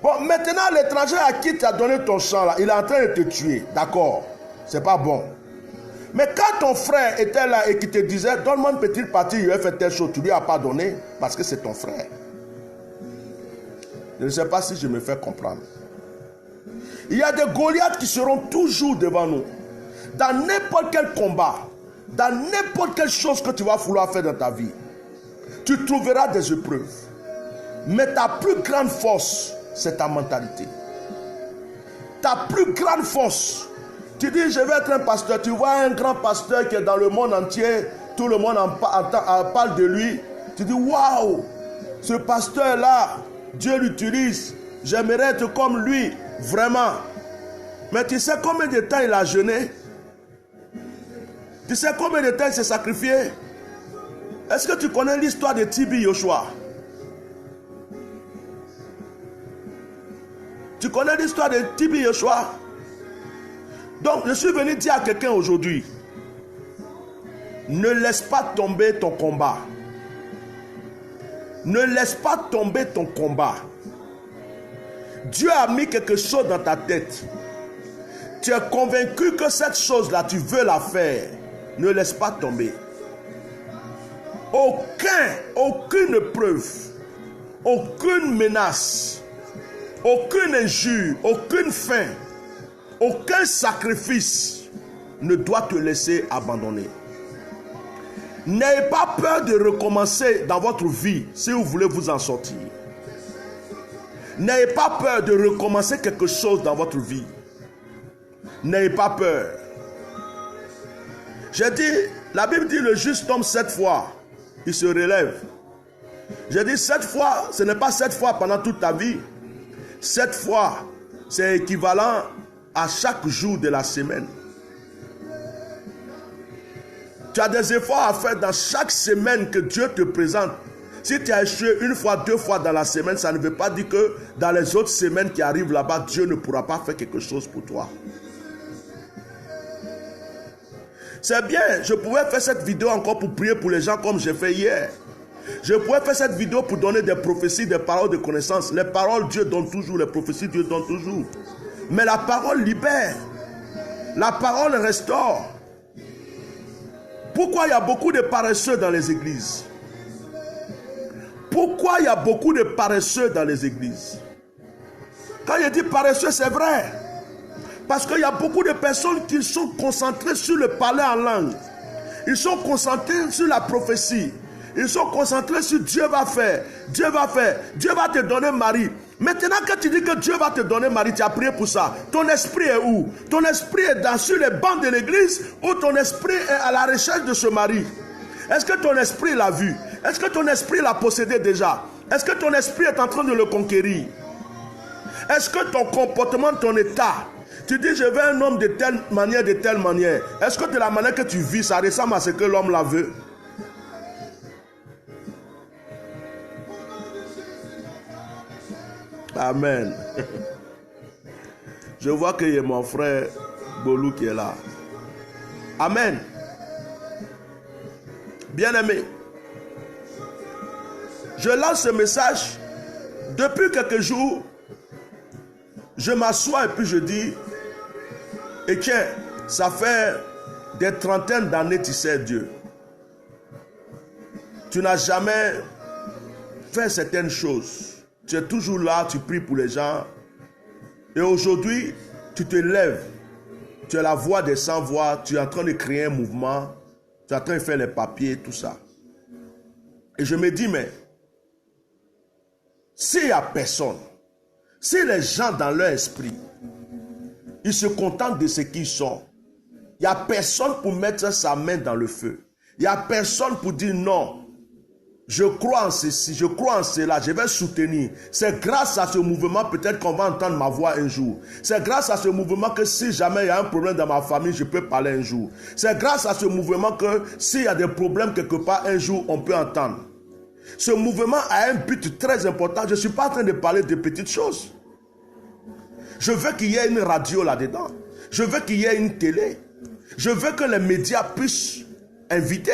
Bon, maintenant l'étranger à qui tu as donné ton champ là, il est en train de te tuer, d'accord. C'est pas bon. Mais quand ton frère était là et qu'il te disait, donne-moi une petite partie, il va faire telle chose, tu lui as pas donné parce que c'est ton frère. Je ne sais pas si je me fais comprendre. Il y a des Goliaths qui seront toujours devant nous. Dans n'importe quel combat, dans n'importe quelle chose que tu vas vouloir faire dans ta vie, tu trouveras des épreuves. Mais ta plus grande force, c'est ta mentalité. Ta plus grande force. Tu dis, je vais être un pasteur. Tu vois un grand pasteur qui est dans le monde entier. Tout le monde parle de lui. Tu dis, waouh, ce pasteur-là, Dieu l'utilise. J'aimerais être comme lui, vraiment. Mais tu sais combien de temps il a jeûné? Tu sais combien de temps il s'est sacrifié? Est-ce que tu connais l'histoire de Tibi Joshua? Tu connais l'histoire de Tibi Joshua? Donc, je suis venu dire à quelqu'un aujourd'hui, ne laisse pas tomber ton combat. Ne laisse pas tomber ton combat. Dieu a mis quelque chose dans ta tête. Tu es convaincu que cette chose-là, tu veux la faire. Ne laisse pas tomber. Aucune preuve, aucune menace, aucune injure, aucune faim, aucun sacrifice ne doit te laisser abandonner. N'ayez pas peur de recommencer dans votre vie si vous voulez vous en sortir. N'ayez pas peur de recommencer quelque chose dans votre vie. N'ayez pas peur. J'ai dit, La Bible dit le juste tombe 7 fois, il se relève. J'ai dit 7 fois, ce n'est pas 7 fois pendant toute ta vie. 7 fois, c'est équivalent à chaque jour de la semaine. Tu as des efforts à faire dans chaque semaine que Dieu te présente. Si tu as échoué 1 fois, 2 fois dans la semaine, ça ne veut pas dire que dans les autres semaines qui arrivent là-bas, Dieu ne pourra pas faire quelque chose pour toi. C'est bien, je pouvais faire cette vidéo encore pour prier pour les gens comme j'ai fait hier. Je pouvais faire cette vidéo pour donner des prophéties, des paroles de connaissance. Les paroles, Dieu donne toujours, les prophéties, Dieu donne toujours. Mais la parole libère. La parole restaure. Pourquoi il y a beaucoup de paresseux dans les églises? Pourquoi il y a beaucoup de paresseux dans les églises? Quand je dis paresseux, c'est vrai. Parce qu'il y a beaucoup de personnes qui sont concentrées sur le parler en langue. Ils sont concentrés sur la prophétie. Ils sont concentrés sur Dieu va faire. Dieu va faire. Dieu va te donner mari. Maintenant que tu dis que Dieu va te donner mari, tu as prié pour ça. Ton esprit est où? Ton esprit est sur les bancs de l'église ou ton esprit est à la recherche de ce mari? Est-ce que ton esprit l'a vu? Est-ce que ton esprit l'a possédé déjà? Est-ce que ton esprit est en train de le conquérir? Est-ce que ton comportement, ton état, tu dis je veux un homme de telle manière, de telle manière. Est-ce que de la manière que tu vis, ça ressemble à ce que l'homme la veut? Amen. Je vois qu'il y a mon frère Bolou qui est là. Amen. Bien-aimé, je lance ce message. Depuis quelques jours, je m'assois et puis je dis, et tiens, ça fait des trentaines d'années, tu sais Dieu. Tu n'as jamais fait certaines choses. Tu es toujours là, tu pries pour les gens. Et aujourd'hui, tu te lèves. Tu es la voix des sans-voix. Tu es en train de créer un mouvement. Tu es en train de faire les papiers, tout ça. Et je me dis, mais s'il n'y a personne, si les gens dans leur esprit, ils se contentent de ce qu'ils sont, il n'y a personne pour mettre sa main dans le feu. Il n'y a personne pour dire non. Je crois en ceci, je crois en cela, je vais soutenir. C'est grâce à ce mouvement peut-être qu'on va entendre ma voix un jour. C'est grâce à ce mouvement que si jamais il y a un problème dans ma famille, je peux parler un jour. C'est grâce à ce mouvement que s'il y a des problèmes quelque part, un jour, on peut entendre. Ce mouvement a un but très important. Je ne suis pas en train de parler de petites choses. Je veux qu'il y ait une radio là-dedans. Je veux qu'il y ait une télé. Je veux que les médias puissent inviter.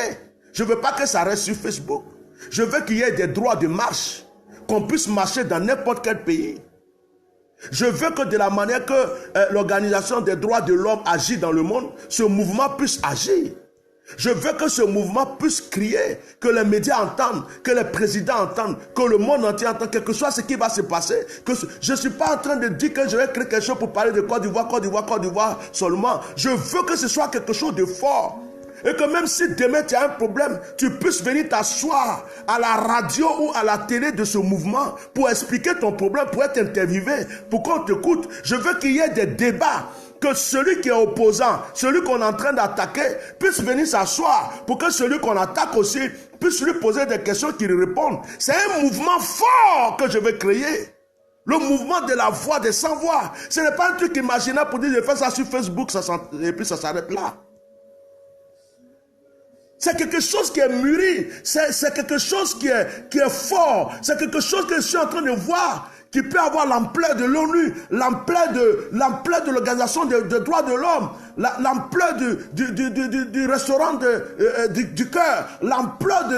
Je ne veux pas que ça reste sur Facebook. Je veux qu'il y ait des droits de marche, qu'on puisse marcher dans n'importe quel pays. Je veux que de la manière que l'organisation des droits de l'homme agit dans le monde, ce mouvement puisse agir. Je veux que ce mouvement puisse crier, que les médias entendent, que les présidents entendent, que le monde entier entende, quel que soit ce qui va se passer. Je ne suis pas en train de dire que je vais créer quelque chose pour parler de Côte d'Ivoire seulement. Je veux que ce soit quelque chose de fort. Et que même si demain tu as un problème, tu puisses venir t'asseoir à la radio ou à la télé de ce mouvement pour expliquer ton problème, pour être interviewé, pour qu'on t'écoute. Je veux qu'il y ait des débats, que celui qui est opposant, celui qu'on est en train d'attaquer, puisse venir s'asseoir pour que celui qu'on attaque aussi puisse lui poser des questions qui lui répondent. C'est un mouvement fort que je vais créer. Le mouvement de la voix des sans-voix. Ce n'est pas un truc imaginaire pour dire je fais ça sur Facebook et puis ça s'arrête là. C'est quelque chose qui est mûri, c'est quelque chose qui est fort, c'est quelque chose que je suis en train de voir, qui peut avoir l'ampleur de l'ONU, l'ampleur de l'organisation des droits de l'homme, l'ampleur du restaurant du cœur, l'ampleur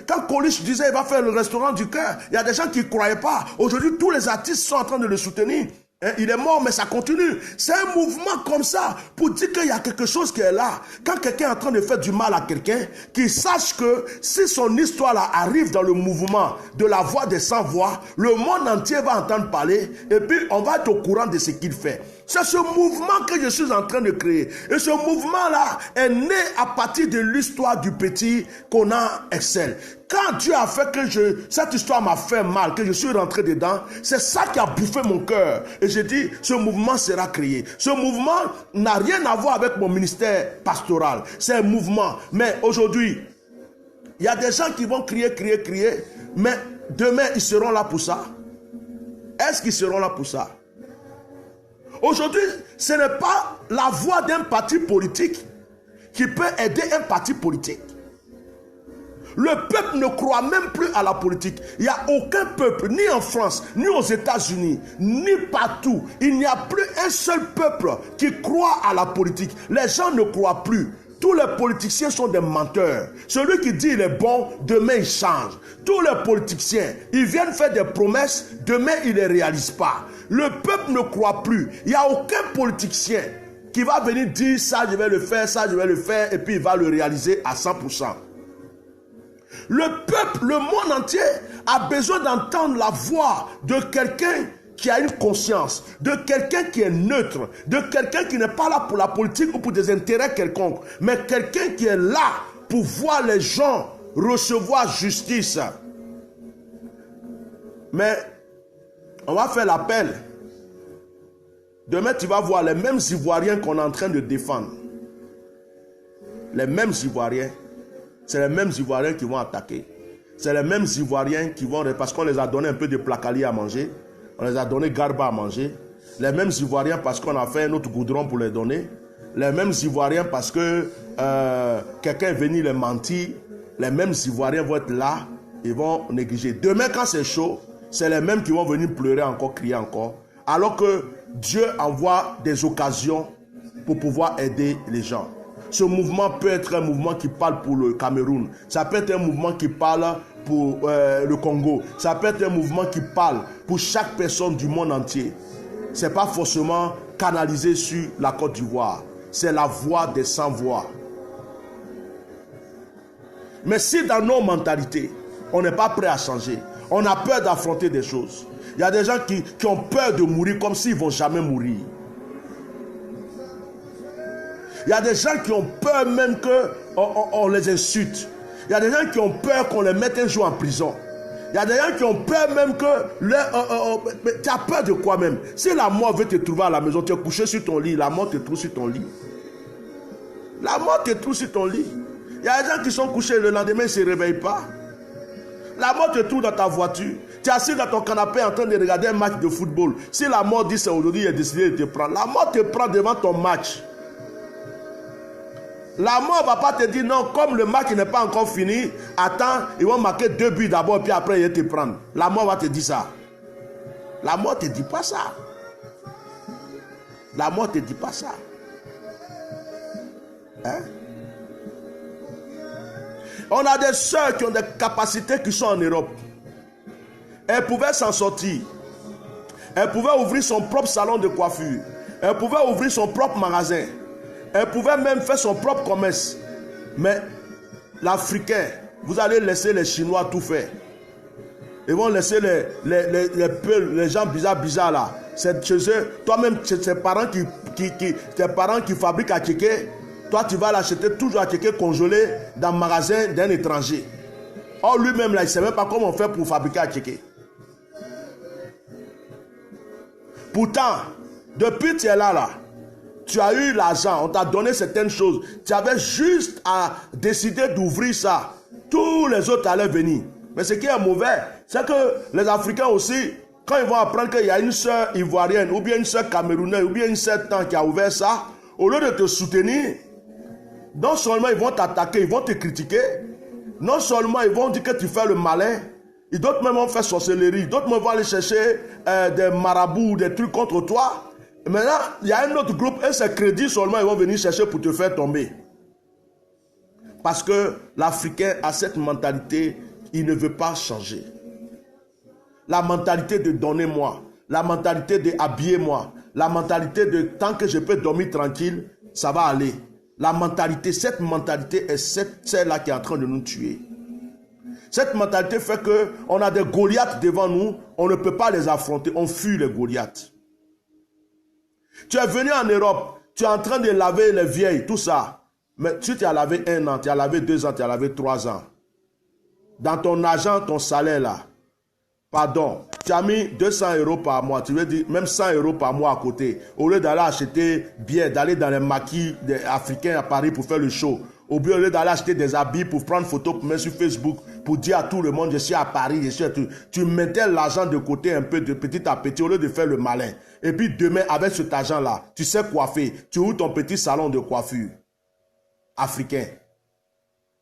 quand Coluche disait il va faire le restaurant du cœur, il y a des gens qui ne croyaient pas. Aujourd'hui, tous les artistes sont en train de le soutenir. Il est mort, mais ça continue. C'est un mouvement comme ça pour dire qu'il y a quelque chose qui est là. Quand quelqu'un est en train de faire du mal à quelqu'un, qu'il sache que si son histoire là arrive dans le mouvement de la voix des sans-voix, le monde entier va entendre parler et puis on va être au courant de ce qu'il fait. C'est ce mouvement que je suis en train de créer. Et ce mouvement-là est né à partir de l'histoire du petit Conan Excel. Quand Dieu a fait que cette histoire m'a fait mal, que je suis rentré dedans, c'est ça qui a bouffé mon cœur. Et j'ai dit, ce mouvement sera créé. Ce mouvement n'a rien à voir avec mon ministère pastoral. C'est un mouvement. Mais aujourd'hui, il y a des gens qui vont crier, mais demain, ils seront là pour ça. Est-ce qu'ils seront là pour ça? Aujourd'hui, ce n'est pas la voix d'un parti politique qui peut aider un parti politique. Le peuple ne croit même plus à la politique. Il n'y a aucun peuple, ni en France, ni aux États-Unis, ni partout. Il n'y a plus un seul peuple qui croit à la politique. Les gens ne croient plus. Tous les politiciens sont des menteurs. Celui qui dit il est bon, demain il change. Tous les politiciens, ils viennent faire des promesses, demain ils ne les réalisent pas. Le peuple ne croit plus. Il n'y a aucun politicien qui va venir dire ça je vais le faire, ça je vais le faire, et puis il va le réaliser à 100%. Le peuple, le monde entier a besoin d'entendre la voix de quelqu'un qui a une conscience, de quelqu'un qui est neutre, de quelqu'un qui n'est pas là pour la politique ou pour des intérêts quelconques, mais quelqu'un qui est là pour voir les gens recevoir justice. Mais on va faire l'appel. Demain, tu vas voir les mêmes Ivoiriens qu'on est en train de défendre. Les mêmes Ivoiriens. C'est les mêmes Ivoiriens qui vont attaquer. C'est les mêmes Ivoiriens qui vont... Parce qu'on les a donné un peu de placali à manger. On les a donné garba à manger. Les mêmes Ivoiriens parce qu'on a fait un autre goudron pour les donner. Les mêmes Ivoiriens parce que quelqu'un est venu les mentir. Les mêmes Ivoiriens vont être là. Ils vont négliger. Demain, quand c'est chaud, c'est les mêmes qui vont venir pleurer encore, crier encore. Alors que Dieu envoie des occasions pour pouvoir aider les gens. Ce mouvement peut être un mouvement qui parle pour le Cameroun. Ça peut être un mouvement qui parle pour le Congo. Ça peut être un mouvement qui parle pour chaque personne du monde entier. Ce n'est pas forcément canalisé sur la Côte d'Ivoire. C'est la voix des sans-voix. Mais si dans nos mentalités, on n'est pas prêt à changer, on a peur d'affronter des choses. Il y a des gens qui ont peur de mourir comme s'ils ne vont jamais mourir. Il y a des gens qui ont peur même qu'on les insulte. Il y a des gens qui ont peur qu'on les mette un jour en prison. Il y a des gens qui ont peur même que... tu as peur de quoi même? Si la mort veut te trouver à la maison, tu es couché sur ton lit, la mort te trouve sur ton lit. La mort te trouve sur ton lit. Il y a des gens qui sont couchés le lendemain, ils ne se réveillent pas. La mort te trouve dans ta voiture. Tu es assis dans ton canapé en train de regarder un match de football. Si la mort dit c'est aujourd'hui, il a décidé de te prendre. La mort te prend devant ton match. La mort ne va pas te dire non, comme le match n'est pas encore fini, attends, ils vont marquer 2 buts d'abord, puis après ils vont te prendre. La mort va te dire ça. La mort ne te dit pas ça. La mort ne te dit pas ça. Hein? On a des soeurs qui ont des capacités qui sont en Europe. Elles pouvaient s'en sortir. Elle pouvait ouvrir son propre salon de coiffure. Elle pouvait ouvrir son propre magasin. Elle pouvait même faire son propre commerce. Mais l'Africain, vous allez laisser les Chinois tout faire. Ils vont laisser les gens bizarres là. C'est chez eux. Toi-même, c'est tes parents qui fabriquent à Tchéké. Toi, tu vas l'acheter toujours à Tchéké congelé dans le magasin d'un étranger. Or, lui-même, là, il ne sait même pas comment on fait pour fabriquer à Tchéké. Pourtant, depuis que tu es là, tu as eu l'argent, on t'a donné certaines choses. Tu avais juste à décider d'ouvrir ça. Tous les autres allaient venir. Mais ce qui est mauvais, c'est que les Africains aussi, quand ils vont apprendre qu'il y a une soeur ivoirienne, ou bien une soeur camerounaise, ou bien une soeur temps qui a ouvert ça, au lieu de te soutenir, non seulement ils vont t'attaquer, ils vont te critiquer, non seulement ils vont dire que tu fais le malin, d'autres même vont faire sorcellerie, d'autres même vont aller chercher des marabouts, des trucs contre toi. Maintenant, il y a un autre groupe, et ces crédits seulement, ils vont venir chercher pour te faire tomber. Parce que l'Africain a cette mentalité, il ne veut pas changer. La mentalité de donner-moi, la mentalité de habiller-moi, la mentalité de tant que je peux dormir tranquille, ça va aller. La mentalité, cette mentalité est celle-là qui est en train de nous tuer. Cette mentalité fait qu'on a des Goliaths devant nous, on ne peut pas les affronter, on fuit les Goliaths. Tu es venu en Europe, tu es en train de laver les vieilles, tout ça. Mais tu as lavé 1 an, tu as lavé 2 ans, tu as lavé 3 ans. Dans ton argent, ton salaire là, pardon, tu as mis 200 € par mois, tu veux dire même 100 € par mois à côté. Au lieu d'aller acheter bien, d'aller dans les maquis africains à Paris pour faire le show. Au lieu d'aller acheter des habits pour prendre photo pour mettre sur Facebook, pour dire à tout le monde, je suis à Paris, je suis à tout. Tu mettais l'argent de côté un peu de petit à petit au lieu de faire le malin. Et puis demain, avec cet argent-là, tu sais coiffer. Tu ouvres ton petit salon de coiffure africain.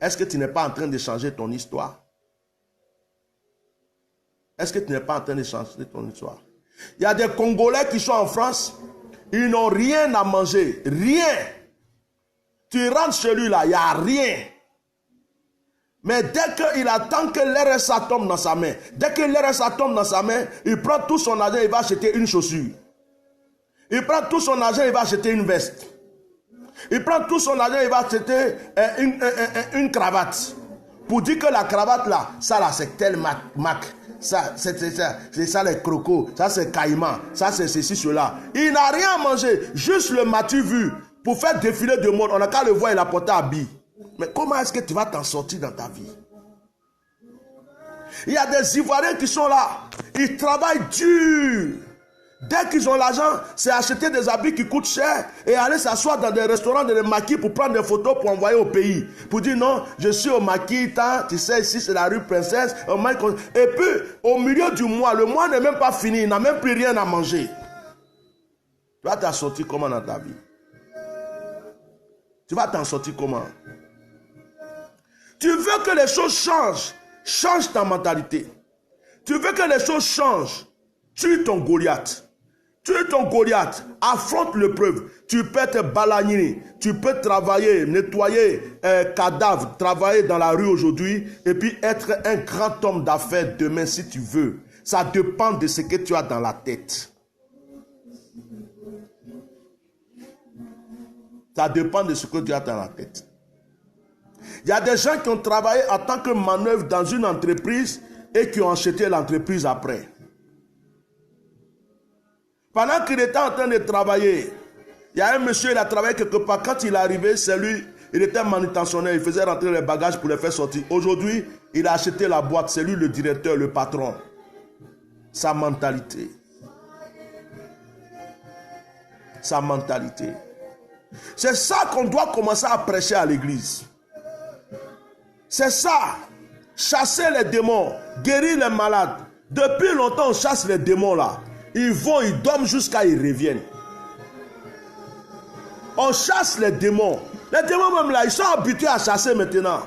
Est-ce que tu n'es pas en train de changer ton histoire? Est-ce que tu n'es pas en train de changer ton histoire? Il y a des Congolais qui sont en France, ils n'ont rien à manger, rien. Tu rentres chez lui là, il n'y a rien. Mais dès qu'il attend que l'RSA tombe dans sa main, dès que l'RSA tombe dans sa main, il prend tout son argent, il va acheter une chaussure. Il prend tout son argent, il va acheter une veste. Il prend tout son argent, il va acheter une cravate. Pour dire que la cravate là, ça là c'est tel Mac. Ça, c'est ça les crocos, ça c'est caïman, ça c'est ceci, cela. Il n'a rien à manger, juste le matu vu. Pour faire défiler de monde, on n'a qu'à le voir, il a porté habit. Mais comment est-ce que tu vas t'en sortir dans ta vie? Il y a des Ivoiriens qui sont là, ils travaillent dur. Dès qu'ils ont l'argent, c'est acheter des habits qui coûtent cher et aller s'asseoir dans des restaurants, dans des maquis pour prendre des photos pour envoyer au pays. Pour dire non, je suis au maquis, tu sais, ici c'est la rue Princesse. Et puis, au milieu du mois, le mois n'est même pas fini, il n'a même plus rien à manger. Tu vas t'en sortir comment dans ta vie? Tu vas t'en sortir comment? Tu veux que les choses changent, change ta mentalité. Tu veux que les choses changent, tue ton Goliath. Tue ton Goliath, affronte l'épreuve. Tu peux te balayer, tu peux travailler, nettoyer cadavre, travailler dans la rue aujourd'hui et puis être un grand homme d'affaires demain si tu veux. Ça dépend de ce que tu as dans la tête. Ça dépend de ce que tu as dans la tête. Il y a des gens qui ont travaillé en tant que manœuvre dans une entreprise et qui ont acheté l'entreprise après. Pendant qu'il était en train de travailler, il y a un monsieur, il a travaillé quelque part. Quand il est arrivé, c'est lui, il était manutentionnaire, il faisait rentrer les bagages pour les faire sortir. Aujourd'hui, il a acheté la boîte, c'est lui le directeur, le patron. Sa mentalité. Sa mentalité. C'est ça qu'on doit commencer à prêcher à l'église. C'est ça. Chasser les démons, guérir les malades. Depuis longtemps, on chasse les démons là. Ils vont, ils dorment jusqu'à ils reviennent. On chasse les démons. Les démons même là, ils sont habitués à chasser maintenant.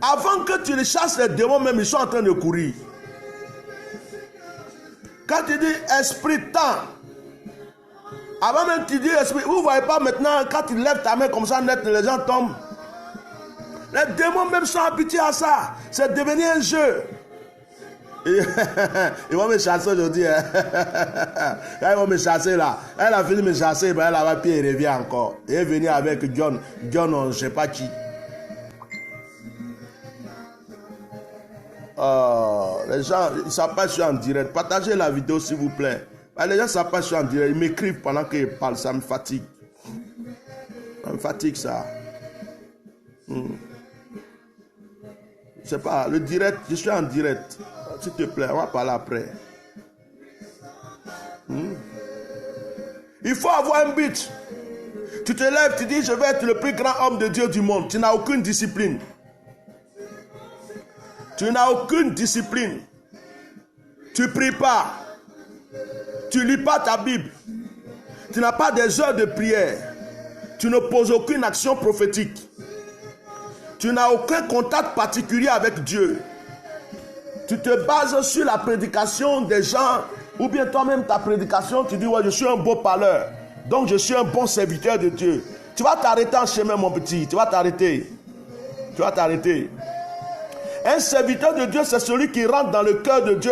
Avant que tu les chasses les démons même, ils sont en train de courir. Quand tu dis esprit temps, avant même tu dis esprit, vous ne voyez pas maintenant, quand tu lèves ta main comme ça, net, les gens tombent. Les démons même sont habitués à ça. C'est devenu un jeu. Ils vont me chasser aujourd'hui. Quand ils vont me chasser là, elle a fini de me chasser, ben elle a puis elle revient encore. Elle est venue avec John, je ne sais pas qui. Les gens, ils ne savent pas sur en direct. Partagez la vidéo s'il vous plaît. Les gens ne savent pas sur en direct. Ils m'écrivent pendant qu'ils parlent. Ça me fatigue. Ça me fatigue ça. Je ne sais pas, le direct, je suis en direct. S'il te plaît, on va parler après. Il faut avoir un but. Tu te lèves, tu dis, je vais être le plus grand homme de Dieu du monde. Tu n'as aucune discipline. Tu n'as aucune discipline. Tu ne pries pas. Tu ne lis pas ta Bible. Tu n'as pas des heures de prière. Tu ne poses aucune action prophétique. Tu n'as aucun contact particulier avec Dieu. Tu te bases sur la prédication des gens, ou bien toi-même ta prédication, tu dis, ouais, je suis un beau parleur, donc je suis un bon serviteur de Dieu. Tu vas t'arrêter en chemin, mon petit, tu vas t'arrêter. Tu vas t'arrêter. Un serviteur de Dieu, c'est celui qui rentre dans le cœur de Dieu,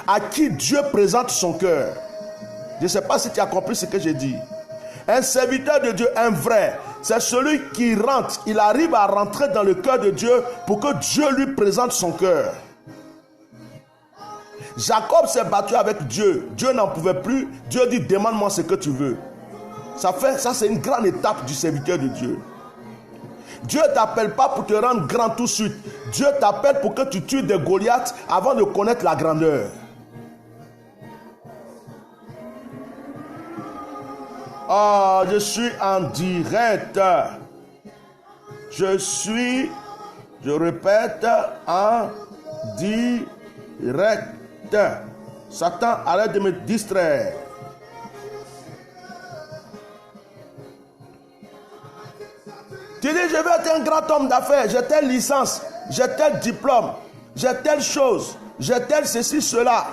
à qui Dieu présente son cœur. Je ne sais pas si tu as compris ce que j'ai dit. Un serviteur de Dieu, un vrai, c'est celui qui rentre, il arrive à rentrer dans le cœur de Dieu pour que Dieu lui présente son cœur. Jacob s'est battu avec Dieu. Dieu n'en pouvait plus. Dieu dit, demande-moi ce que tu veux. Ça, c'est une grande étape du serviteur de Dieu. Dieu ne t'appelle pas pour te rendre grand tout de suite. Dieu t'appelle pour que tu tues des Goliaths avant de connaître la grandeur. Oh, je suis en direct. Je répète, en direct. Satan, arrête de me distraire. Tu dis, je veux être un grand homme d'affaires, j'ai telle licence, j'ai tel diplôme, j'ai telle chose, j'ai tel ceci, cela.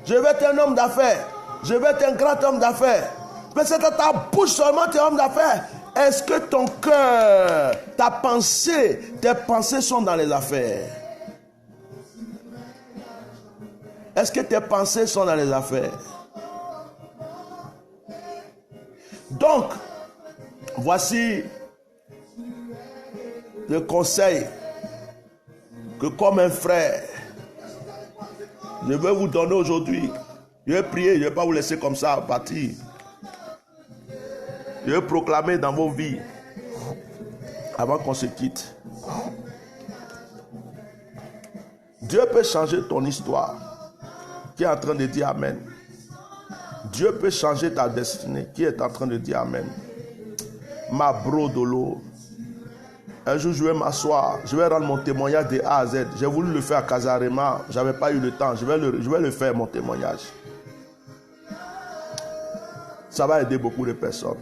Je veux être un homme d'affaires, je veux être un grand homme d'affaires. Mais c'est dans ta bouche seulement, tu es homme d'affaires. Est-ce que ton cœur, tes pensées sont dans les affaires? Est-ce que tes pensées sont dans les affaires? Donc, voici le conseil que comme un frère, je vais vous donner aujourd'hui. Je vais prier, je ne vais pas vous laisser comme ça partir. Je vais proclamer dans vos vies avant qu'on se quitte. Dieu peut changer ton histoire. Qui est en train de dire Amen? Dieu peut changer ta destinée. Qui est en train de dire Amen? Ma brodolo. Un jour, je vais m'asseoir. Je vais rendre mon témoignage de A à Z. J'ai voulu le faire à Casarema. Je n'avais pas eu le temps. Je vais le faire, mon témoignage. Ça va aider beaucoup de personnes.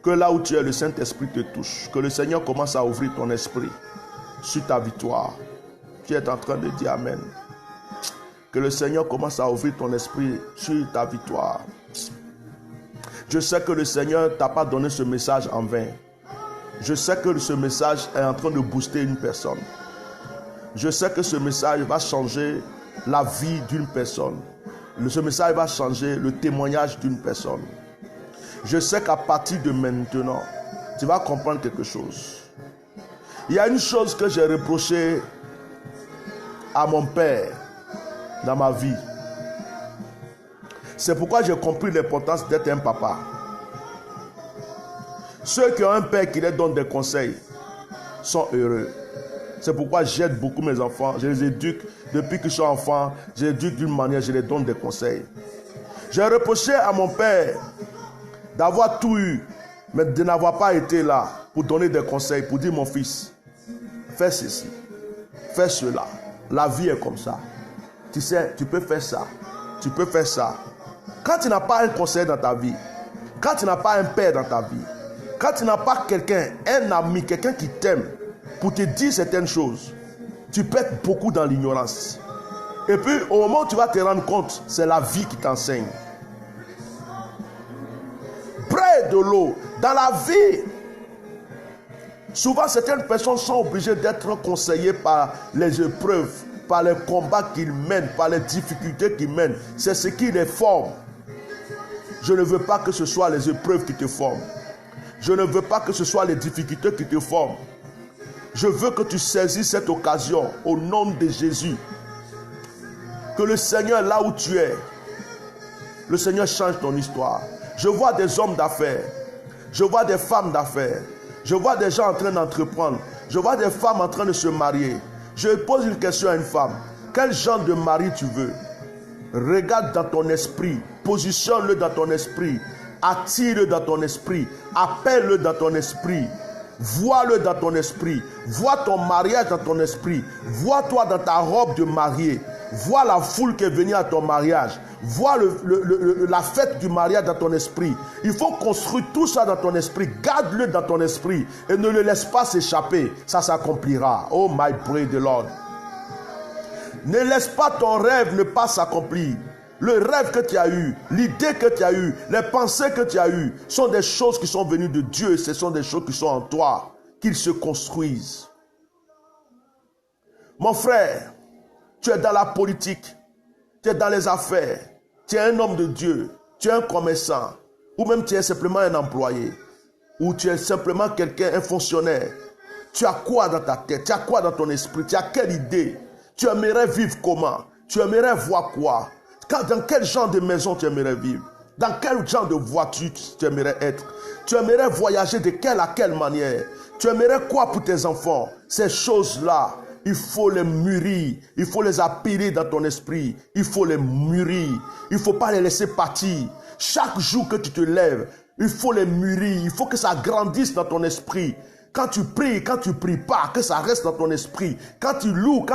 Que là où tu es, le Saint-Esprit te touche. Que le Seigneur commence à ouvrir ton esprit sur ta victoire. Qui est en train de dire Amen? Que le Seigneur commence à ouvrir ton esprit sur ta victoire. Je sais que le Seigneur ne t'a pas donné ce message en vain. Je sais que ce message est en train de booster une personne. Je sais que ce message va changer la vie d'une personne. Ce message va changer le témoignage d'une personne. Je sais qu'à partir de maintenant, tu vas comprendre quelque chose. Il y a une chose que j'ai reprochée à mon père dans ma vie. C'est pourquoi j'ai compris l'importance d'être un papa. Ceux qui ont un père qui leur donne des conseils sont heureux. C'est pourquoi j'aide beaucoup mes enfants. Je les éduque depuis qu'ils sont enfants. Je les éduque d'une manière, je les donne des conseils. J'ai reproché à mon père d'avoir tout eu, mais de n'avoir pas été là pour donner des conseils, pour dire mon fils, fais ceci, fais cela. La vie est comme ça. Tu sais, tu peux faire ça, tu peux faire ça. Quand tu n'as pas un conseil dans ta vie, quand tu n'as pas un père dans ta vie, quand tu n'as pas quelqu'un, un ami, quelqu'un qui t'aime pour te dire certaines choses, tu perds beaucoup dans l'ignorance. Et puis, au moment où tu vas te rendre compte, c'est la vie qui t'enseigne. Près de l'eau, dans la vie, souvent certaines personnes sont obligées d'être conseillées par les épreuves, par les combats qu'ils mènent, par les difficultés qu'ils mènent. C'est ce qui les forme. Je ne veux pas que ce soit les épreuves qui te forment. Je ne veux pas que ce soit les difficultés qui te forment. Je veux que tu saisisses cette occasion au nom de Jésus. Que le Seigneur, là où tu es, le Seigneur change ton histoire. Je vois des hommes d'affaires. Je vois des femmes d'affaires. Je vois des gens en train d'entreprendre. Je vois des femmes en train de se marier. Je pose une question à une femme. Quel genre de mari tu veux? Regarde dans ton esprit. Positionne-le dans ton esprit. Attire-le dans ton esprit. Appelle-le dans ton esprit. Vois-le dans ton esprit. Vois ton mariage dans ton esprit. Vois-toi dans ta robe de mariée. Vois la foule qui est venue à ton mariage. Vois la fête du mariage dans ton esprit. Il faut construire tout ça dans ton esprit. Garde-le dans ton esprit et ne le laisse pas s'échapper. Ça s'accomplira. Oh my pray the Lord. Ne laisse pas ton rêve ne pas s'accomplir. Le rêve que tu as eu, l'idée que tu as eue, les pensées que tu as eues sont des choses qui sont venues de Dieu. Ce sont des choses qui sont en toi, qu'ils se construisent. Mon frère, tu es dans la politique, tu es dans les affaires, tu es un homme de Dieu, tu es un commerçant, ou même tu es simplement un employé, ou tu es simplement quelqu'un, un fonctionnaire. Tu as quoi dans ta tête? Tu as quoi dans ton esprit? Tu as quelle idée? Tu aimerais vivre comment? Tu aimerais voir quoi? Dans quel genre de maison tu aimerais vivre? Dans quel genre de voiture tu aimerais être? Tu aimerais voyager de quelle à quelle manière? Tu aimerais quoi pour tes enfants? Ces choses-là, il faut les mûrir. Il faut les appeler dans ton esprit. Il faut les mûrir. Il ne faut pas les laisser partir. Chaque jour que tu te lèves, il faut les mûrir. Il faut que ça grandisse dans ton esprit. Quand tu pries pas, que ça reste dans ton esprit. Quand tu loues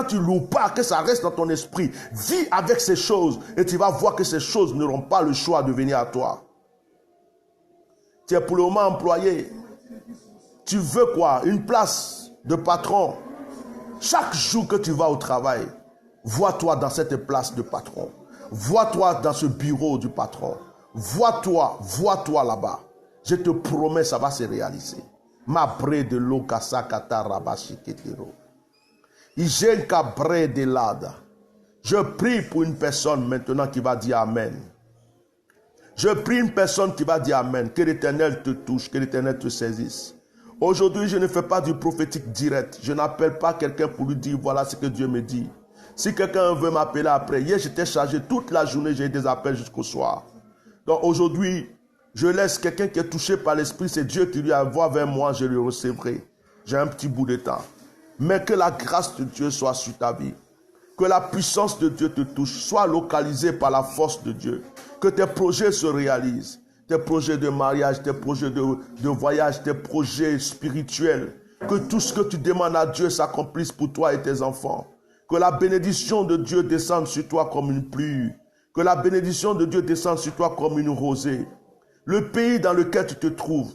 pas, que ça reste dans ton esprit. Vis avec ces choses et tu vas voir que ces choses n'auront pas le choix de venir à toi. Tu es pour le moment employé. Tu veux quoi? Une place de patron. Chaque jour que tu vas au travail, vois-toi dans cette place de patron. Vois-toi dans ce bureau du patron. Vois-toi là-bas. Je te promets, ça va se réaliser. Ma bre de l'eau kasakata rabashiketero. Ijenka bre de l'ada. Je prie pour une personne maintenant qui va dire Amen. Je prie une personne qui va dire Amen. Que l'Éternel te touche, que l'Éternel te saisisse. Aujourd'hui, je ne fais pas du prophétique direct. Je n'appelle pas quelqu'un pour lui dire voilà ce que Dieu me dit. Si quelqu'un veut m'appeler après, hier j'étais chargé toute la journée, j'ai eu des appels jusqu'au soir. Donc aujourd'hui, je laisse quelqu'un qui est touché par l'Esprit, c'est Dieu qui lui envoie vers moi, je le recevrai. J'ai un petit bout de temps. Mais que la grâce de Dieu soit sur ta vie. Que la puissance de Dieu te touche, soit localisée par la force de Dieu. Que tes projets se réalisent. Tes projets de mariage, tes projets de voyage, tes projets spirituels. Que tout ce que tu demandes à Dieu s'accomplisse pour toi et tes enfants. Que la bénédiction de Dieu descende sur toi comme une pluie. Que la bénédiction de Dieu descende sur toi comme une rosée. Le pays dans lequel tu te trouves,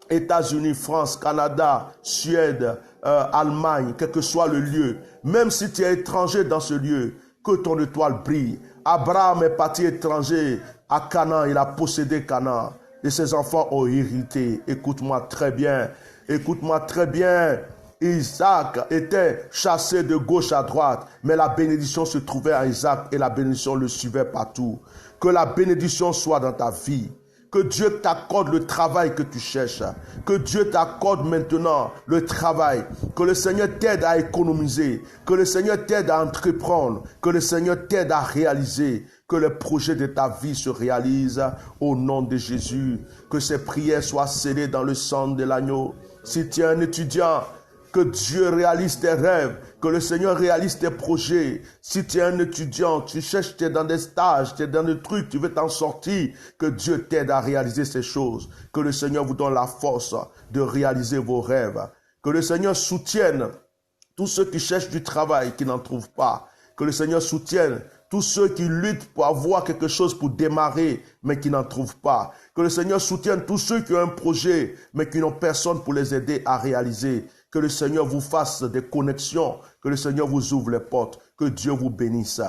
États-Unis, France, Canada, Suède, Allemagne, quel que soit le lieu, même si tu es étranger dans ce lieu, que ton étoile brille. Abraham est parti étranger à Canaan, il a possédé Canaan et ses enfants ont hérité. Écoute-moi très bien, écoute-moi très bien. Isaac était chassé de gauche à droite, mais la bénédiction se trouvait à Isaac et la bénédiction le suivait partout. Que la bénédiction soit dans ta vie. Que Dieu t'accorde le travail que tu cherches. Que Dieu t'accorde maintenant le travail. Que le Seigneur t'aide à économiser. Que le Seigneur t'aide à entreprendre. Que le Seigneur t'aide à réaliser. Que les projets de ta vie se réalisent au nom de Jésus. Que ces prières soient scellées dans le sang de l'agneau. Si tu es un étudiant, que Dieu réalise tes rêves, que le Seigneur réalise tes projets. Si tu es un étudiant, tu cherches, tu es dans des stages, tu es dans des trucs, tu veux t'en sortir, que Dieu t'aide à réaliser ces choses. Que le Seigneur vous donne la force de réaliser vos rêves. Que le Seigneur soutienne tous ceux qui cherchent du travail, qui n'en trouvent pas. Que le Seigneur soutienne tous ceux qui luttent pour avoir quelque chose pour démarrer, mais qui n'en trouvent pas. Que le Seigneur soutienne tous ceux qui ont un projet, mais qui n'ont personne pour les aider à réaliser. Que le Seigneur vous fasse des connexions. Que le Seigneur vous ouvre les portes. Que Dieu vous bénisse.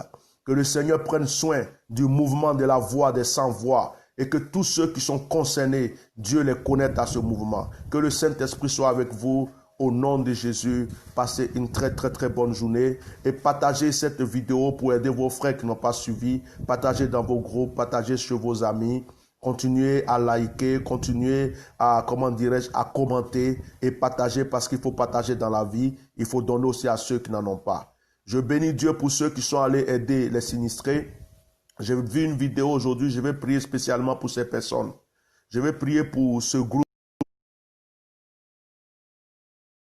Que le Seigneur prenne soin du mouvement de la voix des sans-voix. Et que tous ceux qui sont concernés, Dieu les connaisse à ce mouvement. Que le Saint-Esprit soit avec vous. Au nom de Jésus, passez une très bonne journée. Et partagez cette vidéo pour aider vos frères qui n'ont pas suivi. Partagez dans vos groupes, partagez chez vos amis. Continuez à liker, continuez à, à commenter et partager parce qu'il faut partager dans la vie. Il faut donner aussi à ceux qui n'en ont pas. Je bénis Dieu pour ceux qui sont allés aider les sinistrés. J'ai vu une vidéo aujourd'hui, je vais prier spécialement pour ces personnes. Je vais prier pour ce groupe.